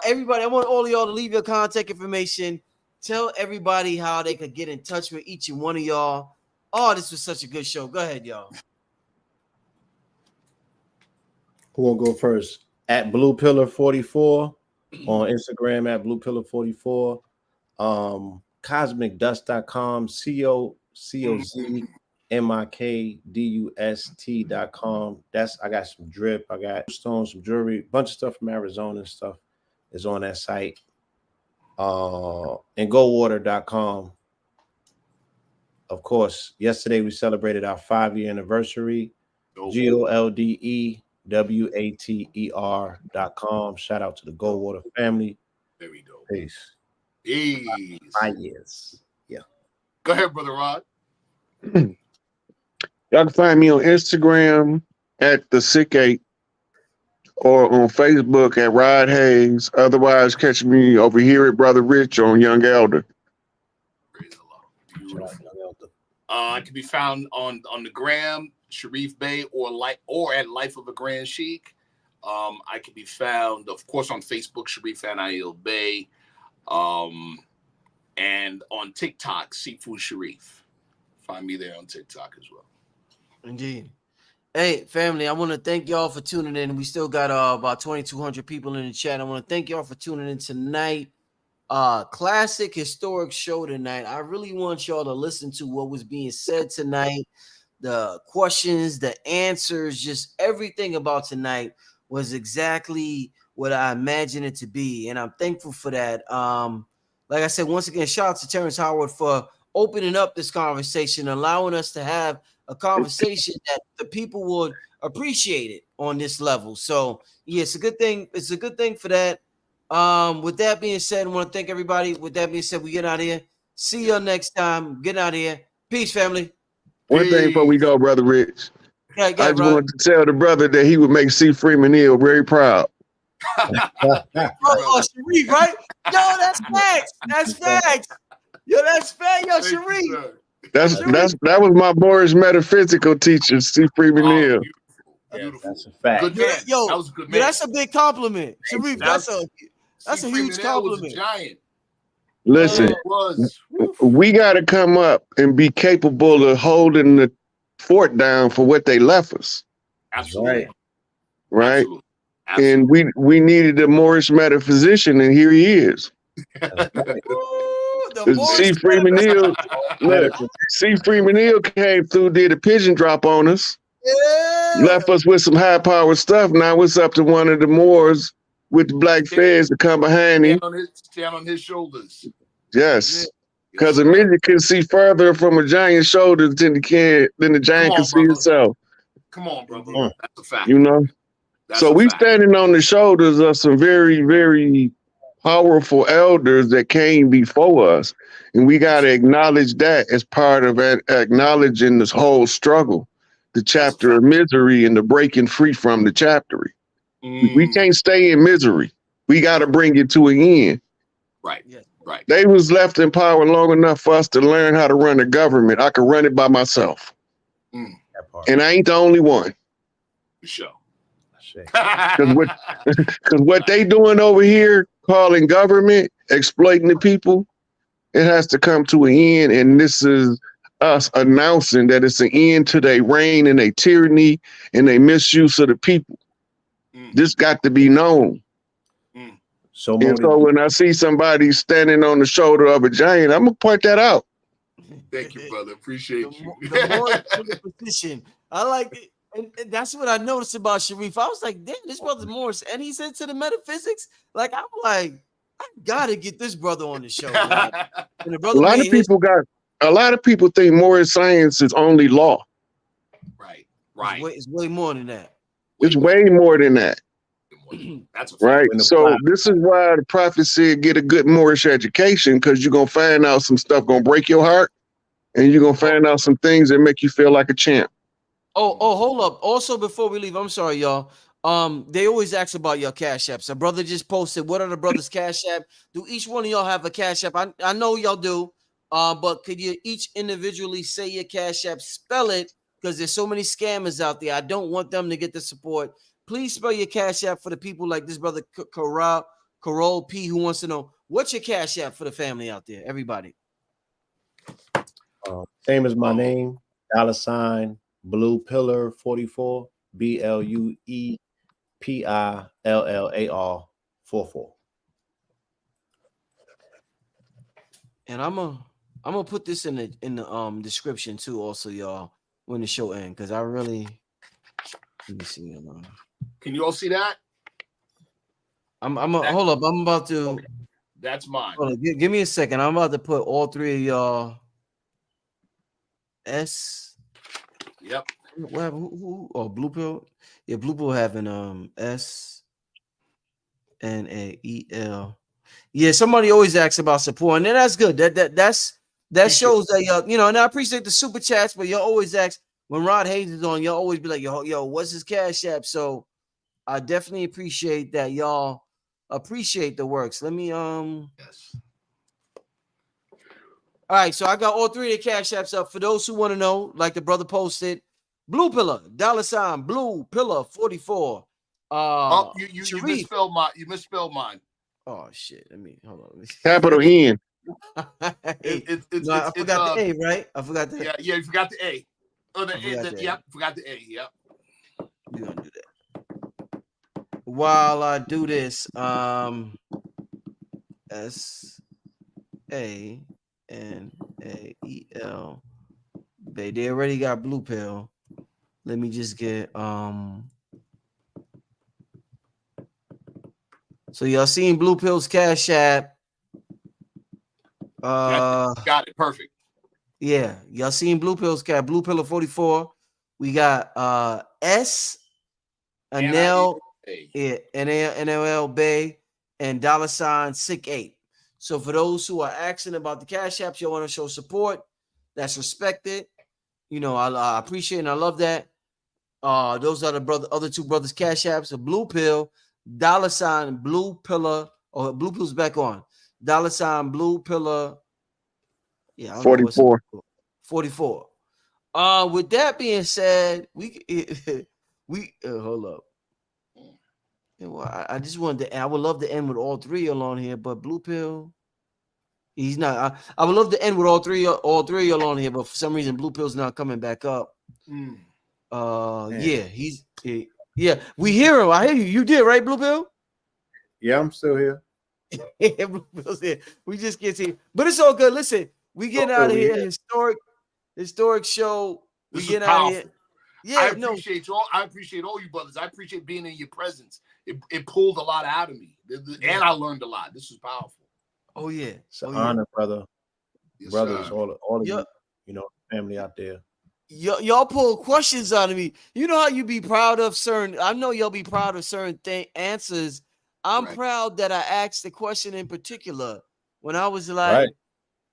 everybody, I want all of y'all to leave your contact information. Tell everybody how they could get in touch with each and one of y'all. Oh, this was such a good show. Go ahead, y'all. Who will go first? At Blue Pillar 44 on Instagram, at Blue Pillar 44. CosmicDust.com, COZMIKDUST.com. I got some drip, I got stones, some jewelry, bunch of stuff from Arizona and stuff is on that site. And GoWater.com. Of course, yesterday we celebrated our 5-year anniversary. GOLDEWATER.com. Shout out to the Goldwater family. There we go. Peace. Peace. 5 years. Yeah. Go ahead, Brother Rod. Y'all can find me on Instagram at the Sick 8 or on Facebook at Rod Hayes. Otherwise, catch me over here at Brother Rich on Young Elder. Praise the Lord. Beautiful. I can be found on the gram, Sharif Bey, or at Life of a Grand Sheik. I can be found, of course, on Facebook, Sharif Anail Bey, and on TikTok, Seafood Sharif. Find me there on TikTok as well. Indeed. Hey, family, I want to thank y'all for tuning in. We still got about 2,200 people in the chat. I want to thank y'all for tuning in tonight. Classic historic show tonight. I really want y'all to listen to what was being said tonight. The questions, the answers, just everything about tonight was exactly what I imagined it to be. And I'm thankful for that. Like I said, once again, shout out to Terrence Howard for opening up this conversation, allowing us to have a conversation that the people would appreciate it on this level. So yeah, it's a good thing. It's a good thing for that. With that being said, I want to thank everybody. With that being said, we get out of here. See y'all next time. Get out of here. Peace, family. One thing before we go, Brother Rich. Yeah, I just wanted to tell the brother that he would make C. Freeman Hill very proud. Sharif, right? Yo, that's facts. That's facts. Yo, that's fact. Yo, Sharif. That was my Boris metaphysical teacher, C. Freeman Hill. Beautiful. That's a fact. Good man. Yo, that was a good man. That's a big compliment. Sharif, that's a huge compliment. Was a giant. Listen, we got to come up and be capable of holding the fort down for what they left us. Absolutely. Right? Absolutely. Absolutely. And we needed a Morris metaphysician, and here he is. The C. Morris Freeman Hill, look, Medical. C. Freeman Hill came through, did a pigeon drop on us, yeah. left us with some high powered stuff. Now it's up to one of the Moors with the black feds to come behind him. Stand on his shoulders. Yes. Yes, Because a sir. midget can see further from a giant's shoulders than the giant can on, see brother. itself. Come on, brother. Mm. That's a fact. You know? That's So a we fact. standing on the shoulders of some very, very powerful elders that came before us. And we got to acknowledge that as part of acknowledging this whole struggle, the chapter of misery and the breaking free from the chapter. We can't stay in misery. We got to bring it to an end. Right. Yeah. Right. They was left in power long enough for us to learn how to run a government. I could run it by myself. That part. And I ain't the only one. For sure. Because what they doing over here, calling government, exploiting the people, it has to come to an end. And this is us announcing that it's an end to their reign and their tyranny and their misuse of the people. This got to be known. So, And so when I see somebody standing on the shoulder of a giant, I'm going to point that out. Thank you, brother. Appreciate you. The more position. I like it. And that's what I noticed about Sharif. I was like, damn, this brother's Morris. And he's into the metaphysics. Like, I'm like, I gotta get this brother on the show. Like, and the brother A lot of people think Morris science is only law. Right. It's way more than that. It's way more than that. That's a right. So this is why the prophet said, get a good Moorish education, because you're gonna find out some stuff gonna break your heart, and you're gonna find out some things that make you feel like a champ. Oh, hold up. Also, before we leave, I'm sorry, y'all. They always ask about your cash apps. A brother just posted, what are the brothers' cash app? Do each one of y'all have a cash app? I know y'all do. But could you each individually say your cash app, spell it, because there's so many scammers out there. I don't want them to get the support. Please spell your cash app for the people like this brother Carol P, who wants to know, what's your cash app for the family out there? Everybody. Same as my name, $ Blue Pillar 44, BLUEPILLAR 44. And I'm gonna put this in the description too, also, y'all, when the show ends, because I really let me see. Can you all see that? Hold up. I'm about to. Okay. That's mine. Hold on, give me a second. I'm about to put all three of y'all. S. Yep. What? Who? Oh, Blue Pill. Yeah, Blue Pill having SNAEL. Yeah, somebody always asks about support, and that's good. That shows that y'all, and I appreciate the super chats, but y'all always ask when Rod Hayes is on. Y'all always be like, yo, what's his cash app? So I definitely appreciate that y'all appreciate the works. Let me Yes. All right, so I got all three of the cash apps up for those who want to know. Like the brother posted, Blue Pillar $ Blue Pillar 44. You misspelled mine. You misspelled mine. Oh shit! Hold on. Capital N. I forgot the A, right? I forgot the. Yeah, you forgot the A. Oh, the A. Yep, forgot the A. Yep. We're gonna do that. While I do this, SANAEL. They already got Blue Pill. Let me just get So y'all seen Blue Pill's cash app? Got it. Perfect. Yeah, y'all seen Blue Pill's cash? Blue Pillar 44. We got S Anel, NLL Bay, and $Sick8. So for those who are asking about the cash apps, you want to show support. That's respected. I appreciate and I love that. Those are the other two brothers' cash apps. A Blue Pill, $Blue Pillar, or Blue Pill's back on. $Blue Pillar. Yeah, I don't 44. know 44. With that being said, we hold up. Well, I just wanted to. I would love to end with all three on here, but Blue Pill, he's not. I would love to end with all three on here, but for some reason, Blue Pill's not coming back up. Yeah, yeah. We hear him. I hear you. You did, right, Blue Pill? Yeah, I'm still here. Blue Pill's here. We just get here, but it's all good. Listen, we getting out of here. Historic show. We This is getting out of powerful. here. I Yeah, no. appreciate y'all. I appreciate all you brothers. I appreciate being in your presence. It pulled a lot out of me, and I learned a lot. This is powerful. Oh yeah, It's an honor, brother. Yes, Brothers, sir. all of you, family out there. Y'all pull questions out of me. You know how you be proud of certain. I know y'all be proud of certain answers. I'm proud that I asked the question in particular when I was like,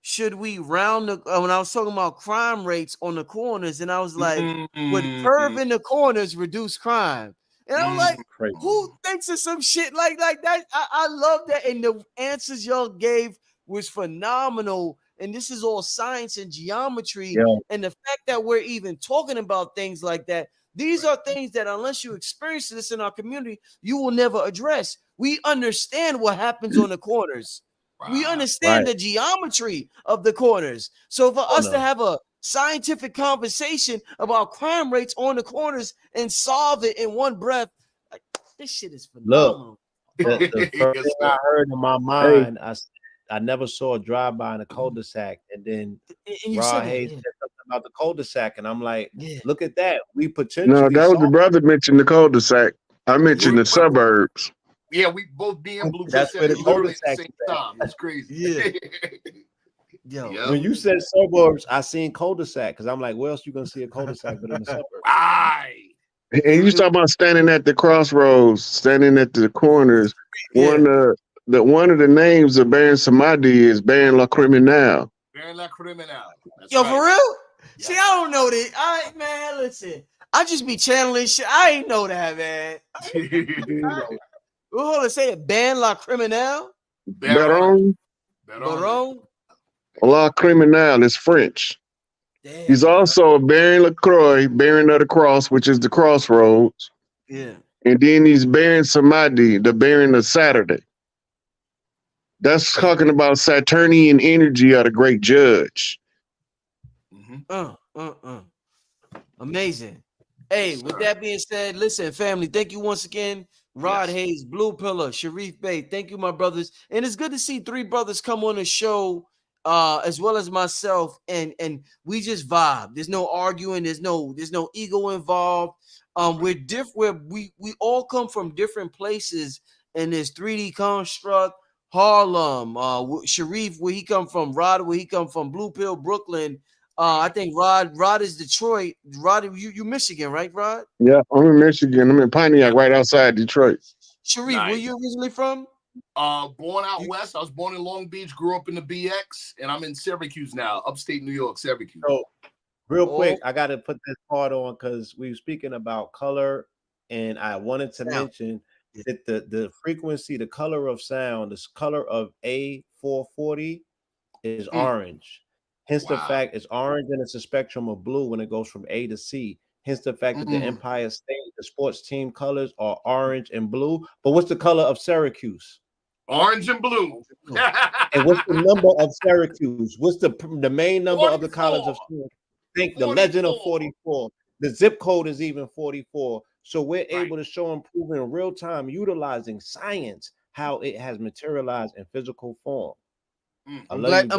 should we round the when I was talking about crime rates on the corners, and I was like, would perv in the corners reduce crime? And I'm like, who thinks of some shit like that? I love that, and the answers y'all gave was phenomenal. And this is all science and geometry, and the fact that we're even talking about things like that. These are things that unless you experience this in our community, you will never address. We understand what happens on the corners. We understand the geometry of the corners. So for us to have a scientific conversation about crime rates on the corners and solve it in one breath, like, this shit is phenomenal. Look, the first thing I heard in my mind, I never saw a drive-by in a cul-de-sac, and then Rod Hayes said something about the cul-de-sac, and I'm like, look at that. We potentially No, that was the brother mentioned the cul-de-sac. I mentioned the suburbs. Yeah, we both being Blue. That's where the cul-de-sac at the same time. It's crazy. Yo, when you said suburbs, I seen cul-de-sac because I'm like, where else you gonna see a cul-de-sac but in the suburbs? And you talking about standing at the crossroads, standing at the corners. One of the names of Baron Samadi is Baron La Criminale. Baron La Criminale. Yo, for real? Yeah. See, I don't know that. Man, listen. I just be channeling shit. I ain't know that, man. Well, hold on, say it. Baron La Criminale? Baron La Criminale is French. Damn, he's also a Baron LaCroix, Baron of the Cross, which is the crossroads. Yeah. And then he's Baron Samadi, the Baron of Saturday. That's talking about Saturnian energy of the great judge. Amazing. Hey, with that being said, listen, family, thank you once again. Rod Hayes, Blue Pillar, Sharif Bey. Thank you, my brothers. And it's good to see three brothers come on the show, as well as myself, and we just vibe. There's no arguing, there's no ego involved. We're different. We all come from different places in this 3D construct. Harlem, Sharif, where he come from, Rod, where he come from, Blue Pill, Brooklyn. I think Rod is Detroit. Rod, you Michigan, right, Rod? Yeah, I'm in Michigan. I'm in Pontiac, right outside Detroit. Sharif, where you originally from? Born out west. I was born in Long Beach, grew up in the BX, and I'm in Syracuse now, upstate New York, Syracuse. So, real quick, I got to put this part on because we were speaking about color, and I wanted to mention that the frequency, the color of sound, this color of A440 is orange. Hence the fact it's orange and it's a spectrum of blue when it goes from A to C. Hence the fact that the Empire State, the sports team colors are orange and blue. But what's the color of Syracuse? Orange and blue. And what's the number of Syracuse? What's the main number 44. Of the college of Syracuse? Think 44. The legend of 44. The zip code is even 44. So we're able to show and prove in real time, utilizing science, how it has materialized in physical form. I'm glad.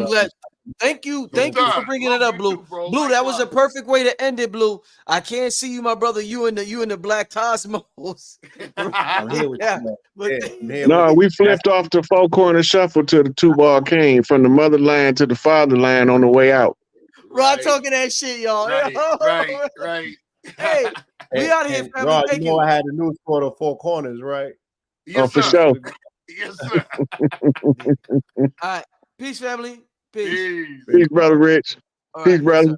Thank you for bringing it up, Blue. Too, Blue, that was a perfect way to end it, Blue. I can't see you, my brother. You in the Black Cosmos. I'm here with you. No, we flipped off the four corner shuffle to the two ball cane from the motherland to the fatherland on the way out. Rod talking that shit, y'all. Right. Hey, we out here, family. Rod, you know I had the news for the four corners, right? Yes, for sure. Yes, sir. All right. Peace, family. Peace. Peace, brother Rich. Peace, brother.